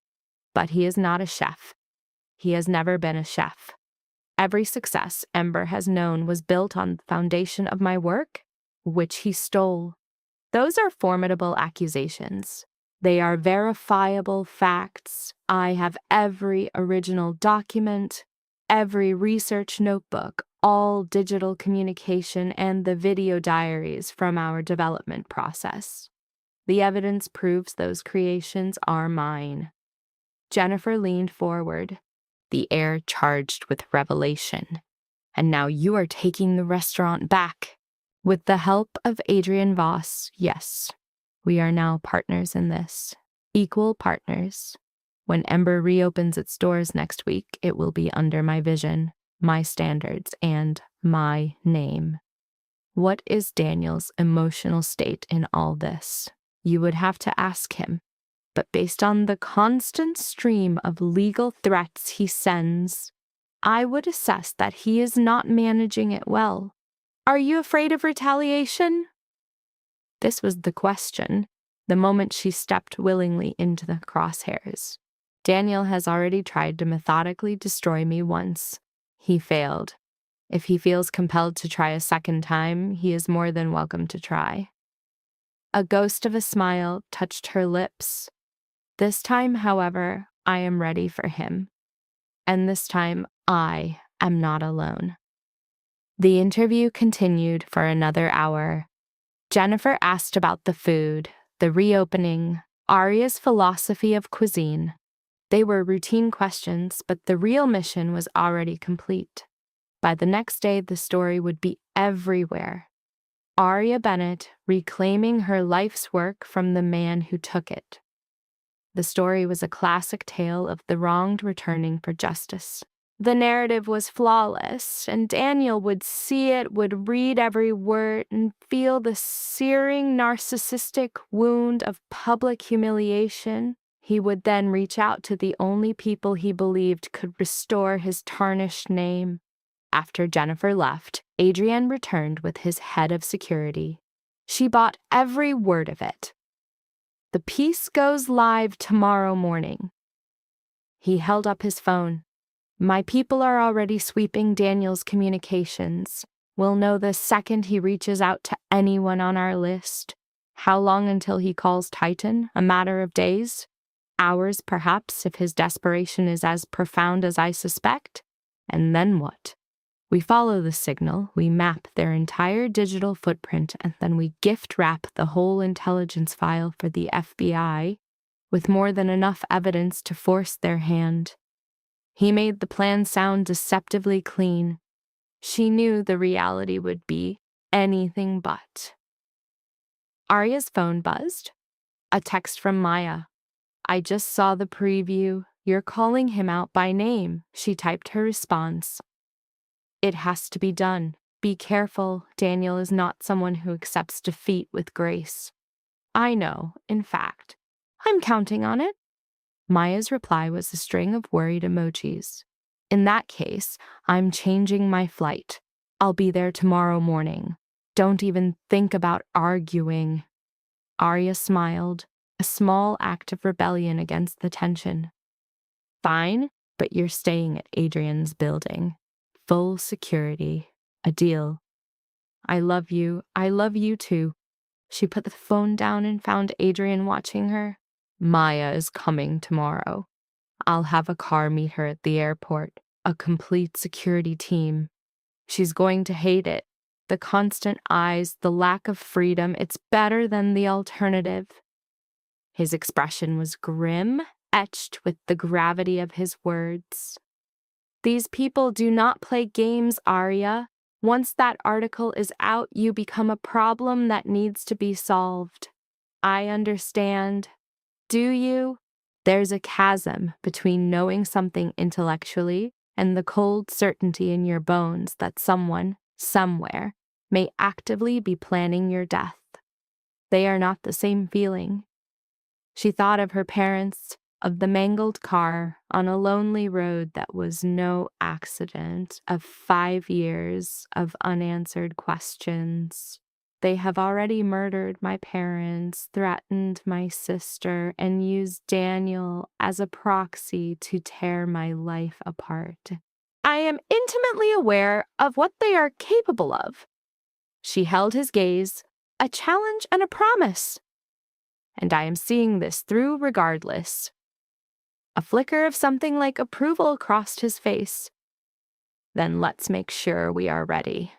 But he is not a chef. He has never been a chef. Every success Ember has known was built on the foundation of my work, which he stole. Those are formidable accusations. They are verifiable facts. I have every original document, every research notebook, all digital communication, and the video diaries from our development process. The evidence proves those creations are mine. Jennifer leaned forward, the air charged with revelation. "And now you are taking the restaurant back." "With the help of Adrian Voss, yes. We are now partners in this. Equal partners. When Ember reopens its doors next week, it will be under my vision, my standards, and my name." What is Daniel's emotional state in all this? You would have to ask him. But based on the constant stream of legal threats he sends, I would assess that he is not managing it well. Are you afraid of retaliation? This was the question, the moment she stepped willingly into the crosshairs. Daniel has already tried to methodically destroy me once. He failed. If he feels compelled to try a second time, he is more than welcome to try. A ghost of a smile touched her lips. This time, however, I am ready for him. And this time, I am not alone. The interview continued for another hour. Jennifer asked about the food, the reopening, Arya's philosophy of cuisine. They were routine questions, but the real mission was already complete. By the next day, the story would be everywhere. Arya Bennett reclaiming her life's work from the man who took it. The story was a classic tale of the wronged returning for justice. The narrative was flawless, and Daniel would see it, would read every word, and feel the searing narcissistic wound of public humiliation. He would then reach out to the only people he believed could restore his tarnished name. After Jennifer left, Adrienne returned with his head of security. She bought every word of it. The piece goes live tomorrow morning. He held up his phone. My people are already sweeping Daniel's communications. We'll know the second he reaches out to anyone on our list. How long until he calls Titan? A matter of days? Hours, perhaps, if his desperation is as profound as I suspect? And then what? We follow the signal, we map their entire digital footprint, and then we gift wrap the whole intelligence file for the FBI with more than enough evidence to force their hand. He made the plan sound deceptively clean. She knew the reality would be anything but. Arya's phone buzzed. A text from Maya. I just saw the preview. You're calling him out by name, she typed her response. It has to be done. Be careful. Daniel is not someone who accepts defeat with grace. I know, in fact. I'm counting on it. Maya's reply was a string of worried emojis. In that case, I'm changing my flight. I'll be there tomorrow morning. Don't even think about arguing. Arya smiled, a small act of rebellion against the tension. Fine, but you're staying at Adrian's building. Full security. A deal. I love you. I love you too. She put the phone down and found Adrian watching her. Maya is coming tomorrow. I'll have a car meet her at the airport. A complete security team. She's going to hate it. The constant eyes, the lack of freedom, it's better than the alternative. His expression was grim, etched with the gravity of his words. These people do not play games, Arya. Once that article is out, you become a problem that needs to be solved. I understand. Do you? There's a chasm between knowing something intellectually and the cold certainty in your bones that someone, somewhere, may actively be planning your death. They are not the same feeling. She thought of her parents, of the mangled car on a lonely road that was no accident, of 5 years of unanswered questions. They have already murdered my parents, threatened my sister, and used Daniel as a proxy to tear my life apart. I am intimately aware of what they are capable of. She held his gaze, a challenge and a promise. And I am seeing this through regardless. A flicker of something like approval crossed his face. Then let's make sure we are ready.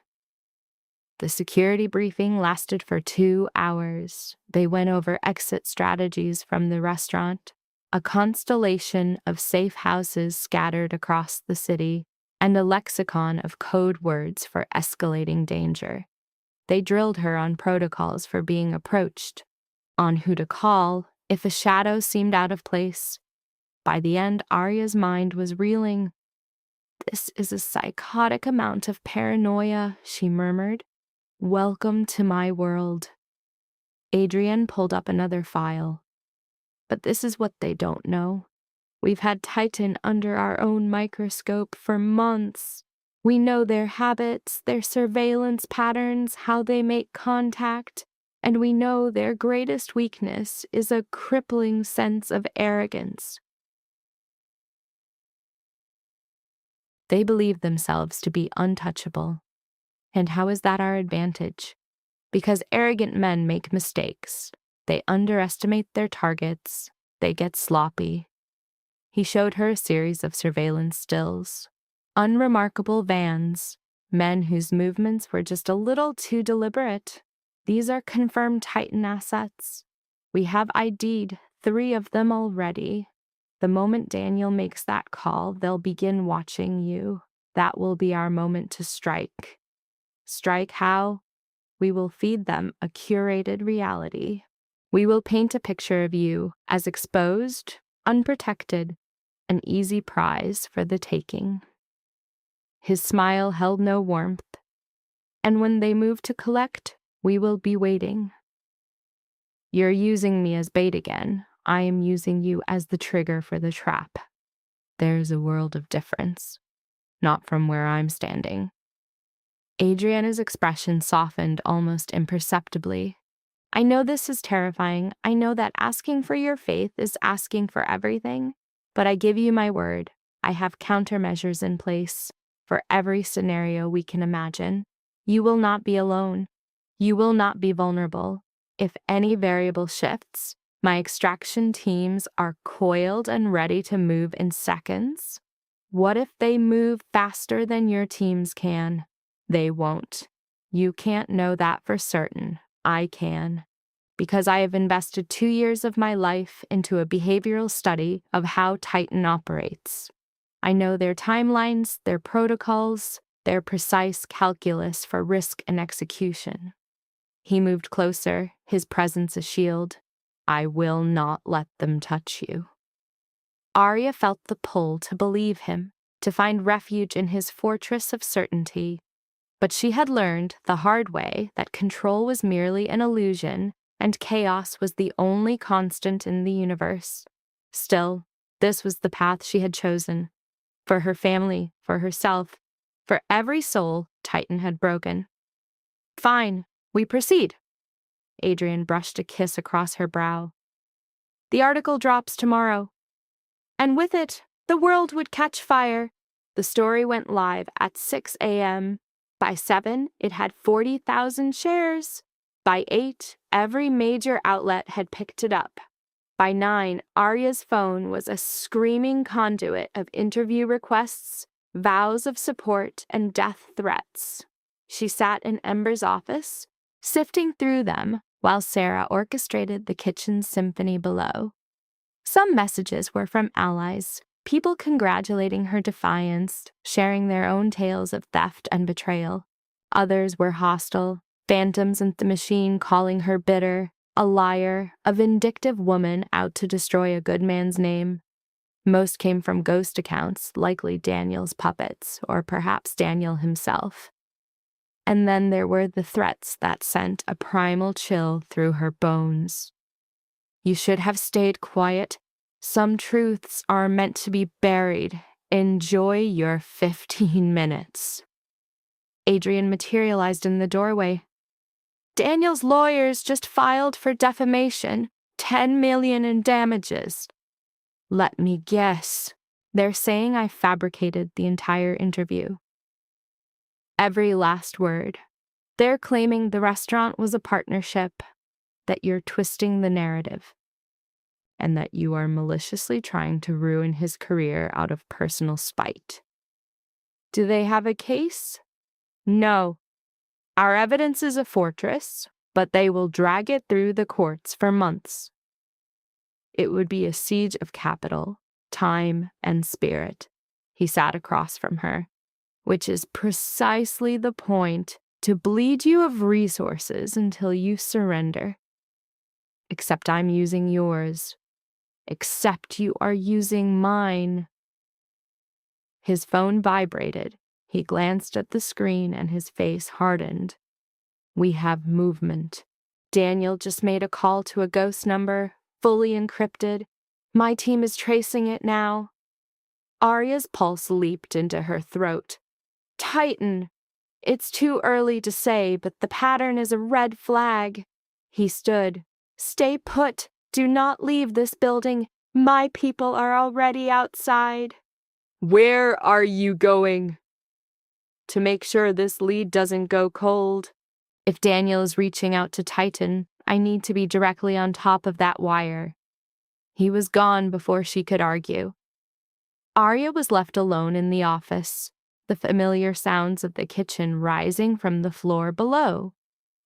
The security briefing lasted for 2 hours. They went over exit strategies from the restaurant, a constellation of safe houses scattered across the city, and a lexicon of code words for escalating danger. They drilled her on protocols for being approached, on who to call if a shadow seemed out of place. By the end, Arya's mind was reeling. This is a psychotic amount of paranoia, she murmured. Welcome to my world. Adrienne pulled up another file. But this is what they don't know. We've had Titan under our own microscope for months. We know their habits, their surveillance patterns, how they make contact, and we know their greatest weakness is a crippling sense of arrogance. They believe themselves to be untouchable. And how is that our advantage? Because arrogant men make mistakes. They underestimate their targets. They get sloppy. He showed her a series of surveillance stills. Unremarkable vans, men whose movements were just a little too deliberate. These are confirmed Titan assets. We have ID'd 3 of them already. The moment Daniel makes that call, they'll begin watching you. That will be our moment to strike. Strike how? We will feed them a curated reality. We will paint a picture of you as exposed, unprotected, an easy prize for the taking. His smile held no warmth, and when they move to collect, we will be waiting. You're using me as bait again. I am using you as the trigger for the trap. There's a world of difference, not from where I'm standing. Adriana's expression softened almost imperceptibly. I know this is terrifying. I know that asking for your faith is asking for everything, but I give you my word. I have countermeasures in place for every scenario we can imagine. You will not be alone. You will not be vulnerable. If any variable shifts, my extraction teams are coiled and ready to move in seconds. What if they move faster than your teams can? They won't. You can't know that for certain. I can. Because I have invested 2 years of my life into a behavioral study of how Titan operates. I know their timelines, their protocols, their precise calculus for risk and execution. He moved closer, his presence a shield. I will not let them touch you. Arya felt the pull to believe him, to find refuge in his fortress of certainty. But she had learned the hard way that control was merely an illusion and chaos was the only constant in the universe. Still, this was the path she had chosen. For her family, for herself, for every soul Titan had broken. Fine, we proceed. Adrian brushed a kiss across her brow. The article drops tomorrow. And with it, the world would catch fire. The story went live at 6 a.m. By 7, it had 40,000 shares. By 8, every major outlet had picked it up. By 9, Arya's phone was a screaming conduit of interview requests, vows of support, and death threats. She sat in Ember's office, sifting through them while Sarah orchestrated the kitchen symphony below. Some messages were from allies, people congratulating her defiance, sharing their own tales of theft and betrayal. Others were hostile, phantoms in the machine calling her bitter, a liar, a vindictive woman out to destroy a good man's name. Most came from ghost accounts, likely Daniel's puppets, or perhaps Daniel himself. And then there were the threats that sent a primal chill through her bones. You should have stayed quiet. Some truths are meant to be buried. Enjoy your 15 minutes. Adrian materialized in the doorway. Daniel's lawyers just filed for defamation, $10 million in damages. Let me guess. They're saying I fabricated the entire interview. Every last word. They're claiming the restaurant was a partnership, that you're twisting the narrative, and that you are maliciously trying to ruin his career out of personal spite. Do they have a case? No. Our evidence is a fortress, but they will drag it through the courts for months. It would be a siege of capital, time, and spirit. He sat across from her, which is precisely the point, to bleed you of resources until you surrender. Except I'm using yours. Except you are using mine. His phone vibrated. He glanced at the screen and his face hardened. We have movement. Daniel just made a call to a ghost number, fully encrypted. My team is tracing it now. Arya's pulse leaped into her throat. Titan! It's too early to say, but the pattern is a red flag. He stood. Stay put. Do not leave this building. My people are already outside. Where are you going? To make sure this lead doesn't go cold. If Daniel is reaching out to Titan, I need to be directly on top of that wire. He was gone before she could argue. Arya was left alone in the office, the familiar sounds of the kitchen rising from the floor below.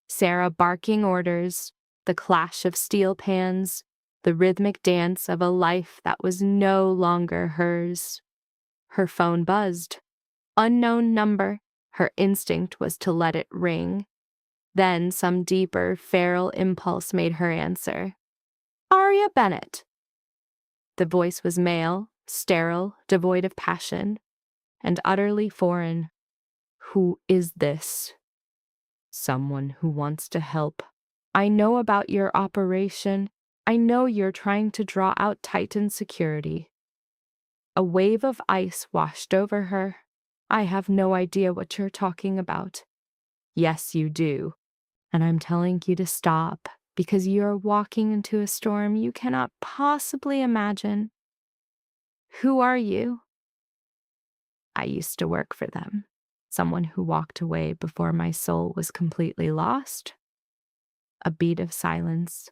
Sarah barking orders, the clash of steel pans, the rhythmic dance of a life that was no longer hers. Her phone buzzed. Unknown number. Her instinct was to let it ring. Then some deeper, feral impulse made her answer. Arya Bennett. The voice was male, sterile, devoid of passion, and utterly foreign. Who is this? Someone who wants to help. I know about your operation. I know you're trying to draw out Titan security. A wave of ice washed over her. I have no idea what you're talking about. Yes, you do. And I'm telling you to stop, because you are walking into a storm you cannot possibly imagine. Who are you? I used to work for them. Someone who walked away before my soul was completely lost. A beat of silence.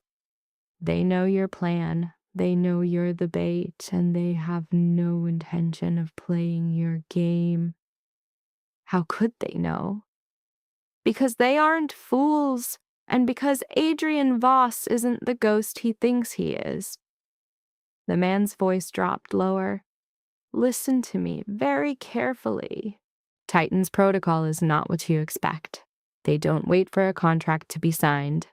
They know your plan. They know you're the bait, and they have no intention of playing your game. How could they know? Because they aren't fools, and because Adrian Voss isn't the ghost he thinks he is. The man's voice dropped lower. Listen to me very carefully. Titan's protocol is not what you expect. They don't wait for a contract to be signed.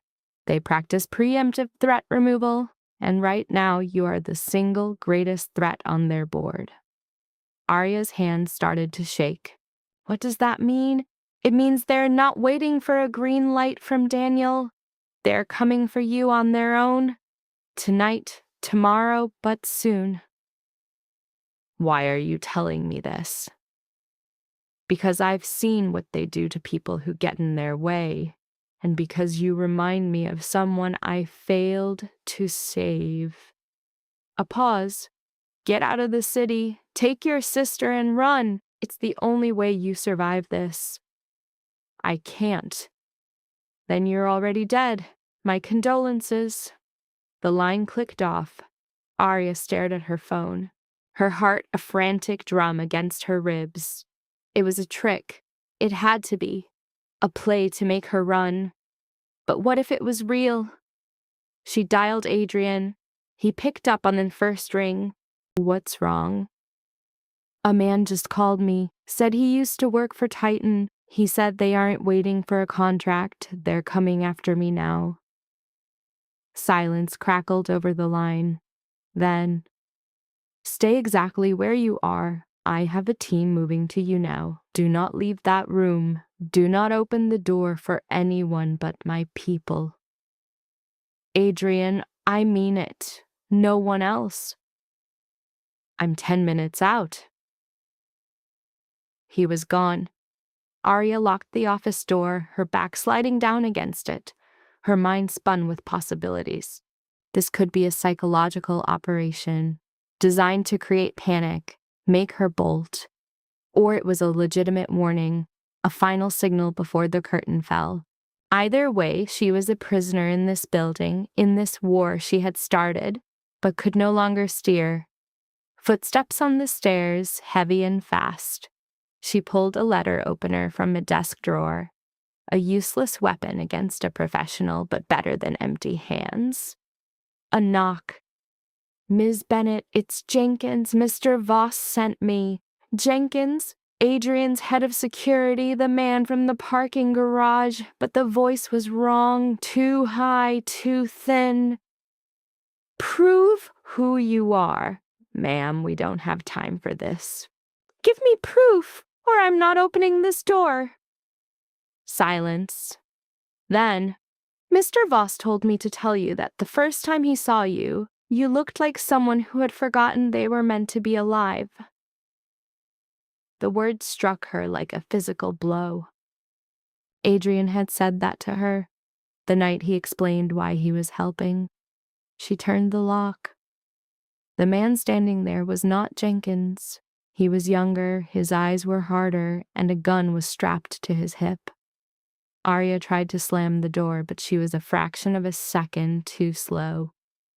They practice preemptive threat removal, and right now you are the single greatest threat on their board. Arya's hand started to shake. What does that mean? It means they're not waiting for a green light from Daniel. They're coming for you on their own. Tonight, tomorrow, but soon. Why are you telling me this? Because I've seen what they do to people who get in their way, and because you remind me of someone I failed to save. A pause. Get out of the city, take your sister and run. It's the only way you survive this. I can't. Then you're already dead. My condolences. The line clicked off. Arya stared at her phone, her heart a frantic drum against her ribs. It was a trick. It had to be. A play to make her run. But what if it was real? She dialed Adrian. He picked up on the first ring. What's wrong? A man just called me, said he used to work for Titan. He said they aren't waiting for a contract. They're coming after me now. Silence crackled over the line. Then, stay exactly where you are. I have a team moving to you now. Do not leave that room. Do not open the door for anyone but my people. Adrian, I mean it. No one else. I'm 10 minutes out. He was gone. Arya locked the office door, her back sliding down against it. Her mind spun with possibilities. This could be a psychological operation, designed to create panic, make her bolt. Or it was a legitimate warning, a final signal before the curtain fell. Either way, she was a prisoner in this building, in this war she had started, but could no longer steer. Footsteps on the stairs, heavy and fast. She pulled a letter opener from a desk drawer, a useless weapon against a professional, but better than empty hands. A knock. Ms. Bennett, it's Jenkins. Mr. Voss sent me. Jenkins, Adrian's head of security, the man from the parking garage, but the voice was wrong, too high, too thin. Prove who you are. Ma'am, we don't have time for this. Give me proof, or I'm not opening this door. Silence. Then, Mr. Voss told me to tell you that the first time he saw you, you looked like someone who had forgotten they were meant to be alive. The words struck her like a physical blow. Adrian had said that to her, the night he explained why he was helping. She turned the lock. The man standing there was not Jenkins. He was younger, his eyes were harder, and a gun was strapped to his hip. Arya tried to slam the door, but she was a fraction of a second too slow.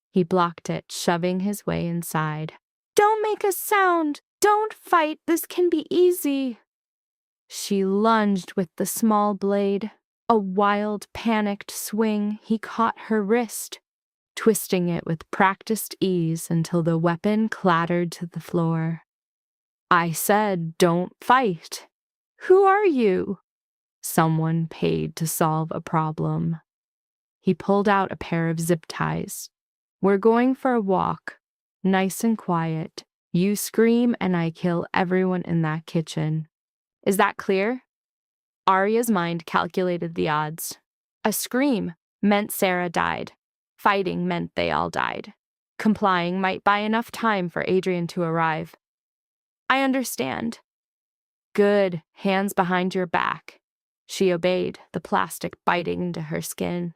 He blocked it, shoving his way inside. "Don't make a sound! Don't fight! This can be easy!" She lunged with the small blade. A wild, panicked swing, he caught her wrist, twisting it with practiced ease until the weapon clattered to the floor. "I said, don't fight." "Who are you?" "Someone paid to solve a problem." He pulled out a pair of zip ties. "We're going for a walk. Nice and quiet. You scream and I kill everyone in that kitchen. Is that clear?" Arya's mind calculated the odds. A scream meant Sarah died. Fighting meant they all died. Complying might buy enough time for Adrian to arrive. "I understand." "Good. Hands behind your back." She obeyed, the plastic biting into her skin.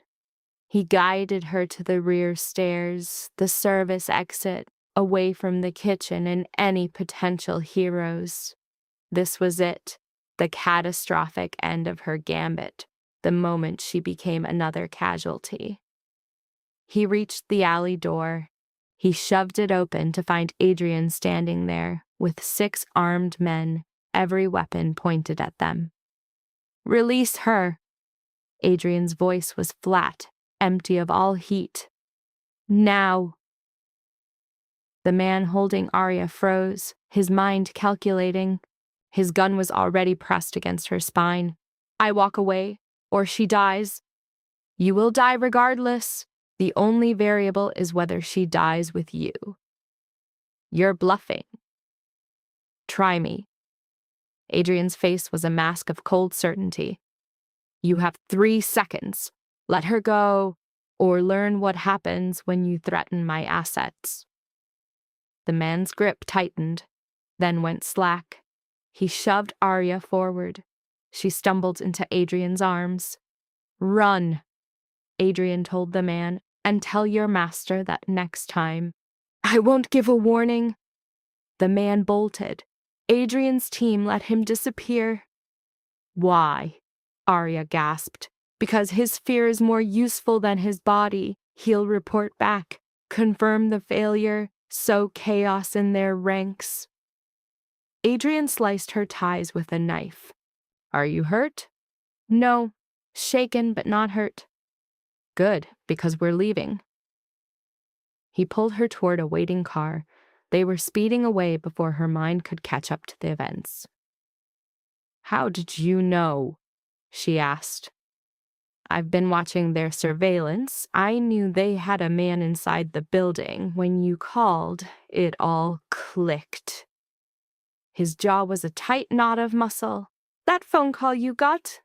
He guided her to the rear stairs, the service exit, away from the kitchen and any potential heroes. This was it, the catastrophic end of her gambit, the moment she became another casualty. He reached the alley door. He shoved it open to find Adrian standing there, with 6 armed men, every weapon pointed at them. "Release her." Adrian's voice was flat, empty of all heat. "Now." The man holding Arya froze, his mind calculating. His gun was already pressed against her spine. "I walk away, or she dies." "You will die regardless. The only variable is whether she dies with you." "You're bluffing." "Try me." Adrian's face was a mask of cold certainty. "You have 3 seconds. Let her go, or learn what happens when you threaten my assets." The man's grip tightened, then went slack. He shoved Arya forward. She stumbled into Adrian's arms. "Run," Adrian told the man, "and tell your master that next time." "I won't give a warning." The man bolted. Adrian's team let him disappear. "Why?" Arya gasped. "Because his fear is more useful than his body. He'll report back, confirm the failure, sow chaos in their ranks." Adrian sliced her ties with a knife. "Are you hurt?" "No. Shaken but not hurt." "Good, because we're leaving." He pulled her toward a waiting car. They were speeding away before her mind could catch up to the events. "How did you know?" she asked. "I've been watching their surveillance. I knew they had a man inside the building. When you called, it all clicked." His jaw was a tight knot of muscle. "That phone call you got?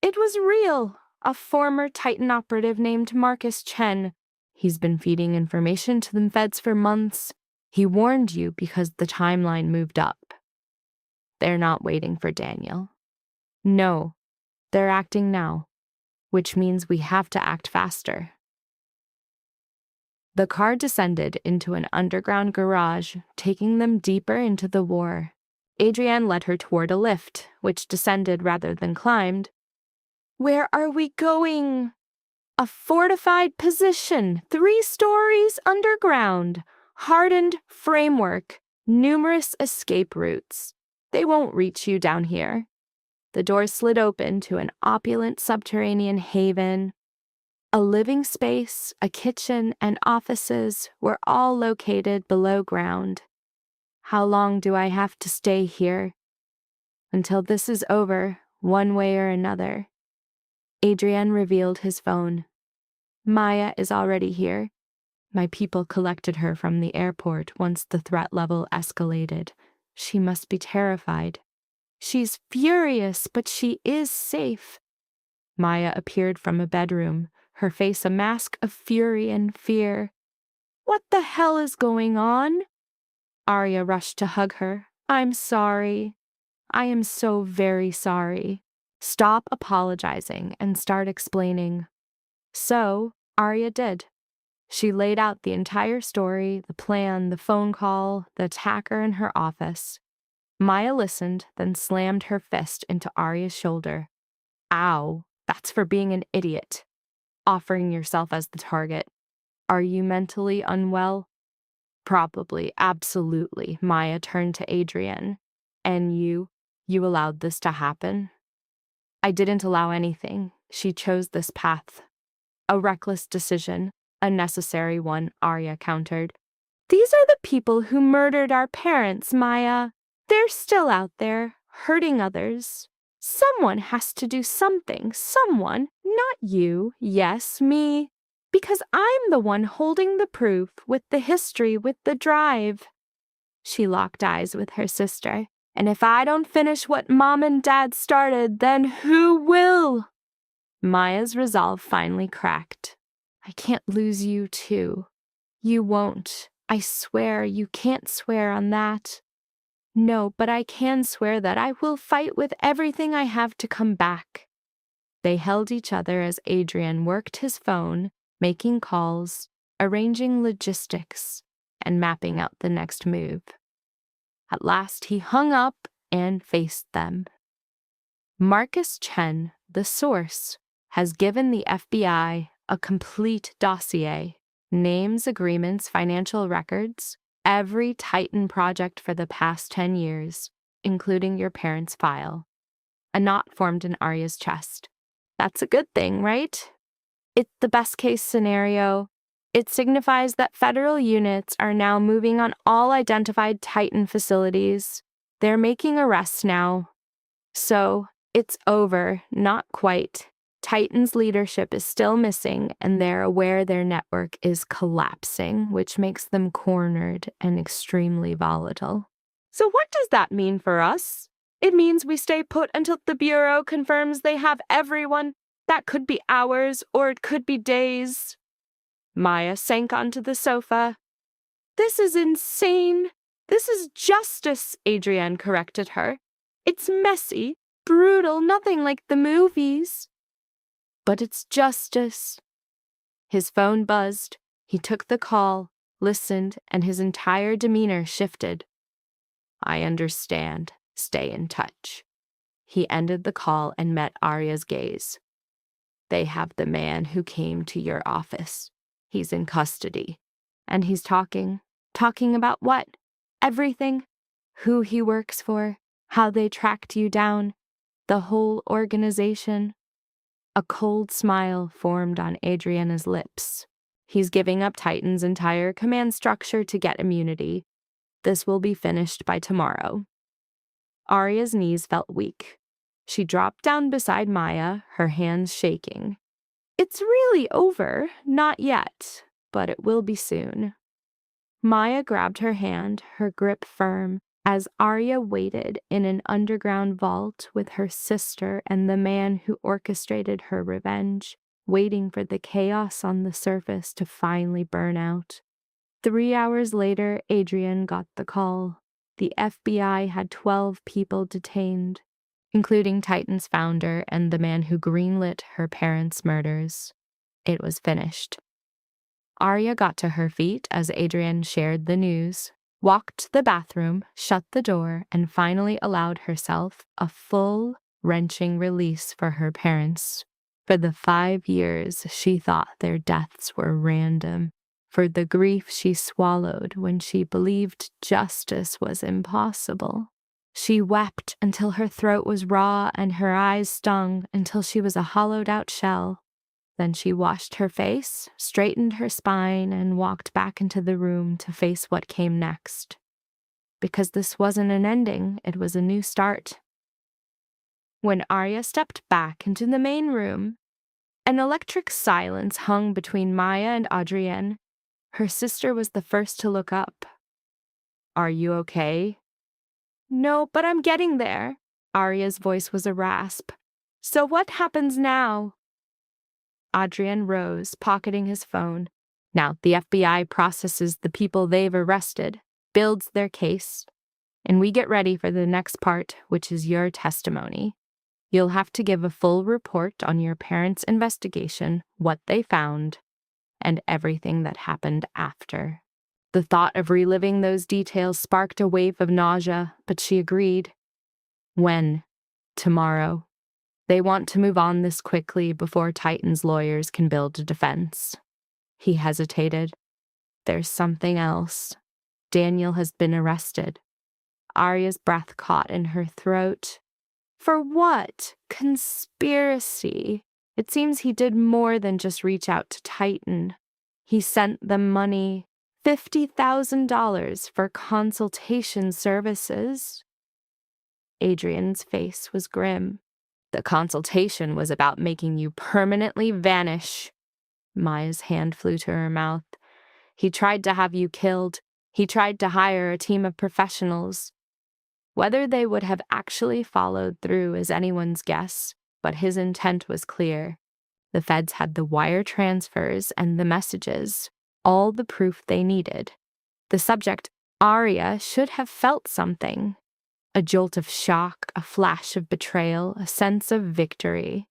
It was real. A former Titan operative named Marcus Chen. He's been feeding information to the feds for months. He warned you because the timeline moved up." "They're not waiting for Daniel." "No, they're acting now, which means we have to act faster." The car descended into an underground garage, taking them deeper into the war. Adrienne led her toward a lift, which descended rather than climbed. "Where are we going?" "A fortified position, 3 stories underground. Hardened framework, numerous escape routes. They won't reach you down here." The door slid open to an opulent subterranean haven. A living space, a kitchen, and offices were all located below ground. "How long do I have to stay here?" "Until this is over, one way or another." Adrian revealed his phone. "Maya is already here. My people collected her from the airport once the threat level escalated. She must be terrified." "She's furious, but she is safe." Maya appeared from a bedroom, her face a mask of fury and fear. "What the hell is going on?" Arya rushed to hug her. "I'm sorry. I am so very sorry." "Stop apologizing and start explaining." So, Arya did. She laid out the entire story, the plan, the phone call, the attacker in her office. Maya listened, then slammed her fist into Arya's shoulder. Ow, that's for being an idiot. Offering yourself as the target. Are you mentally unwell? Probably, absolutely. Maya turned to Adrian. And you allowed this to happen? I didn't allow anything. She chose this path. A reckless decision, a necessary one, Arya countered. These are the people who murdered our parents, Maya. They're still out there, hurting others. Someone has to do something. Someone, not you, yes, me. Because I'm the one holding the proof, with the history, with the drive. She locked eyes with her sister. And if I don't finish what Mom and Dad started, then who will? Maya's resolve finally cracked. I can't lose you, too. You won't. I swear you can't swear on that. No, but I can swear that I will fight with everything I have to come back. They held each other as Adrian worked his phone, making calls, arranging logistics, and mapping out the next move. At last he hung up and faced them. Marcus Chen, the source, has given the FBI a complete dossier, names, agreements, financial records, every Titan project for the past 10 years, including your parents' file. A knot formed in Arya's chest. That's a good thing, right? It's the best-case scenario. It signifies that federal units are now moving on all identified Titan facilities. They're making arrests now. So, it's over, not quite. Titan's leadership is still missing, and they're aware their network is collapsing, which makes them cornered and extremely volatile. So what does that mean for us? It means we stay put until the Bureau confirms they have everyone. That could be hours, or it could be days. Maya sank onto the sofa. This is insane. This is justice, Adrienne corrected her. It's messy, brutal, nothing like the movies. But it's justice. His phone buzzed. He took the call, listened, and his entire demeanor shifted. I understand. Stay in touch. He ended the call and met Arya's gaze. They have the man who came to your office. He's in custody. And he's talking. Talking about what? Everything. Who he works for. How they tracked you down. The whole organization. A cold smile formed on Adriana's lips. He's giving up Titan's entire command structure to get immunity. This will be finished by tomorrow. Arya's knees felt weak. She dropped down beside Maya, her hands shaking. It's really over, not yet, but it will be soon. Maya grabbed her hand, her grip firm, as Arya waited in an underground vault with her sister and the man who orchestrated her revenge, waiting for the chaos on the surface to finally burn out. 3 hours later, Adrian got the call. The FBI had 12 people detained, including Titan's founder and the man who greenlit her parents' murders. It was finished. Arya got to her feet as Adrian shared the news, walked to the bathroom, shut the door, and finally allowed herself a full, wrenching release for her parents. For the 5 years she thought their deaths were random, for the grief she swallowed when she believed justice was impossible. She wept until her throat was raw and her eyes stung until she was a hollowed-out shell. Then she washed her face, straightened her spine, and walked back into the room to face what came next. Because this wasn't an ending, it was a new start. When Arya stepped back into the main room, an electric silence hung between Maya and Adrienne. Her sister was the first to look up. Are you okay? No, but I'm getting there. Arya's voice was a rasp. So what happens now? Adrian rose, pocketing his phone. Now, the FBI processes the people they've arrested, builds their case, and we get ready for the next part, which is your testimony. You'll have to give a full report on your parents' investigation, what they found, and everything that happened after. The thought of reliving those details sparked a wave of nausea, but she agreed. When? Tomorrow. They want to move on this quickly before Titan's lawyers can build a defense. He hesitated. There's something else. Daniel has been arrested. Arya's breath caught in her throat. For what? Conspiracy. It seems he did more than just reach out to Titan. He sent them money, $50,000 for consultation services. Adrian's face was grim. The consultation was about making you permanently vanish. Maya's hand flew to her mouth. He tried to have you killed. He tried to hire a team of professionals. Whether they would have actually followed through is anyone's guess, but his intent was clear. The feds had the wire transfers and the messages, all the proof they needed. The subject, Arya, should have felt something. A jolt of shock, a flash of betrayal, a sense of victory.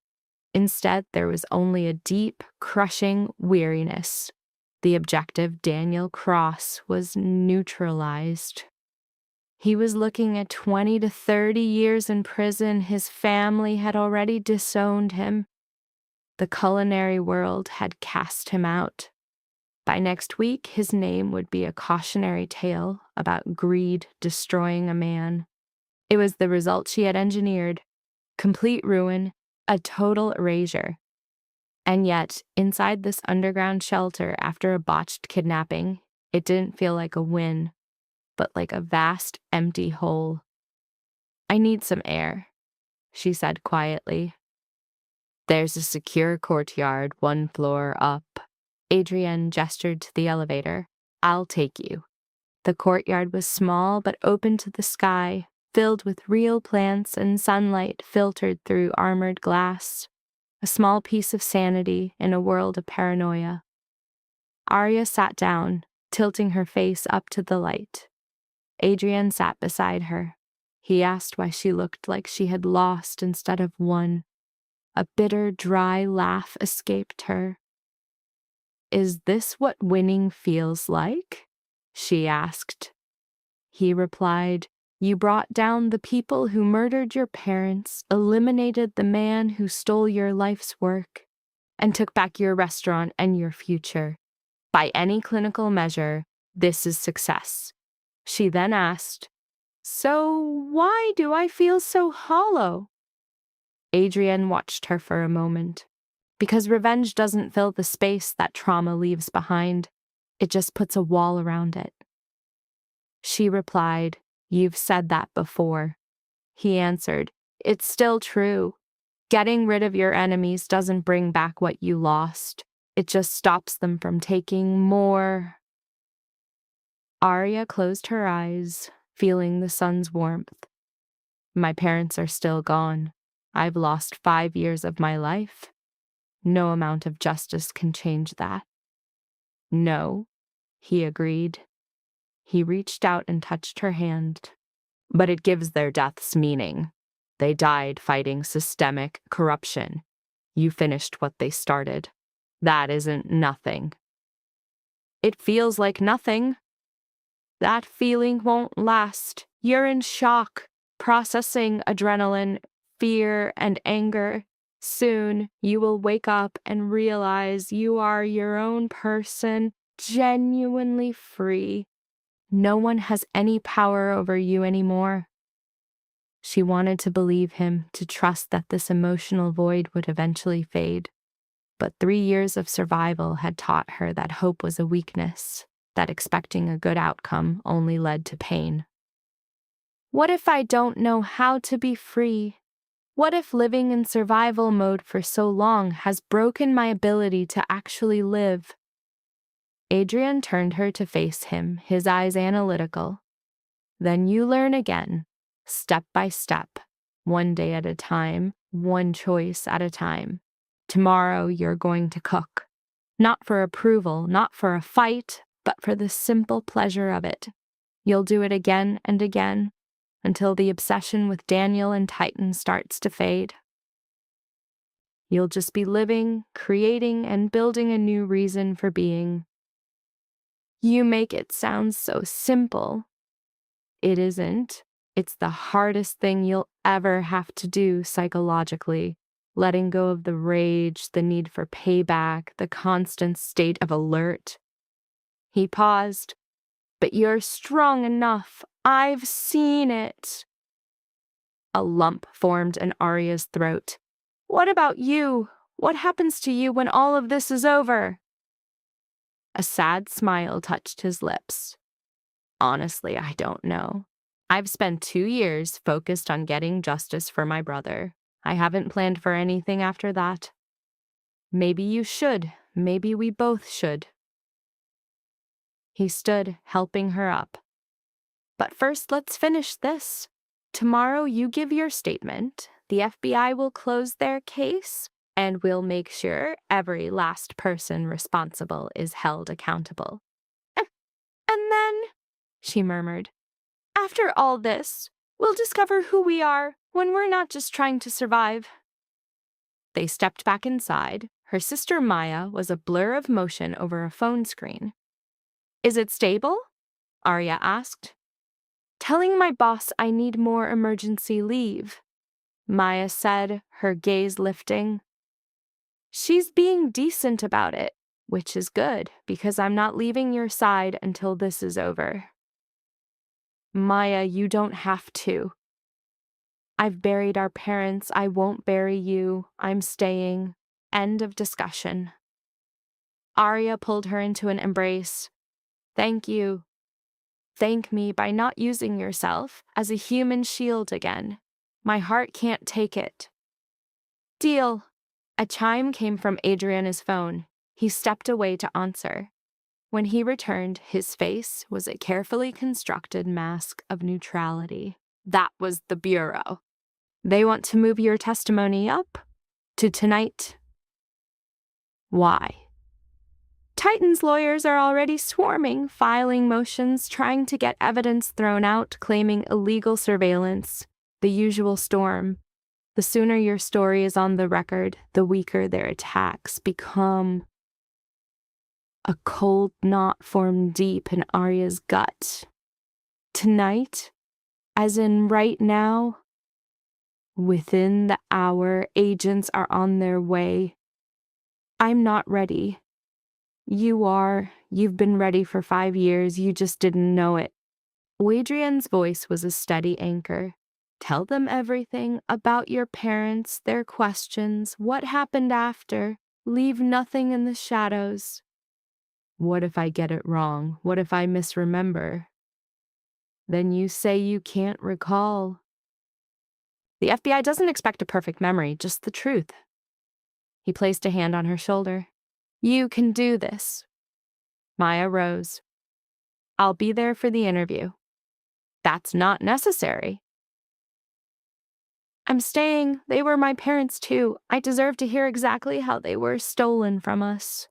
Instead, there was only a deep, crushing weariness. The objective, Daniel Cross, was neutralized. He was looking at 20 to 30 years in prison. His family had already disowned him. The culinary world had cast him out. By next week, his name would be a cautionary tale about greed destroying a man. It was the result she had engineered. Complete ruin, a total erasure. And yet, inside this underground shelter after a botched kidnapping, it didn't feel like a win, but like a vast, empty hole. I need some air, she said quietly. There's a secure courtyard 1 floor up. Adrienne gestured to the elevator. I'll take you. The courtyard was small but open to the sky, filled with real plants and sunlight filtered through armored glass. A small piece of sanity in a world of paranoia. Arya sat down, tilting her face up to the light. Adrienne sat beside her. He asked why she looked like she had lost instead of won. A bitter, dry laugh escaped her. Is this what winning feels like? She asked. He replied, You brought down the people who murdered your parents, eliminated the man who stole your life's work, and took back your restaurant and your future. By any clinical measure, this is success. She then asked, So why do I feel so hollow? Adrienne watched her for a moment. Because revenge doesn't fill the space that trauma leaves behind. It just puts a wall around it. She replied, You've said that before. He answered, It's still true. Getting rid of your enemies doesn't bring back what you lost. It just stops them from taking more. Arya closed her eyes, feeling the sun's warmth. My parents are still gone. I've lost 5 years of my life. No amount of justice can change that. No, he agreed. He reached out and touched her hand. But it gives their deaths meaning. They died fighting systemic corruption. You finished what they started. That isn't nothing. It feels like nothing. That feeling won't last. You're in shock, processing adrenaline, fear, and anger. Soon, you will wake up and realize you are your own person, genuinely free. No one has any power over you anymore. She wanted to believe him, to trust that this emotional void would eventually fade. But 3 years of survival had taught her that hope was a weakness, that expecting a good outcome only led to pain. What if I don't know how to be free? What if living in survival mode for so long has broken my ability to actually live? Adrian turned her to face him, his eyes analytical. Then you learn again, step by step, one day at a time, one choice at a time. Tomorrow you're going to cook. Not for approval, not for a fight, but for the simple pleasure of it. You'll do it again and again, until the obsession with Daniel and Titan starts to fade. You'll just be living, creating, and building a new reason for being. You make it sound so simple. It isn't. It's the hardest thing you'll ever have to do psychologically. Letting go of the rage, the need for payback, the constant state of alert. He paused. But you're strong enough. I've seen it. A lump formed in Arya's throat. What about you? What happens to you when all of this is over? A sad smile touched his lips. Honestly, I don't know. I've spent 2 years focused on getting justice for my brother. I haven't planned for anything after that. Maybe you should. Maybe we both should. He stood, helping her up. But first, let's finish this. Tomorrow you give your statement, the FBI will close their case, and we'll make sure every last person responsible is held accountable. And then, she murmured, after all this, we'll discover who we are when we're not just trying to survive. They stepped back inside. Her sister Maya was a blur of motion over a phone screen. Is it stable? Arya asked. Telling my boss I need more emergency leave, Maya said, her gaze lifting. She's being decent about it, which is good, because I'm not leaving your side until this is over. Maya, you don't have to. I've buried our parents. I won't bury you. I'm staying. End of discussion. Arya pulled her into an embrace. Thank you. Thank me by not using yourself as a human shield again. My heart can't take it. Deal. A chime came from Adriana's phone. He stepped away to answer. When he returned, his face was a carefully constructed mask of neutrality. That was the Bureau. They want to move your testimony up to tonight. Why? Titan's lawyers are already swarming, filing motions, trying to get evidence thrown out, claiming illegal surveillance. The usual storm. The sooner your story is on the record, the weaker their attacks become. A cold knot formed deep in Arya's gut. Tonight, as in right now, within the hour, agents are on their way. I'm not ready. You are. You've been ready for 5 years. You just didn't know it. Adrian's voice was a steady anchor. Tell them everything about your parents, their questions, what happened after. Leave nothing in the shadows. What if I get it wrong? What if I misremember? Then you say you can't recall. The FBI doesn't expect a perfect memory, just the truth. He placed a hand on her shoulder. You can do this. Maya rose. I'll be there for the interview. That's not necessary. I'm staying. They were my parents too. I deserve to hear exactly how they were stolen from us.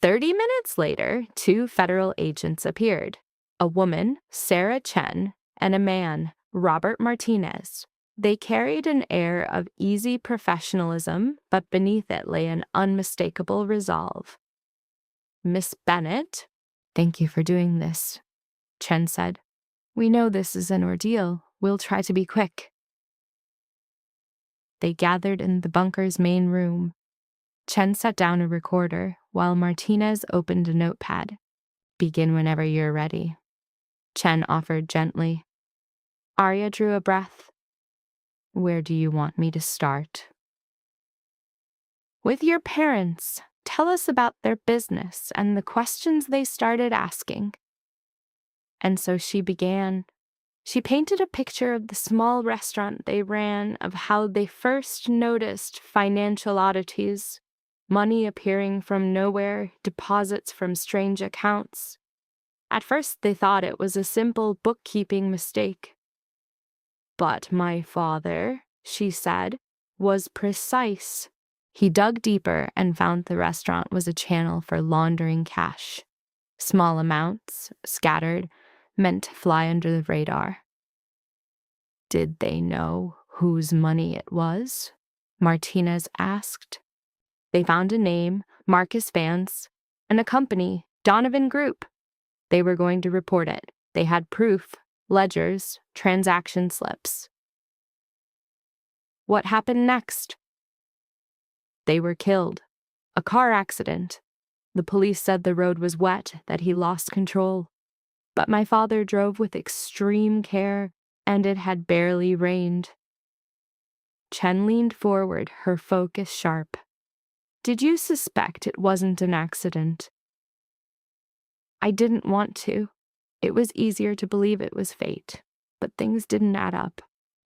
30 minutes later, 2 federal agents appeared. A woman, Sarah Chen, and a man, Robert Martinez. They carried an air of easy professionalism, but beneath it lay an unmistakable resolve. Miss Bennett, thank you for doing this, Chen said. We know this is an ordeal. We'll try to be quick. They gathered in the bunker's main room. Chen set down a recorder, while Martinez opened a notepad. Begin whenever you're ready, Chen offered gently. Arya drew a breath. Where do you want me to start? With your parents. Tell us about their business and the questions they started asking. And so she began. She painted a picture of the small restaurant they ran, of how they first noticed financial oddities, money appearing from nowhere, deposits from strange accounts. At first they thought it was a simple bookkeeping mistake. But my father, she said, was precise. He dug deeper and found the restaurant was a channel for laundering cash. Small amounts, scattered, meant to fly under the radar. Did they know whose money it was? Martinez asked. They found a name, Marcus Vance, and a company, Donovan Group. They were going to report it. They had proof, ledgers, transaction slips. What happened next? They were killed. A car accident. The police said the road was wet, that he lost control. But my father drove with extreme care, and it had barely rained. Chen leaned forward, her focus sharp. Did you suspect it wasn't an accident? I didn't want to. It was easier to believe it was fate, but things didn't add up.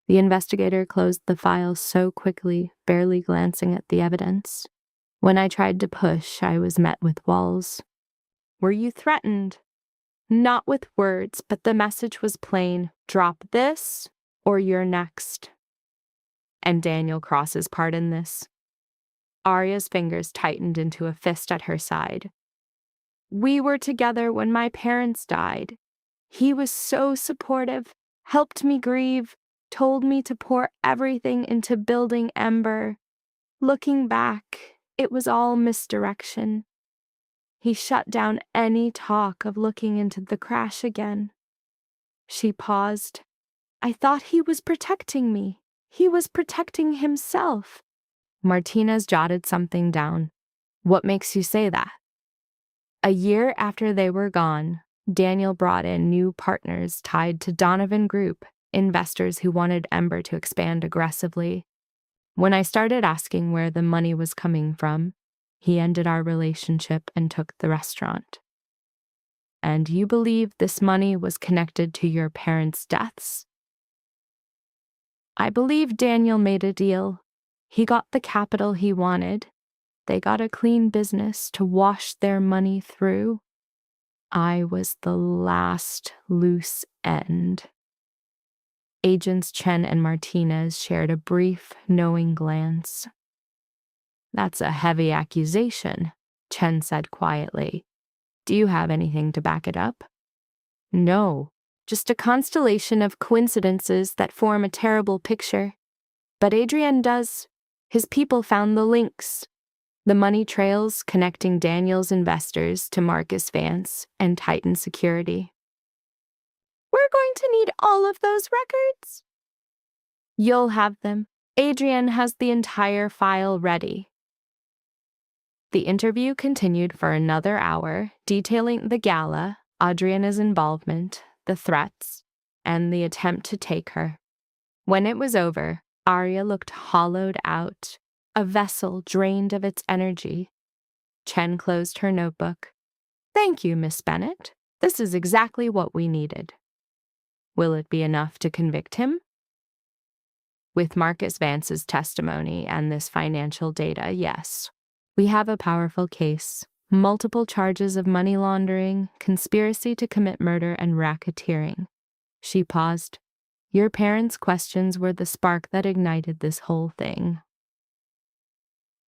The investigator closed the file so quickly, barely glancing at the evidence. When I tried to push, I was met with walls. Were you threatened? Not with words, but the message was plain. Drop this, or you're next. And Daniel Cross's part in this. Arya's fingers tightened into a fist at her side. We were together when my parents died. He was so supportive, helped me grieve, told me to pour everything into building Ember. Looking back, it was all misdirection. He shut down any talk of looking into the crash again. She paused. I thought he was protecting me. He was protecting himself. Martinez jotted something down. What makes you say that? A year after they were gone, Daniel brought in new partners tied to Donovan Group, investors who wanted Ember to expand aggressively. When I started asking where the money was coming from, he ended our relationship and took the restaurant. And you believe this money was connected to your parents' deaths? I believe Daniel made a deal. He got the capital he wanted. They got a clean business to wash their money through. I was the last loose end. Agents Chen and Martinez shared a brief, knowing glance. That's a heavy accusation, Chen said quietly. Do you have anything to back it up? No, just a constellation of coincidences that form a terrible picture. But Adrian does. His people found the links. The money trails connecting Daniel's investors to Marcus Vance and Titan Security. We're going to need all of those records. You'll have them. Adrian has the entire file ready. The interview continued for another hour, detailing the gala, Adriana's involvement, the threats, and the attempt to take her. When it was over, Arya looked hollowed out, a vessel drained of its energy. Chen closed her notebook. Thank you, Miss Bennett. This is exactly what we needed. Will it be enough to convict him? With Marcus Vance's testimony and this financial data, yes. We have a powerful case. Multiple charges of money laundering, conspiracy to commit murder, and racketeering. She paused. Your parents' questions were the spark that ignited this whole thing.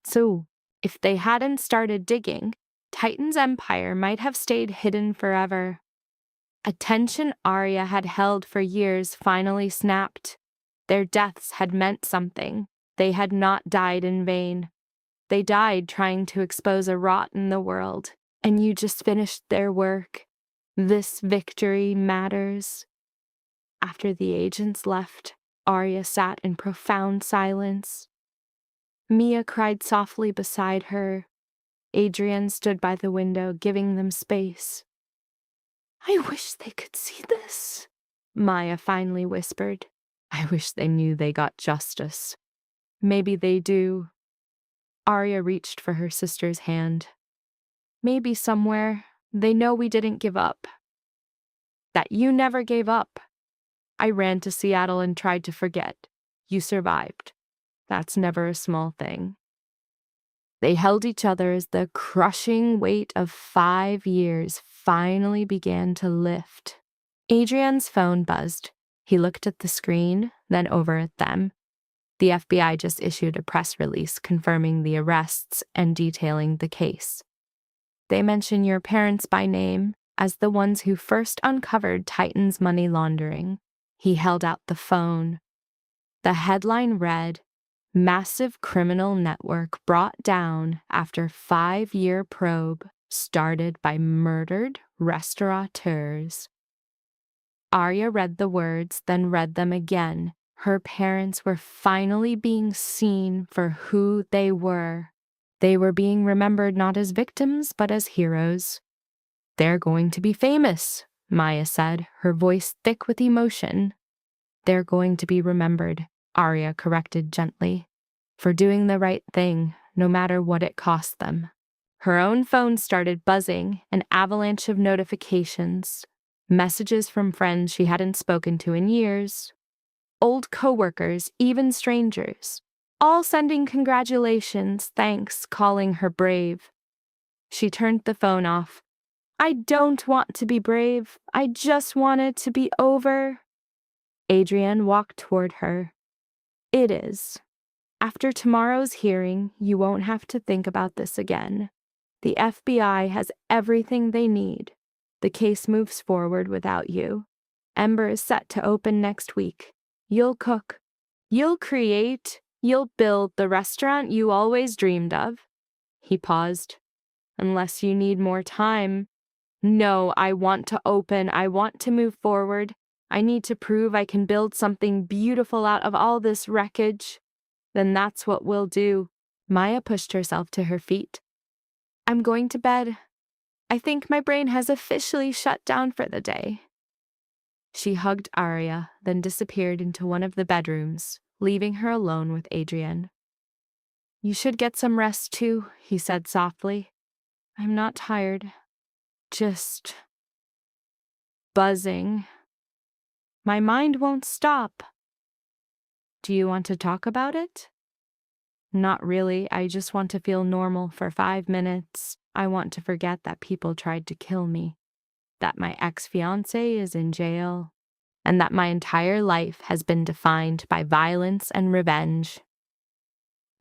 So, if they hadn't started digging, Titan's empire might have stayed hidden forever. A tension Arya had held for years finally snapped. Their deaths had meant something. They had not died in vain. They died trying to expose a rot in the world, and you just finished their work. This victory matters. After the agents left, Arya sat in profound silence. Mia cried softly beside her. Adrian stood by the window, giving them space. I wish they could see this, Maya finally whispered. I wish they knew they got justice. Maybe they do. Arya reached for her sister's hand. Maybe somewhere they know we didn't give up. That you never gave up. I ran to Seattle and tried to forget. You survived. That's never a small thing. They held each other as the crushing weight of 5 years finally began to lift. Adrian's phone buzzed. He looked at the screen, then over at them. The FBI just issued a press release confirming the arrests and detailing the case. They mention your parents by name as the ones who first uncovered Titan's money laundering. He held out the phone. The headline read, Massive criminal network brought down after 5-year probe. started by murdered restaurateurs. Arya read the words, then read them again. Her parents were finally being seen for who they were. They were being remembered not as victims, but as heroes. "They're going to be famous," Maya said, her voice thick with emotion. "They're going to be remembered," Arya corrected gently, "for doing the right thing, no matter what it cost them." Her own phone started buzzing, an avalanche of notifications, messages from friends she hadn't spoken to in years, old coworkers, even strangers, all sending congratulations, thanks, calling her brave. She turned the phone off. "I don't want to be brave. I just want it to be over." Adrienne walked toward her. "It is. After tomorrow's hearing, you won't have to think about this again. The FBI has everything they need. The case moves forward without you. Ember is set to open next week. You'll cook. You'll create. You'll build the restaurant you always dreamed of." He paused. "Unless you need more time." "No, I want to open. I want to move forward. I need to prove I can build something beautiful out of all this wreckage. Then that's what we'll do." Maya pushed herself to her feet. "I'm going to bed. I think my brain has officially shut down for the day." She hugged Arya, then disappeared into one of the bedrooms, leaving her alone with Adrienne. "You should get some rest too," he said softly. "I'm not tired. Just buzzing. My mind won't stop." "Do you want to talk about it?" "Not really. I just want to feel normal for 5 minutes. I want to forget that people tried to kill me, that my ex-fiancé is in jail, and that my entire life has been defined by violence and revenge."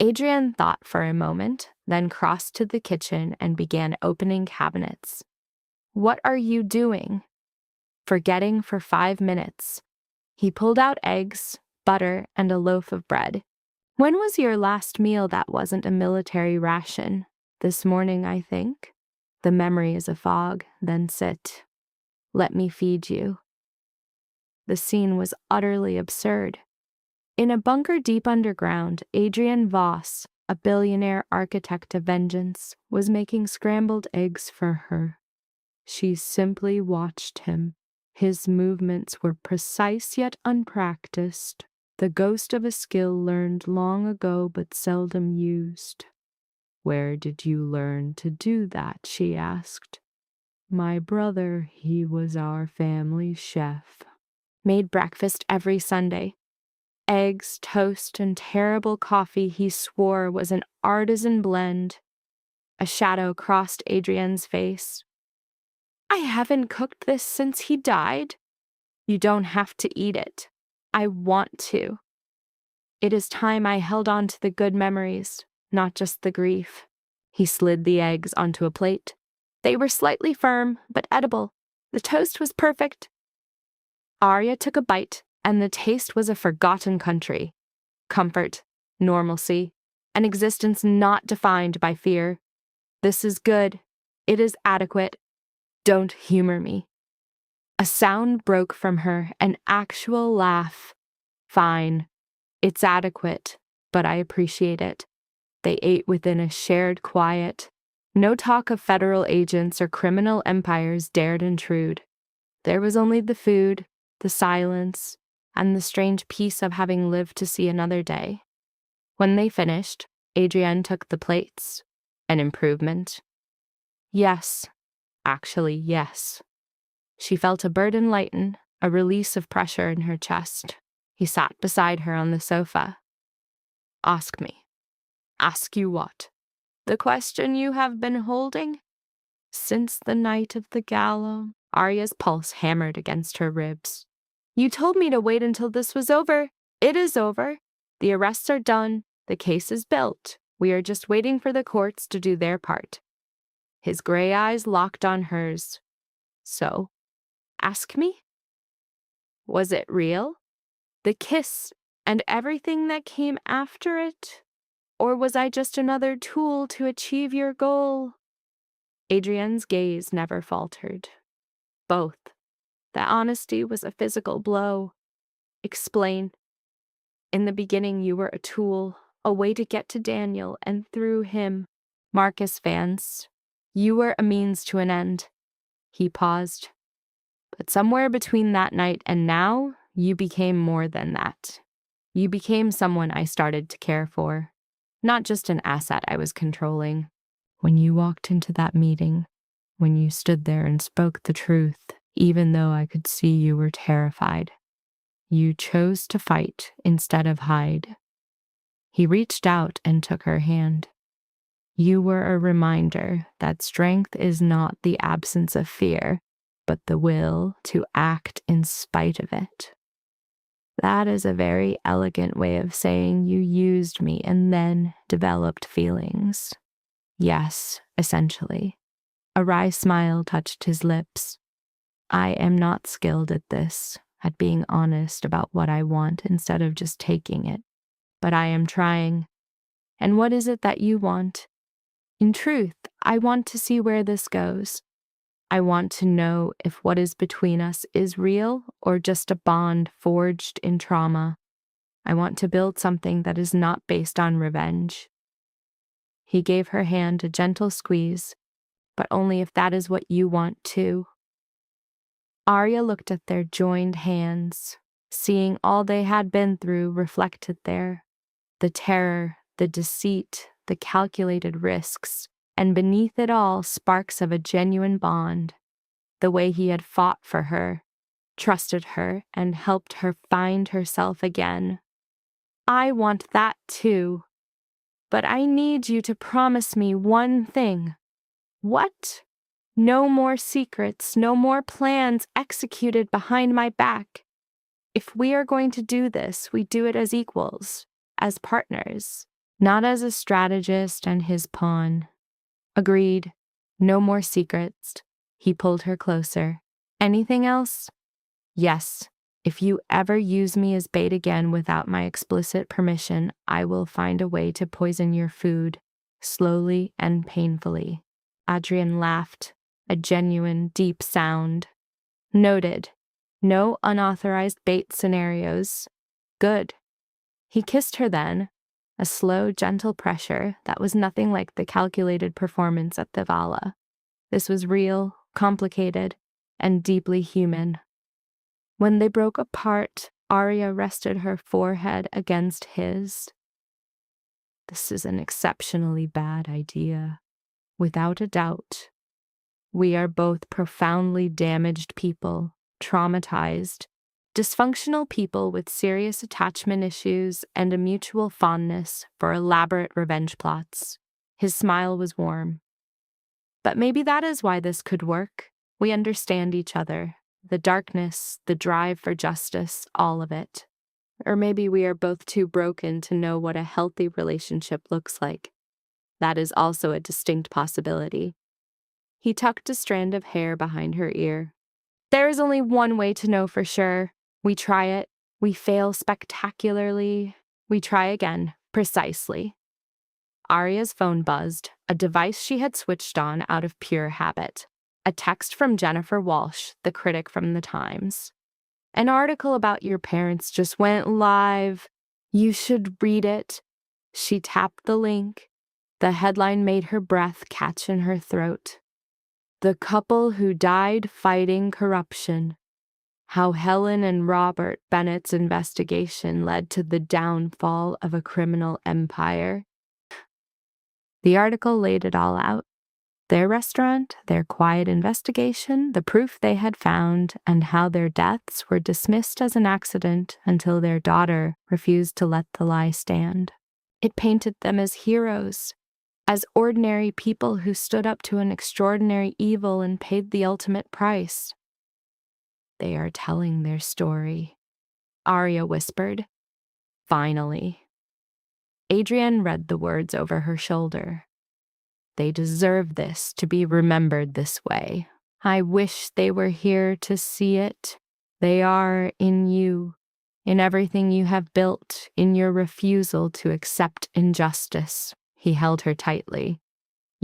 Adrienne thought for a moment, then crossed to the kitchen and began opening cabinets. "What are you doing?" "Forgetting for 5 minutes." He pulled out eggs, butter, and a loaf of bread. "When was your last meal that wasn't a military ration?" "This morning, I think." "The memory is a fog. Then sit. Let me feed you." The scene was utterly absurd. In a bunker deep underground, Adrian Voss, a billionaire architect of vengeance, was making scrambled eggs for her. She simply watched him. His movements were precise yet unpracticed, the ghost of a skill learned long ago but seldom used. "Where did you learn to do that?" she asked. "My brother, he was our family chef. Made breakfast every Sunday. Eggs, toast, and terrible coffee he swore was an artisan blend." A shadow crossed Adrienne's face. "I haven't cooked this since he died." "You don't have to eat it. I want to. It is time I held on to the good memories, not just the grief." He slid the eggs onto a plate. They were slightly firm, but edible. The toast was perfect. Arya took a bite, and the taste was a forgotten country. Comfort, normalcy, an existence not defined by fear. "This is good. It is adequate. Don't humor me." A sound broke from her, an actual laugh. "Fine. It's adequate, but I appreciate it." They ate within a shared quiet. No talk of federal agents or criminal empires dared intrude. There was only the food, the silence, and the strange peace of having lived to see another day. When they finished, Adrienne took the plates. An improvement? Yes. Actually, yes. She felt a burden lighten, a release of pressure in her chest. He sat beside her on the sofa. "Ask me." "Ask you what?" "The question you have been holding?" "Since the night of the gala." Arya's pulse hammered against her ribs. "You told me to wait until this was over. It is over. The arrests are done. The case is built. We are just waiting for the courts to do their part." His gray eyes locked on hers. "So, ask me? Was it real? The kiss and everything that came after it? Or was I just another tool to achieve your goal?" Adrian's gaze never faltered. Both. That honesty was a physical blow. Explain. In the beginning, you were a tool, a way to get to Daniel, and through him, Marcus Vance. You were a means to an end. He paused. But somewhere between that night and now, you became more than that. You became someone I started to care for, not just an asset I was controlling. When you walked into that meeting, when you stood there and spoke the truth, even though I could see you were terrified, you chose to fight instead of hide. He reached out and took her hand. You were a reminder that strength is not the absence of fear, but the will to act in spite of it. That is a very elegant way of saying you used me and then developed feelings. Yes, essentially. A wry smile touched his lips. I am not skilled at this, at being honest about what I want instead of just taking it. But I am trying. And what is it that you want? In truth, I want to see where this goes. I want to know if what is between us is real or just a bond forged in trauma. I want to build something that is not based on revenge. He gave her hand a gentle squeeze, but only if that is what you want too. Arya looked at their joined hands, seeing all they had been through reflected there. The terror, the deceit, the calculated risks, and beneath it all, sparks of a genuine bond. The way he had fought for her, trusted her, and helped her find herself again. I want that too. But I need you to promise me one thing. What? No more secrets, no more plans executed behind my back. If we are going to do this, we do it as equals, as partners, not as a strategist and his pawn. Agreed. No more secrets. He pulled her closer. Anything else? Yes. If you ever use me as bait again without my explicit permission, I will find a way to poison your food, slowly and painfully. Adrian laughed, a genuine, deep sound. Noted. No unauthorized bait scenarios. Good. He kissed her then, a slow, gentle pressure that was nothing like the calculated performance at the Vala. This was real, complicated, and deeply human. When they broke apart, Arya rested her forehead against his. This is an exceptionally bad idea. Without a doubt. We are both profoundly damaged people, traumatized, dysfunctional people with serious attachment issues and a mutual fondness for elaborate revenge plots. His smile was warm. But maybe that is why this could work. We understand each other. The darkness, the drive for justice, all of it. Or maybe we are both too broken to know what a healthy relationship looks like. That is also a distinct possibility. He tucked a strand of hair behind her ear. There is only one way to know for sure. We try it. We fail spectacularly. We try again, precisely. Arya's phone buzzed, a device she had switched on out of pure habit. A text from Jennifer Walsh, the critic from the Times. An article about your parents just went live. You should read it. She tapped the link. The headline made her breath catch in her throat. The couple who died fighting corruption. How Helen and Robert Bennett's investigation led to the downfall of a criminal empire. The article laid it all out. Their restaurant, their quiet investigation, the proof they had found, and how their deaths were dismissed as an accident until their daughter refused to let the lie stand. It painted them as heroes, as ordinary people who stood up to an extraordinary evil and paid the ultimate price. They are telling their story, Arya whispered. Finally. Adrian read the words over her shoulder. They deserve this, to be remembered this way. I wish they were here to see it. They are in you, in everything you have built, in your refusal to accept injustice. He held her tightly.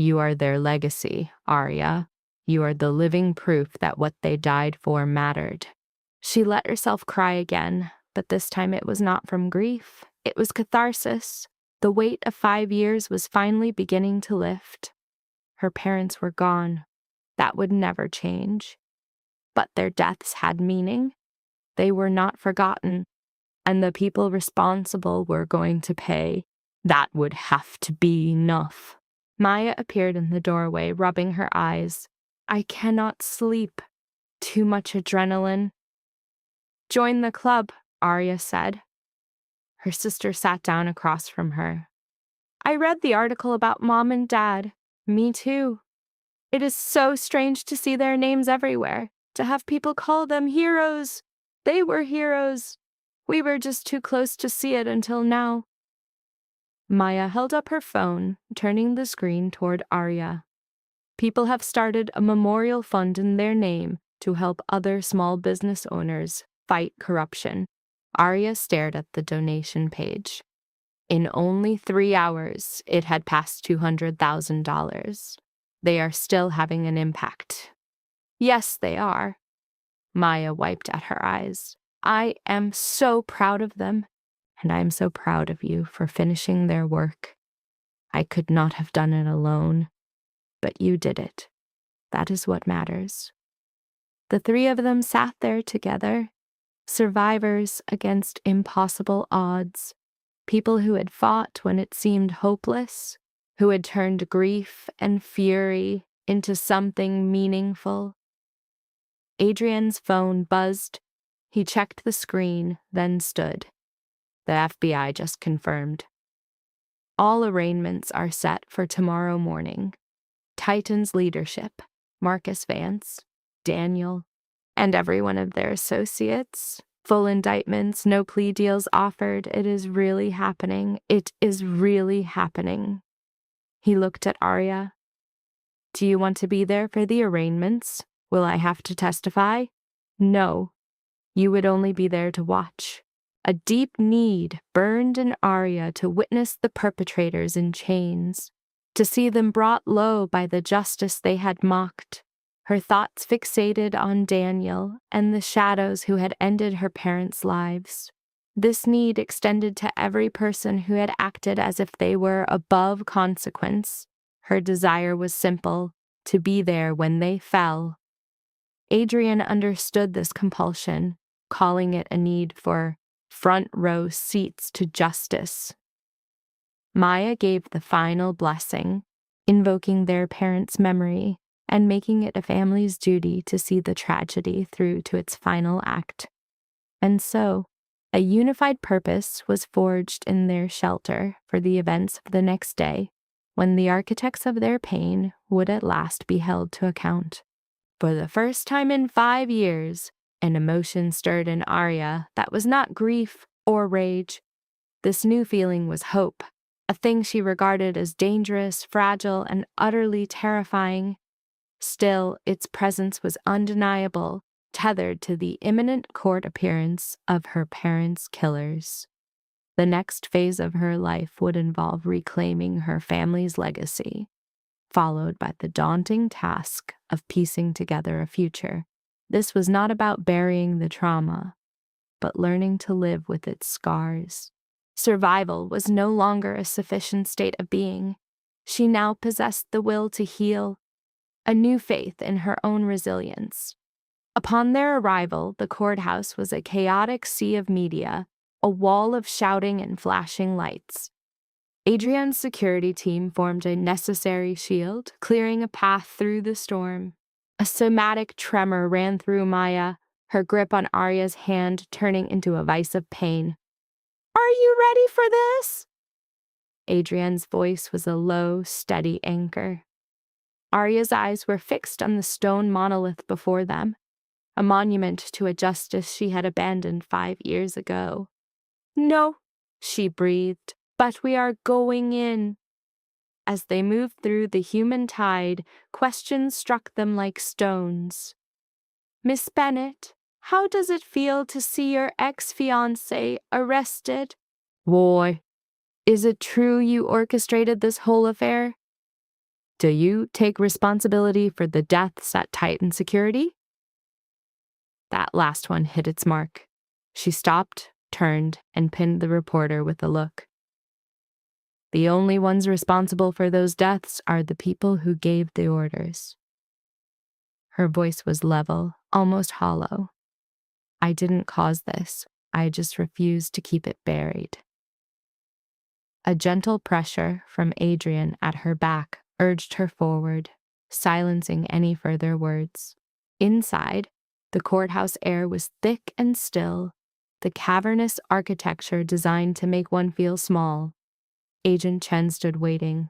You are their legacy, Arya. You are the living proof that what they died for mattered. She let herself cry again, but this time it was not from grief. It was catharsis. The weight of 5 years was finally beginning to lift. Her parents were gone. That would never change. But their deaths had meaning. They were not forgotten, and the people responsible were going to pay. That would have to be enough. Maya appeared in the doorway, rubbing her eyes. I cannot sleep. Too much adrenaline. Join the club, Arya said. Her sister sat down across from her. I read the article about Mom and Dad. Me too. It is so strange to see their names everywhere, to have people call them heroes. They were heroes. We were just too close to see it until now. Maya held up her phone, turning the screen toward Arya. People have started a memorial fund in their name to help other small business owners fight corruption. Arya stared at the donation page. In only 3 hours, it had passed $200,000. They are still having an impact. Yes, they are. Maya wiped at her eyes. I am so proud of them, and I am so proud of you for finishing their work. I could not have done it alone, but you did it. That is what matters. The 3 of them sat there together, survivors against impossible odds, people who had fought when it seemed hopeless, who had turned grief and fury into something meaningful. Adrian's phone buzzed. He checked the screen, then stood. The FBI just confirmed. All arraignments are set for tomorrow morning. Titan's leadership, Marcus Vance, Daniel, and every one of their associates. Full indictments, no plea deals offered. It is really happening. It is really happening. He looked at Arya. Do you want to be there for the arraignments? Will I have to testify? No. You would only be there to watch. A deep need burned in Arya to witness the perpetrators in chains, to see them brought low by the justice they had mocked. Her thoughts fixated on Daniel and the shadows who had ended her parents' lives. This need extended to every person who had acted as if they were above consequence. Her desire was simple, to be there when they fell. Adrian understood this compulsion, calling it a need for front row seats to justice. Maya gave the final blessing, invoking their parents' memory and making it a family's duty to see the tragedy through to its final act. And so, a unified purpose was forged in their shelter for the events of the next day, when the architects of their pain would at last be held to account. For the first time in 5 years, an emotion stirred in Arya that was not grief or rage. This new feeling was hope, a thing she regarded as dangerous, fragile, and utterly terrifying. Still, its presence was undeniable, tethered to the imminent court appearance of her parents' killers. The next phase of her life would involve reclaiming her family's legacy, followed by the daunting task of piecing together a future. This was not about burying the trauma, but learning to live with its scars. Survival was no longer a sufficient state of being. She now possessed the will to heal, a new faith in her own resilience. Upon their arrival, the courthouse was a chaotic sea of media, a wall of shouting and flashing lights. Adrian's security team formed a necessary shield, clearing a path through the storm. A somatic tremor ran through Maya, her grip on Arya's hand turning into a vice of pain. Are you ready for this? Adrian's voice was a low, steady anchor. Arya's eyes were fixed on the stone monolith before them, a monument to a justice she had abandoned 5 years ago. No, she breathed, but we are going in. As they moved through the human tide, questions struck them like stones. Miss Bennet, how does it feel to see your ex-fiancé arrested? Why, is it true you orchestrated this whole affair? Do you take responsibility for the deaths at Titan Security? That last one hit its mark. She stopped, turned, and pinned the reporter with a look. The only ones responsible for those deaths are the people who gave the orders. Her voice was level, almost hollow. I didn't cause this. I just refused to keep it buried. A gentle pressure from Adrian at her back urged her forward, silencing any further words. Inside, the courthouse air was thick and still, the cavernous architecture designed to make one feel small. Agent Chen stood waiting.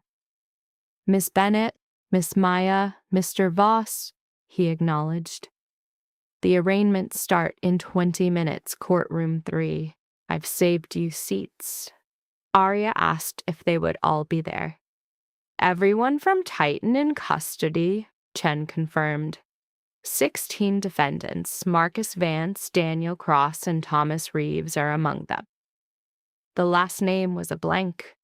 Miss Bennett, Miss Maya, Mr. Voss, he acknowledged. The arraignments start in 20 minutes, courtroom 3. I've saved you seats. Arya asked if they would all be there. Everyone from Titan in custody, Chen confirmed. 16 defendants, Marcus Vance, Daniel Cross, and Thomas Reeves are among them. The last name was a blank.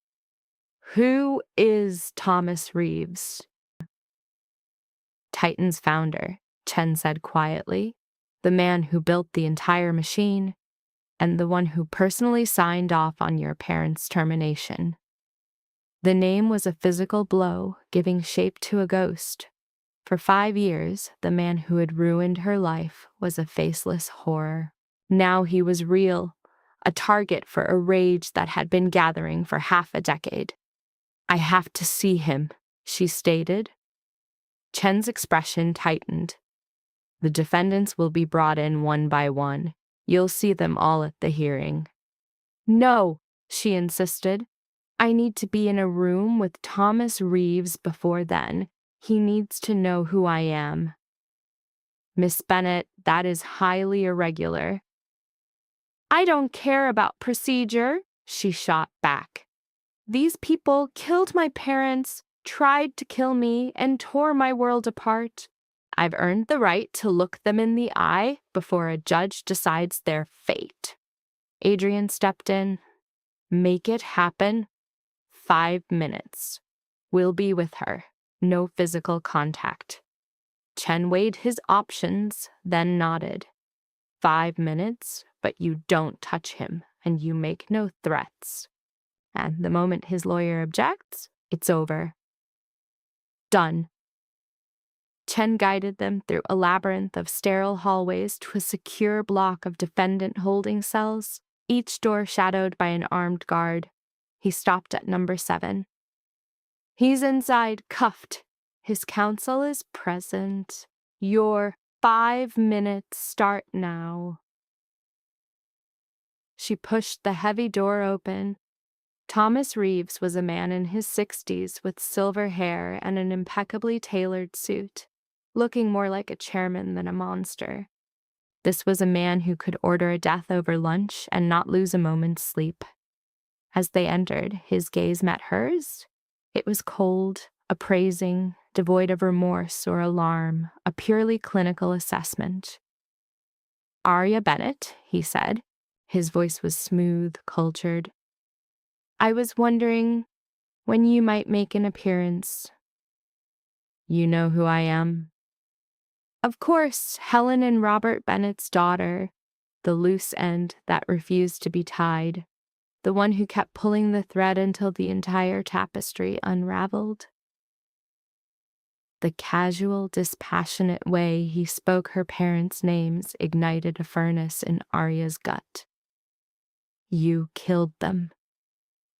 Who is Thomas Reeves? Titan's founder, Chen said quietly, the man who built the entire machine, and the one who personally signed off on your parents' termination. The name was a physical blow, giving shape to a ghost. For 5 years, the man who had ruined her life was a faceless horror. Now he was real, a target for a rage that had been gathering for half a decade. I have to see him, she stated. Chen's expression tightened. The defendants will be brought in one by one. You'll see them all at the hearing. No, she insisted. I need to be in a room with Thomas Reeves before then. He needs to know who I am. Miss Bennett, that is highly irregular. I don't care about procedure, she shot back. These people killed my parents, tried to kill me, and tore my world apart. I've earned the right to look them in the eye before a judge decides their fate. Adrian stepped in. Make it happen. 5 minutes. We'll be with her. No physical contact. Chen weighed his options, then nodded. 5 minutes, but you don't touch him, and you make no threats. And the moment his lawyer objects, it's over. Done. Chen guided them through a labyrinth of sterile hallways to a secure block of defendant holding cells, each door shadowed by an armed guard. He stopped at number 7. He's inside, cuffed. His counsel is present. Your 5 minutes start now. She pushed the heavy door open. Thomas Reeves was a man in his 60s with silver hair and an impeccably tailored suit, looking more like a chairman than a monster. This was a man who could order a death over lunch and not lose a moment's sleep. As they entered, his gaze met hers. It was cold, appraising, devoid of remorse or alarm, a purely clinical assessment. Arya Bennett, he said. His voice was smooth, cultured. I was wondering when you might make an appearance. You know who I am? Of course, Helen and Robert Bennett's daughter, the loose end that refused to be tied, the one who kept pulling the thread until the entire tapestry unraveled. The casual, dispassionate way he spoke her parents' names ignited a furnace in Arya's gut. You killed them.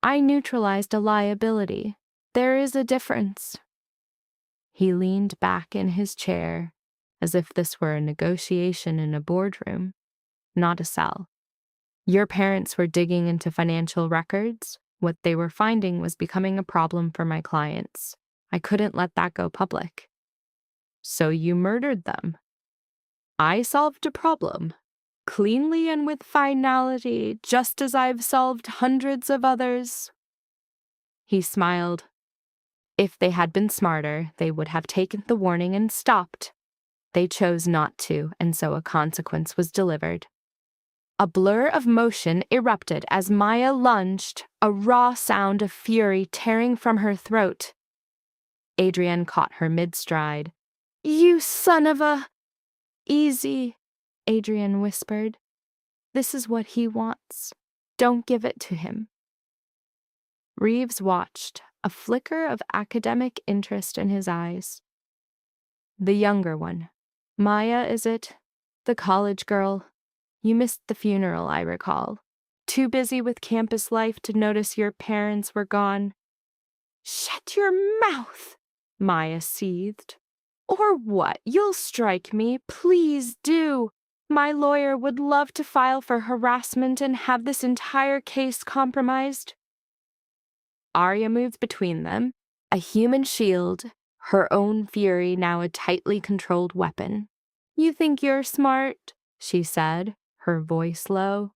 I neutralized a liability. There is a difference. He leaned back in his chair, as if this were a negotiation in a boardroom, not a cell. Your parents were digging into financial records. What they were finding was becoming a problem for my clients. I couldn't let that go public. So you murdered them. I solved a problem, cleanly and with finality, just as I've solved hundreds of others. He smiled. If they had been smarter, they would have taken the warning and stopped. They chose not to, and so a consequence was delivered. A blur of motion erupted as Maya lunged, a raw sound of fury tearing from her throat. Adrienne caught her mid-stride. "You son of a—" "Easy," Adrienne whispered. "This is what he wants. Don't give it to him." Reeves watched, a flicker of academic interest in his eyes. "The younger one. Maya, is it? The college girl. You missed the funeral, I recall. Too busy with campus life to notice your parents were gone." "Shut your mouth," Maya seethed. "Or what? You'll strike me. Please do. My lawyer would love to file for harassment and have this entire case compromised." Arya moved between them, a human shield, her own fury now a tightly controlled weapon. "You think you're smart," she said, her voice low.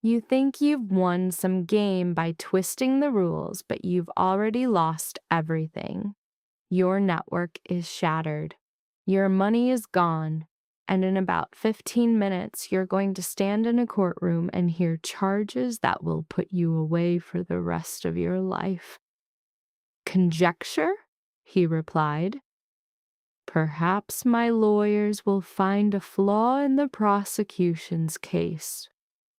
"You think you've won some game by twisting the rules, but you've already lost everything. Your network is shattered. Your money is gone. And in about 15 minutes, you're going to stand in a courtroom and hear charges that will put you away for the rest of your life." "Conjecture?" he replied. "Perhaps my lawyers will find a flaw in the prosecution's case.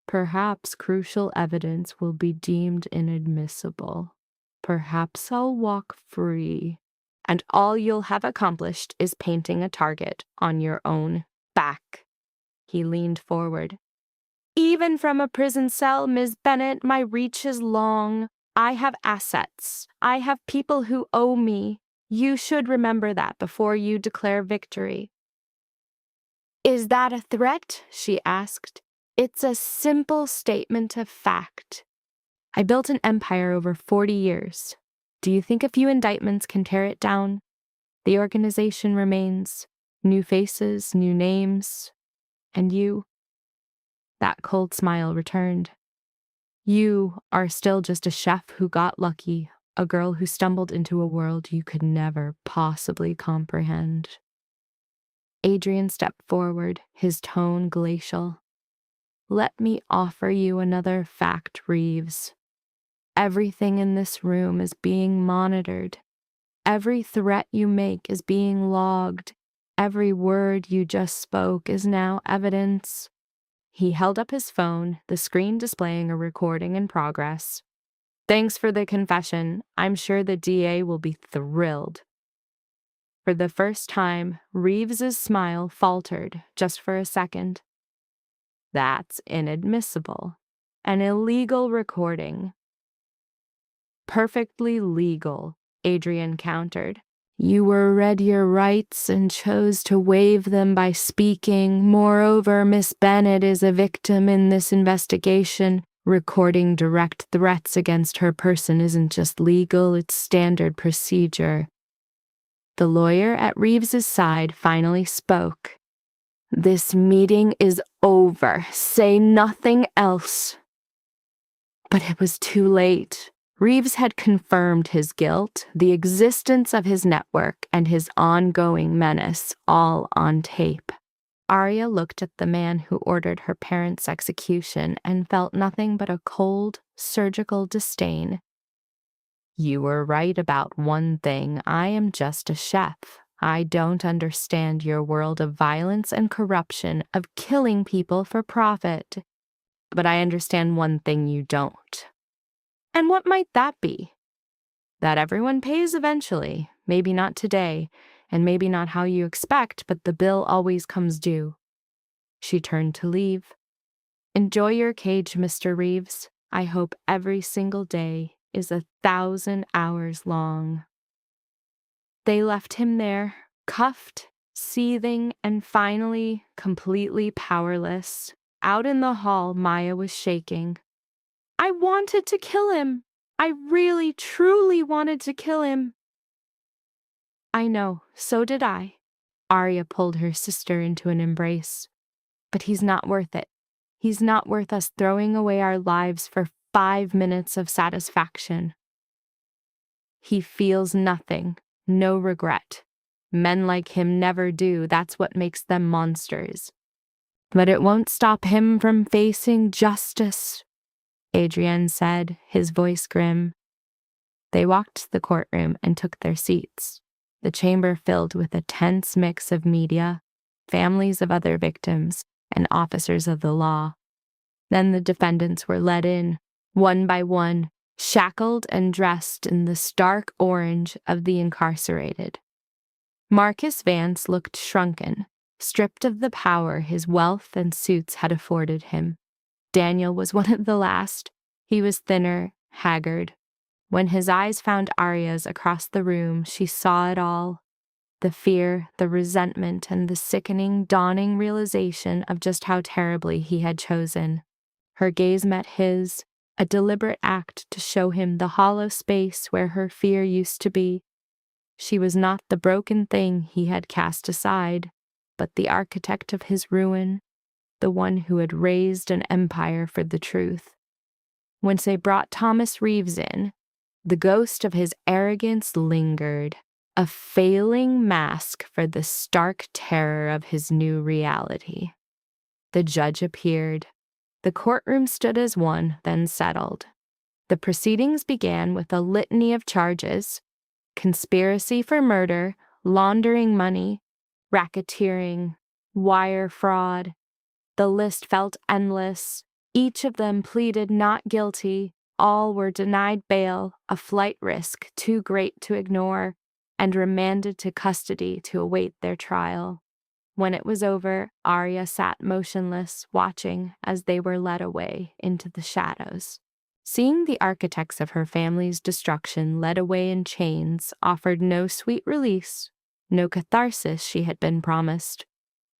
Perhaps crucial evidence will be deemed inadmissible. Perhaps I'll walk free. And all you'll have accomplished is painting a target on your own back." He leaned forward. "Even from a prison cell, Ms. Bennett, my reach is long. I have assets. I have people who owe me. You should remember that before you declare victory." "Is that a threat?" she asked. "It's a simple statement of fact. I built an empire over 40 years. Do you think a few indictments can tear it down? The organization remains. New faces, new names. And you—" That cold smile returned. "You are still just a chef who got lucky, a girl who stumbled into a world you could never possibly comprehend." Adrian stepped forward, his tone glacial. "Let me offer you another fact, Reeves. Everything in this room is being monitored. Every threat you make is being logged. Every word you just spoke is now evidence." He held up his phone, the screen displaying a recording in progress. "Thanks for the confession. I'm sure the DA will be thrilled." For the first time, Reeves's smile faltered just for a second. "That's inadmissible. An illegal recording." "Perfectly legal," Adrian countered. "You were read your rights and chose to waive them by speaking. Moreover, Miss Bennett is a victim in this investigation. Recording direct threats against her person isn't just legal, it's standard procedure." The lawyer at Reeves's side finally spoke. "This meeting is over. Say nothing else." But it was too late. Reeves had confirmed his guilt, the existence of his network, and his ongoing menace, all on tape. Arya looked at the man who ordered her parents' execution and felt nothing but a cold, surgical disdain. "You were right about one thing. I am just a chef. I don't understand your world of violence and corruption, of killing people for profit. But I understand one thing you don't." "And what might that be?" "That everyone pays eventually. Maybe not today, and maybe not how you expect, but the bill always comes due." She turned to leave. "Enjoy your cage, Mr. Reeves. I hope every single day is 1,000 hours long." They left him there, cuffed, seething, and finally completely powerless. Out in the hall, Maya was shaking. "I wanted to kill him. I really, truly wanted to kill him." "I know, so did I." Arya pulled her sister into an embrace. "But he's not worth it. He's not worth us throwing away our lives for 5 minutes of satisfaction. He feels nothing, no regret. Men like him never do. That's what makes them monsters. But it won't stop him from facing justice," Adrian said, his voice grim. They walked to the courtroom and took their seats, the chamber filled with a tense mix of media, families of other victims, and officers of the law. Then the defendants were led in, one by one, shackled and dressed in the stark orange of the incarcerated. Marcus Vance looked shrunken, stripped of the power his wealth and suits had afforded him. Daniel was one of the last. He was thinner, haggard. When his eyes found Arya's across the room, she saw it all. The fear, the resentment, and the sickening, dawning realization of just how terribly he had chosen. Her gaze met his, a deliberate act to show him the hollow space where her fear used to be. She was not the broken thing he had cast aside, but the architect of his ruin, the one who had raised an empire for the truth. Once they brought Thomas Reeves in, the ghost of his arrogance lingered, a failing mask for the stark terror of his new reality. The judge appeared. The courtroom stood as one, then settled. The proceedings began with a litany of charges: conspiracy for murder, laundering money, racketeering, wire fraud. The list felt endless. Each of them pleaded not guilty. All were denied bail, a flight risk too great to ignore, and remanded to custody to await their trial. When it was over, Arya sat motionless, watching as they were led away into the shadows. Seeing the architects of her family's destruction led away in chains offered no sweet release, no catharsis she had been promised.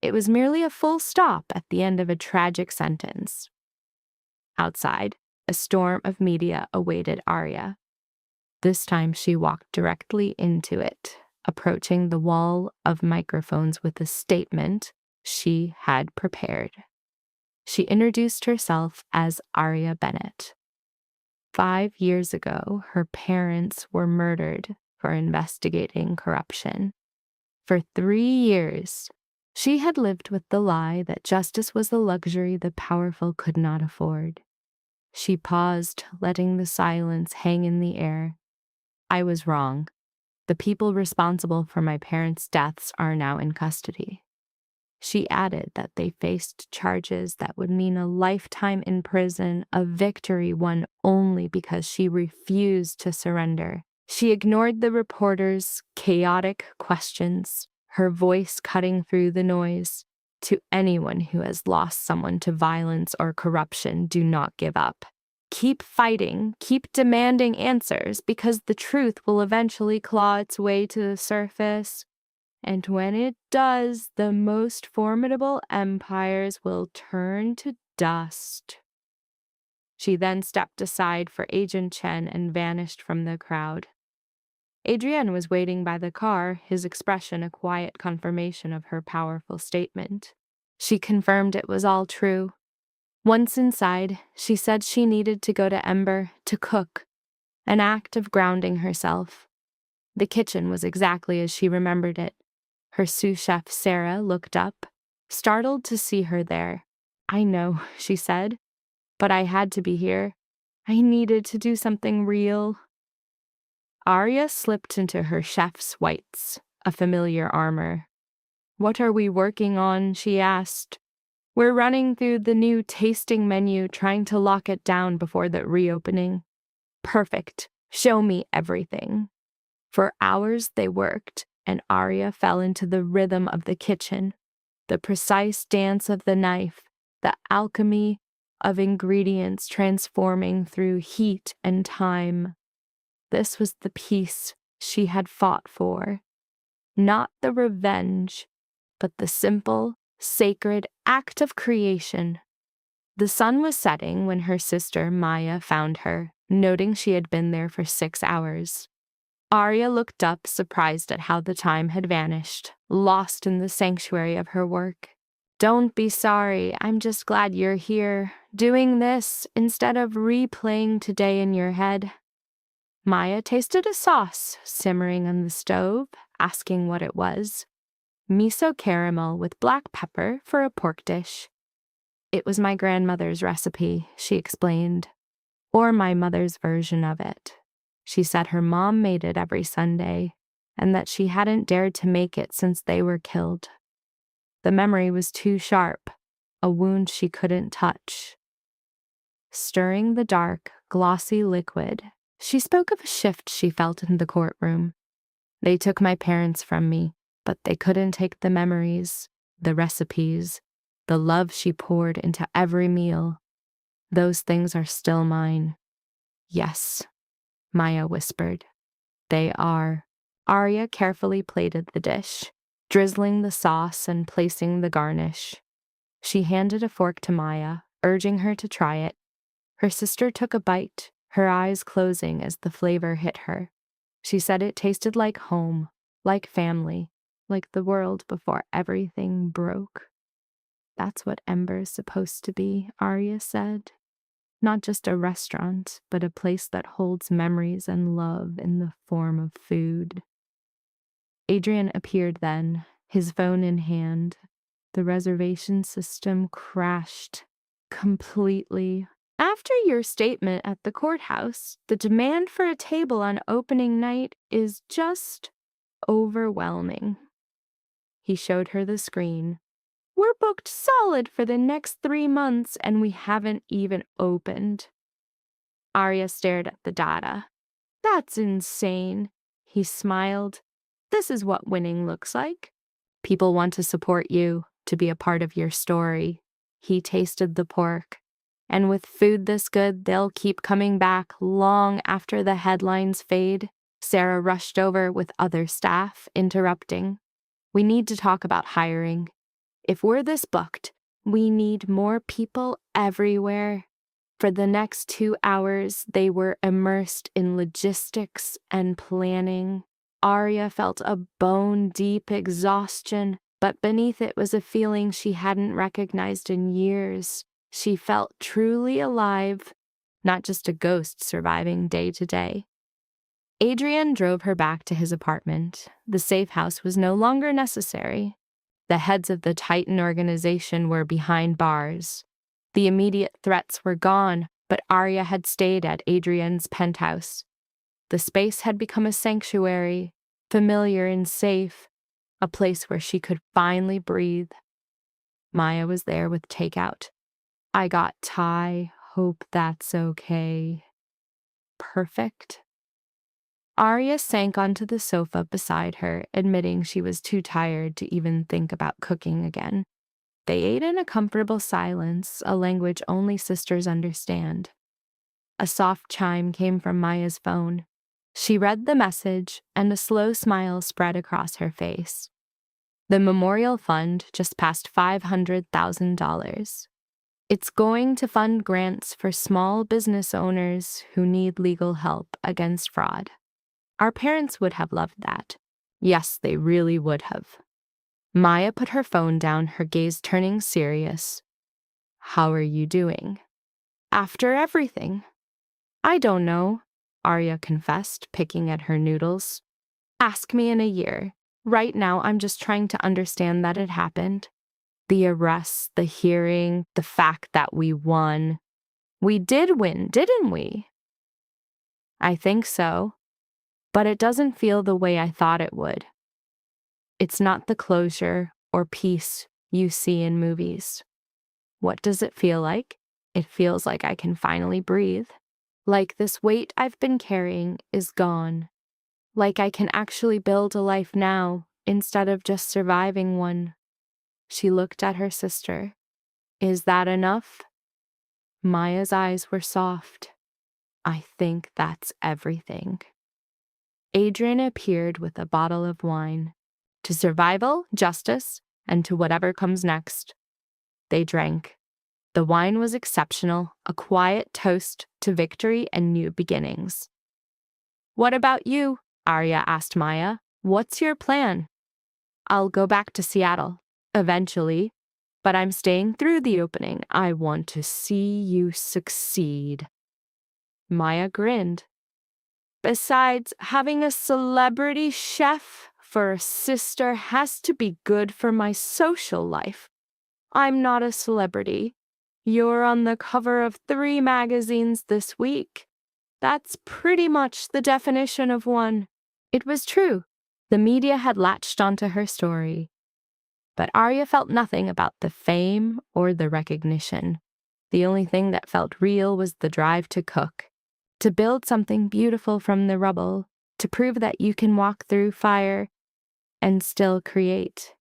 It was merely a full stop at the end of a tragic sentence. Outside, a storm of media awaited Arya. This time she walked directly into it, approaching the wall of microphones with a statement she had prepared. She introduced herself as Arya Bennett. 5 years ago, her parents were murdered for investigating corruption. For 3 years, she had lived with the lie that justice was a luxury the powerful could not afford. She paused, letting the silence hang in the air. I was wrong. The people responsible for my parents' deaths are now in custody. She added that they faced charges that would mean a lifetime in prison, a victory won only because she refused to surrender. She ignored the reporters' chaotic questions, her voice cutting through the noise. To anyone who has lost someone to violence or corruption, do not give up. Keep fighting, keep demanding answers, because the truth will eventually claw its way to the surface. And when it does, the most formidable empires will turn to dust. She then stepped aside for Agent Chen and vanished from the crowd. Adrienne was waiting by the car, his expression a quiet confirmation of her powerful statement. She confirmed it was all true. Once inside, she said she needed to go to Ember to cook, an act of grounding herself. The kitchen was exactly as she remembered it. Her sous chef Sarah looked up, startled to see her there. I know, she said, but I had to be here. I needed to do something real. Arya slipped into her chef's whites, a familiar armor. What are we working on? She asked. We're running through the new tasting menu, trying to lock it down before the reopening. Perfect. Show me everything. For hours they worked, and Arya fell into the rhythm of the kitchen, the precise dance of the knife, the alchemy of ingredients transforming through heat and time. This was the peace she had fought for. Not the revenge, but the simple, sacred act of creation. The sun was setting when her sister Maya found her, noting she had been there for 6 hours. Arya looked up, surprised at how the time had vanished, lost in the sanctuary of her work. Don't be sorry, I'm just glad you're here, doing this instead of replaying today in your head. Maya tasted a sauce simmering on the stove, asking what it was. Miso caramel with black pepper for a pork dish. It was my grandmother's recipe, she explained, or my mother's version of it. She said her mom made it every Sunday, and that she hadn't dared to make it since they were killed. The memory was too sharp, a wound she couldn't touch. Stirring the dark, glossy liquid, she spoke of a shift she felt in the courtroom. They took my parents from me, but they couldn't take the memories, the recipes, the love she poured into every meal. Those things are still mine. Yes, Maya whispered. They are. Arya carefully plated the dish, drizzling the sauce and placing the garnish. She handed a fork to Maya, urging her to try it. Her sister took a bite, her eyes closing as the flavor hit her. She said it tasted like home, like family, like the world before everything broke. That's what Ember's supposed to be, Arya said. Not just a restaurant, but a place that holds memories and love in the form of food. Adrian appeared then, his phone in hand. The reservation system crashed completely. After your statement at the courthouse, the demand for a table on opening night is just overwhelming. He showed her the screen. We're booked solid for the next 3 months, and we haven't even opened. Arya stared at the data. That's insane. He smiled. This is what winning looks like. People want to support you, to be a part of your story. He tasted the pork. And with food this good, they'll keep coming back long after the headlines fade. Sarah rushed over with other staff, interrupting. We need to talk about hiring. If we're this booked, we need more people everywhere. For the next 2 hours, they were immersed in logistics and planning. Arya felt a bone-deep exhaustion, but beneath it was a feeling she hadn't recognized in years. She felt truly alive, not just a ghost surviving day to day. Adrian drove her back to his apartment. The safe house was no longer necessary. The heads of the Titan organization were behind bars. The immediate threats were gone, but Arya had stayed at Adrian's penthouse. The space had become a sanctuary, familiar and safe, a place where she could finally breathe. Maya was there with takeout. I got Thai, hope that's okay. Perfect. Arya sank onto the sofa beside her, admitting she was too tired to even think about cooking again. They ate in a comfortable silence, a language only sisters understand. A soft chime came from Maya's phone. She read the message, and a slow smile spread across her face. The memorial fund just passed $500,000. It's going to fund grants for small business owners who need legal help against fraud. Our parents would have loved that. Yes, they really would have. Maya put her phone down, her gaze turning serious. How are you doing? After everything. I don't know, Arya confessed, picking at her noodles. Ask me in a year. Right now, I'm just trying to understand that it happened. The arrests, the hearing, the fact that we won. We did win, didn't we? I think so, but it doesn't feel the way I thought it would. It's not the closure or peace you see in movies. What does it feel like? It feels like I can finally breathe. Like this weight I've been carrying is gone. Like I can actually build a life now instead of just surviving one. She looked at her sister. Is that enough? Maya's eyes were soft. I think that's everything. Adrian appeared with a bottle of wine. To survival, justice, and to whatever comes next. They drank. The wine was exceptional, a quiet toast to victory and new beginnings. What about you? Arya asked Maya. What's your plan? I'll go back to Seattle, eventually, but I'm staying through the opening. I want to see you succeed. Maya grinned. Besides, having a celebrity chef for a sister has to be good for my social life. I'm not a celebrity. You're on the cover of 3 magazines this week. That's pretty much the definition of one. It was true. The media had latched onto her story. But Arya felt nothing about the fame or the recognition. The only thing that felt real was the drive to cook, to build something beautiful from the rubble, to prove that you can walk through fire and still create.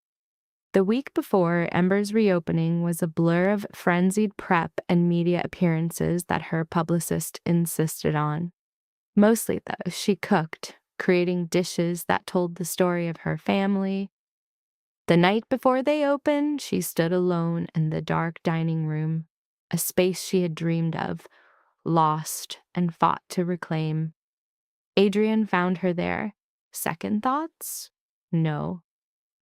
The week before Ember's reopening was a blur of frenzied prep and media appearances that her publicist insisted on. Mostly, though, she cooked, creating dishes that told the story of her family. The night before they opened, she stood alone in the dark dining room, a space she had dreamed of, lost, and fought to reclaim. Adrian found her there. Second thoughts? No.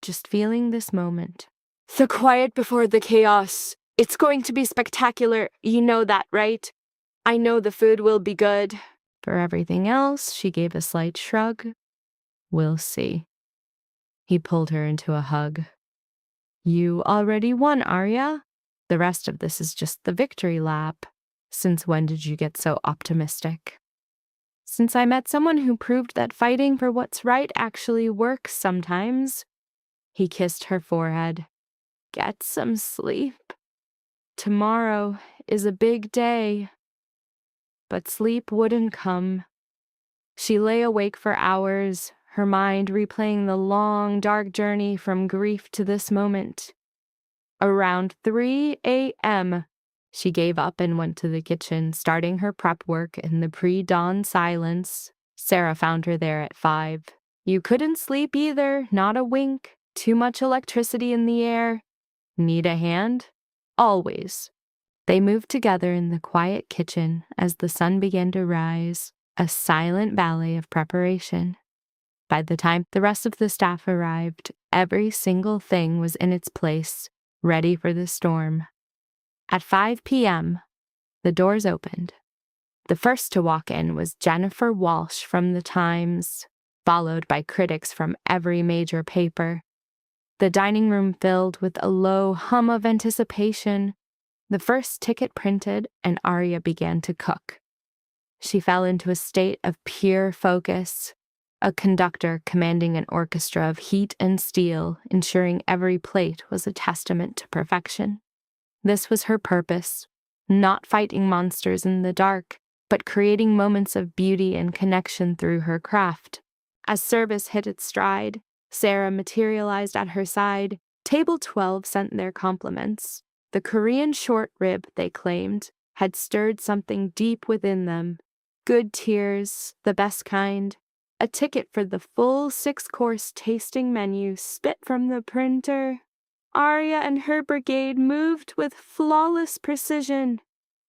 Just feeling this moment. The quiet before the chaos. It's going to be spectacular. You know that, right? I know the food will be good. For everything else, she gave a slight shrug. We'll see. He pulled her into a hug. You already won, Arya. The rest of this is just the victory lap. Since when did you get so optimistic? Since I met someone who proved that fighting for what's right actually works sometimes. He kissed her forehead. Get some sleep. Tomorrow is a big day. But sleep wouldn't come. She lay awake for hours, her mind replaying the long, dark journey from grief to this moment. Around 3 a.m., she gave up and went to the kitchen, starting her prep work in the pre-dawn silence. Sarah found her there at 5. You couldn't sleep either, not a wink. Too much electricity in the air. Need a hand? Always. They moved together in the quiet kitchen as the sun began to rise, a silent ballet of preparation. By the time the rest of the staff arrived, every single thing was in its place, ready for the storm. At 5 p.m., the doors opened. The first to walk in was Jennifer Walsh from The Times, followed by critics from every major paper. The dining room filled with a low hum of anticipation. The first ticket printed, and Arya began to cook. She fell into a state of pure focus, a conductor commanding an orchestra of heat and steel, ensuring every plate was a testament to perfection. This was her purpose, not fighting monsters in the dark, but creating moments of beauty and connection through her craft. As service hit its stride, Sarah materialized at her side. Table 12 sent their compliments. The Korean short rib, they claimed, had stirred something deep within them. Good tears, the best kind. A ticket for the full 6-course tasting menu spit from the printer. Arya and her brigade moved with flawless precision.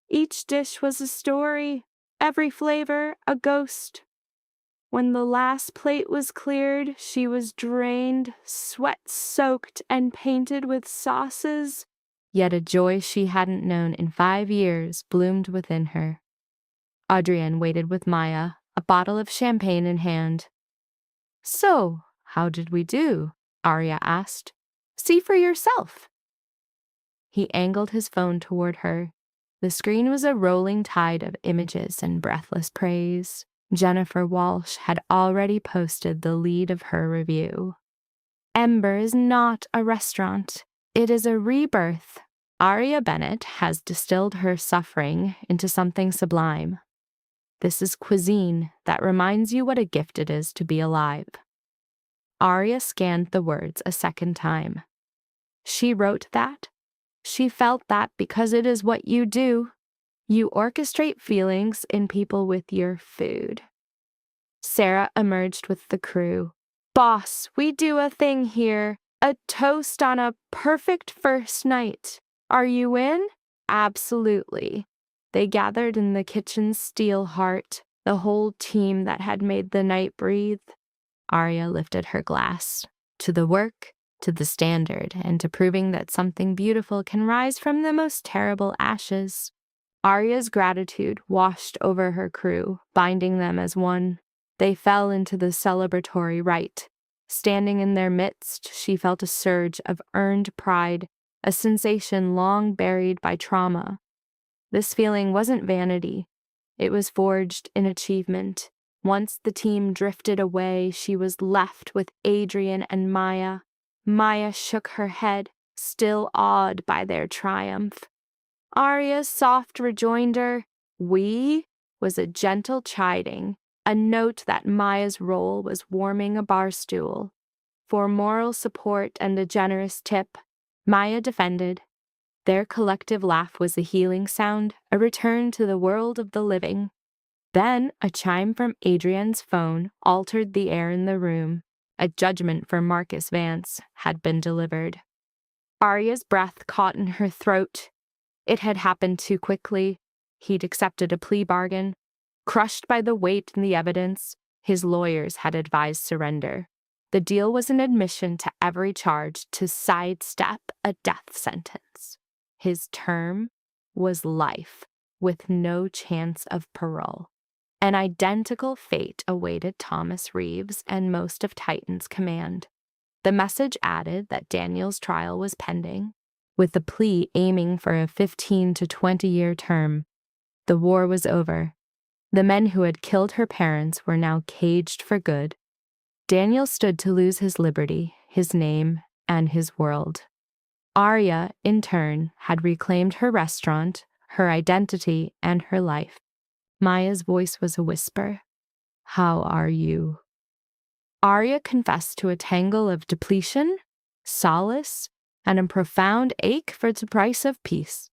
Each dish was a story, every flavor a ghost. When the last plate was cleared, she was drained, sweat-soaked, and painted with sauces. Yet a joy she hadn't known in 5 years bloomed within her. Adrienne waited with Maya, a bottle of champagne in hand. So, how did we do? Arya asked. See for yourself. He angled his phone toward her. The screen was a rolling tide of images and breathless praise. Jennifer Walsh had already posted the lead of her review. Ember is not a restaurant. It is a rebirth. Arya Bennett has distilled her suffering into something sublime. This is cuisine that reminds you what a gift it is to be alive. Arya scanned the words a second time. She wrote that. She felt that because it is what you do. You orchestrate feelings in people with your food. Sarah emerged with the crew. Boss, we do a thing here. A toast on a perfect first night. Are you in? Absolutely. They gathered in the kitchen's steel heart, the whole team that had made the night breathe. Arya lifted her glass. To the work, to the standard, and to proving that something beautiful can rise from the most terrible ashes. Arya's gratitude washed over her crew, binding them as one. They fell into the celebratory rite. Standing in their midst, she felt a surge of earned pride, a sensation long buried by trauma. This feeling wasn't vanity. It was forged in achievement. Once the team drifted away, she was left with Adrian and Maya. Maya shook her head, still awed by their triumph. Arya's soft rejoinder, "We," was a gentle chiding, a note that Maya's role was warming a bar stool. For moral support and a generous tip, Maya defended. Their collective laugh was a healing sound, a return to the world of the living. Then a chime from Adrian's phone altered the air in the room. A judgment for Marcus Vance had been delivered. Arya's breath caught in her throat. It had happened too quickly. He'd accepted a plea bargain. Crushed by the weight and the evidence, his lawyers had advised surrender. The deal was an admission to every charge to sidestep a death sentence. His term was life, with no chance of parole. An identical fate awaited Thomas Reeves and most of Titan's command. The message added that Daniel's trial was pending, with the plea aiming for a 15 to 20-year term. The war was over. The men who had killed her parents were now caged for good. Daniel stood to lose his liberty, his name, and his world. Arya, in turn, had reclaimed her restaurant, her identity, and her life. Maya's voice was a whisper. "How are you?" Arya confessed to a tangle of depletion, solace, and a profound ache for the price of peace.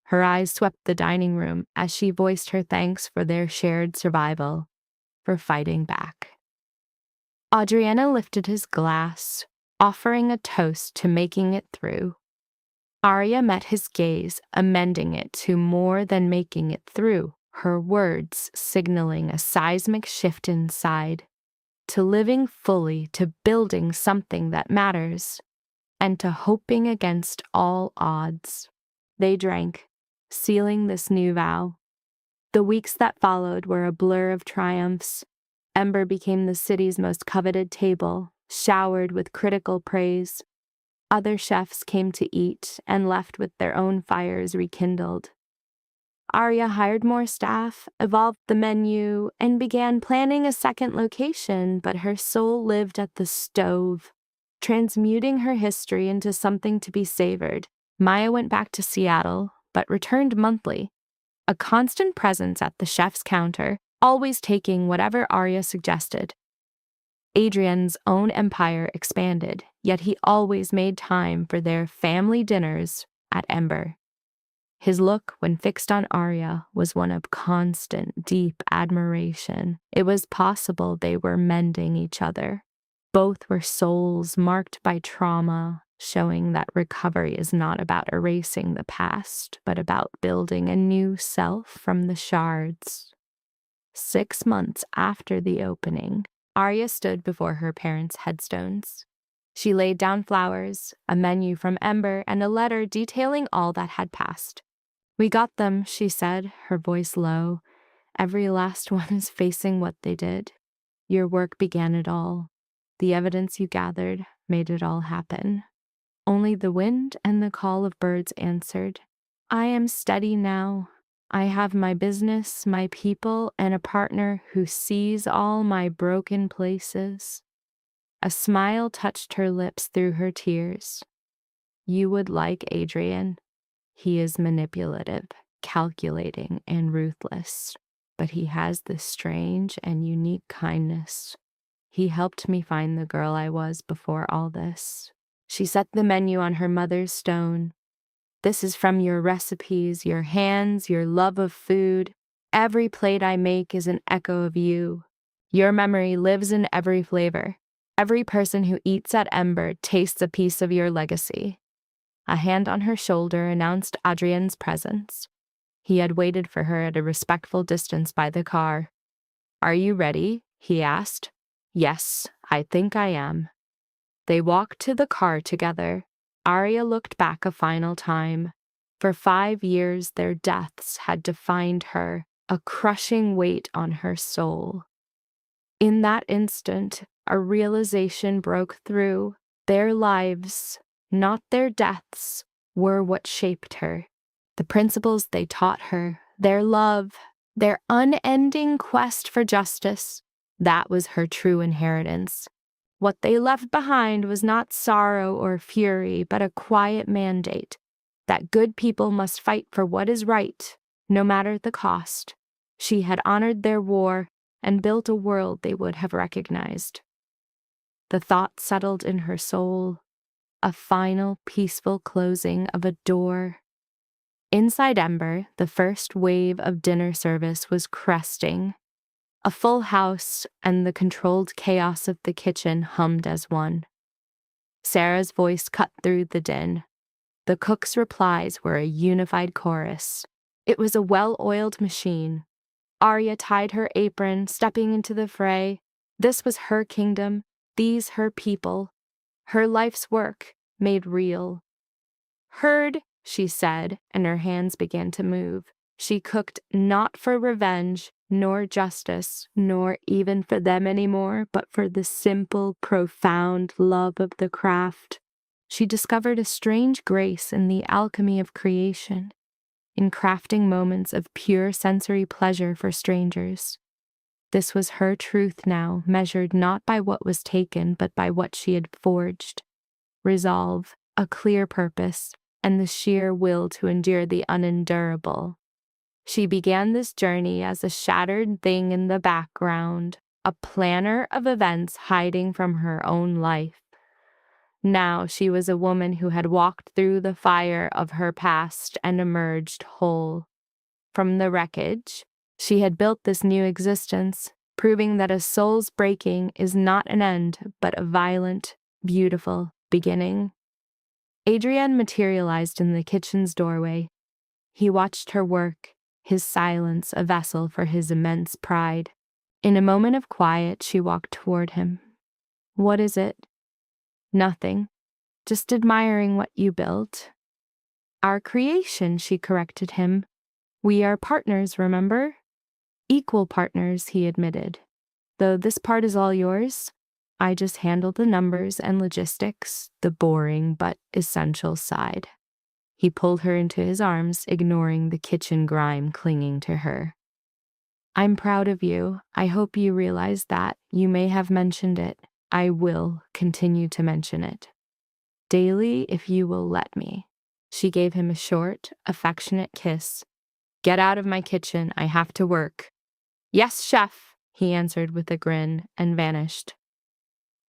Her eyes swept the dining room as she voiced her thanks for their shared survival, for fighting back. Adriana lifted his glass, offering a toast to making it through. Arya met his gaze, amending it to more than making it through, her words signaling a seismic shift inside, to living fully, to building something that matters, and to hoping against all odds. They drank, sealing this new vow. The weeks that followed were a blur of triumphs. Ember became the city's most coveted table, showered with critical praise. Other chefs came to eat and left with their own fires rekindled. Arya hired more staff, evolved the menu, and began planning a second location, but her soul lived at the stove, transmuting her history into something to be savored. Maya went back to Seattle, but returned monthly, a constant presence at the chef's counter, always taking whatever Arya suggested. Adrian's own empire expanded, yet he always made time for their family dinners at Ember. His look, when fixed on Arya, was one of constant, deep admiration. It was possible they were mending each other. Both were souls marked by trauma, showing that recovery is not about erasing the past, but about building a new self from the shards. 6 months after the opening, Arya stood before her parents' headstones. She laid down flowers, a menu from Ember, and a letter detailing all that had passed. "We got them," she said, her voice low. "Every last one is facing what they did. Your work began it all. The evidence you gathered made it all happen. Only the wind and the call of birds answered. I am steady now. I have my business, my people, and a partner who sees all my broken places." A smile touched her lips through her tears. "You would like Adrian. He is manipulative, calculating, and ruthless, but he has this strange and unique kindness. He helped me find the girl I was before all this." She set the menu on her mother's stone. "This is from your recipes, your hands, your love of food. Every plate I make is an echo of you. Your memory lives in every flavor. Every person who eats at Ember tastes a piece of your legacy." A hand on her shoulder announced Adrian's presence. He had waited for her at a respectful distance by the car. "Are you ready?" he asked. "Yes, I think I am." They walked to the car together. Arya looked back a final time. For 5 years, their deaths had defined her, a crushing weight on her soul. In that instant, a realization broke through. Their lives, not their deaths, were what shaped her. The principles they taught her, their love, Their unending quest for justice, that was her true inheritance. What they left behind was not sorrow or fury, but a quiet mandate that good people must fight for what is right, no matter the cost. She had honored their war and built a world they would have recognized. The thought settled in her soul, a final peaceful closing of a door. Inside Ember, the first wave of dinner service was cresting. A full house and the controlled chaos of the kitchen hummed as one. Sarah's voice cut through the din. The cook's replies were a unified chorus. It was a well-oiled machine. Arya tied her apron, stepping into the fray. This was her kingdom, these her people, her life's work made real. "Heard," she said, and her hands began to move. She cooked not for revenge, nor justice, nor even for them anymore, but for the simple, profound love of the craft. She discovered a strange grace in the alchemy of creation, in crafting moments of pure sensory pleasure for strangers. This was her truth now, measured not by what was taken, but by what she had forged. Resolve, a clear purpose, and the sheer will to endure the unendurable. She began this journey as a shattered thing in the background, a planner of events hiding from her own life. Now she was a woman who had walked through the fire of her past and emerged whole. From the wreckage, she had built this new existence, proving that a soul's breaking is not an end, but a violent, beautiful beginning. Adrian materialized in the kitchen's doorway. He watched her work, his silence a vessel for his immense pride. In a moment of quiet, she walked toward him. "What is it?" "Nothing. Just admiring what you built." "Our creation," she corrected him. "We are partners, remember?" "Equal partners," he admitted. "Though this part is all yours, I just handle the numbers and logistics, the boring but essential side." He pulled her into his arms, ignoring the kitchen grime clinging to her. "I'm proud of you. I hope you realize that. You may have mentioned it. I will continue to mention it. Daily, if you will let me." She gave him a short, affectionate kiss. "Get out of my kitchen. I have to work." "Yes, chef," he answered with a grin, and vanished.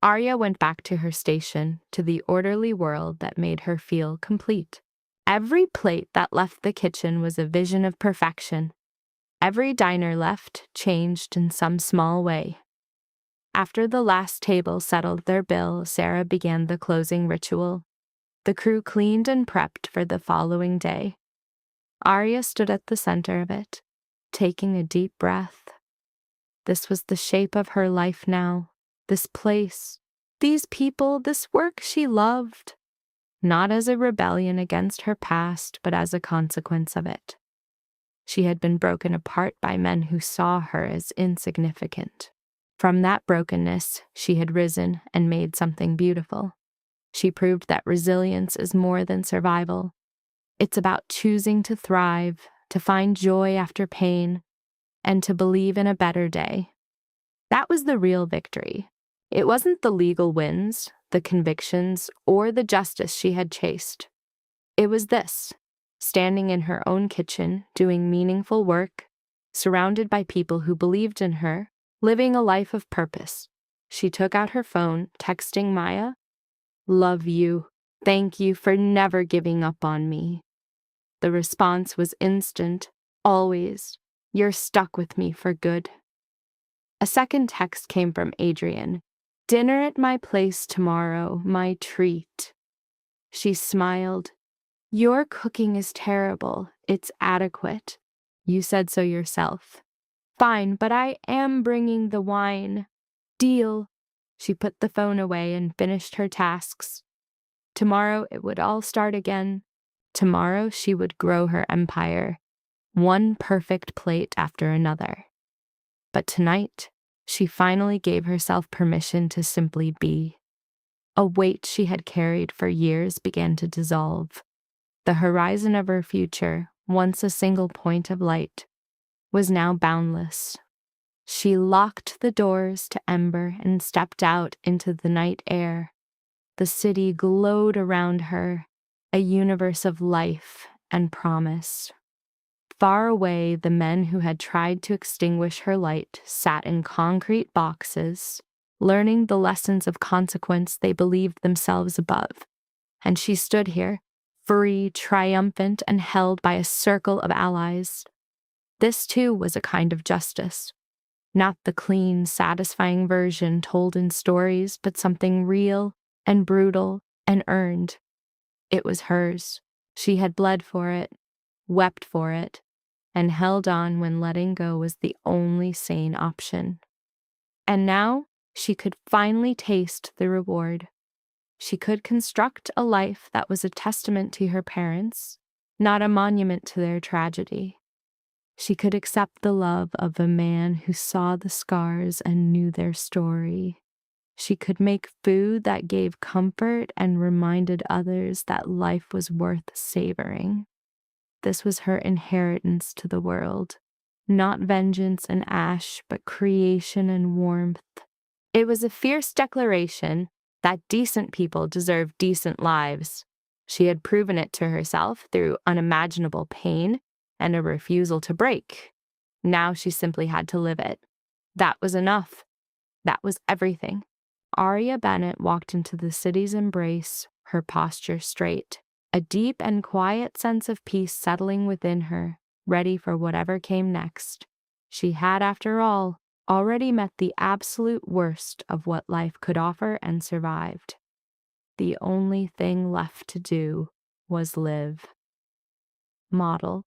Arya went back to her station, to the orderly world that made her feel complete. Every plate that left the kitchen was a vision of perfection. Every diner left changed in some small way. After the last table settled their bill, Sarah began the closing ritual. The crew cleaned and prepped for the following day. Arya stood at the center of it, taking a deep breath. This was the shape of her life now, this place, these people, this work she loved. Not as a rebellion against her past, but as a consequence of it. She had been broken apart by men who saw her as insignificant. From that brokenness, she had risen and made something beautiful. She proved that resilience is more than survival. It's about choosing to thrive, to find joy after pain, and to believe in a better day. That was the real victory. It wasn't the legal wins, the convictions, or the justice she had chased. It was this, standing in her own kitchen, doing meaningful work, surrounded by people who believed in her, living a life of purpose. She took out her phone, texting Maya, "Love you. Thank you for never giving up on me." The response was instant, always. "You're stuck with me for good." A second text came from Adrian. "Dinner at my place tomorrow, my treat." She smiled. "Your cooking is terrible. It's adequate. You said so yourself." "Fine, but I am bringing the wine." "Deal." She put the phone away and finished her tasks. Tomorrow it would all start again. Tomorrow she would grow her empire, one perfect plate after another. But tonight, she finally gave herself permission to simply be. A weight she had carried for years began to dissolve. The horizon of her future, once a single point of light, was now boundless. She locked the doors to Ember and stepped out into the night air. The city glowed around her, a universe of life and promise. Far away, the men who had tried to extinguish her light sat in concrete boxes, learning the lessons of consequence they believed themselves above. And she stood here, free, triumphant, and held by a circle of allies. This, too, was a kind of justice. Not the clean, satisfying version told in stories, but something real and brutal and earned. It was hers. She had bled for it, wept for it, and held on when letting go was the only sane option. And now she could finally taste the reward. She could construct a life that was a testament to her parents, not a monument to their tragedy. She could accept the love of a man who saw the scars and knew their story. She could make food that gave comfort and reminded others that life was worth savoring. This was her inheritance to the world, not vengeance and ash, but creation and warmth. It was a fierce declaration that decent people deserve decent lives. She had proven it to herself through unimaginable pain and a refusal to break. Now she simply had to live it. That was enough. That was everything. Arya Bennett walked into the city's embrace, her posture straight, a deep and quiet sense of peace settling within her, ready for whatever came next. She had, after all, already met the absolute worst of what life could offer and survived. The only thing left to do was live. Model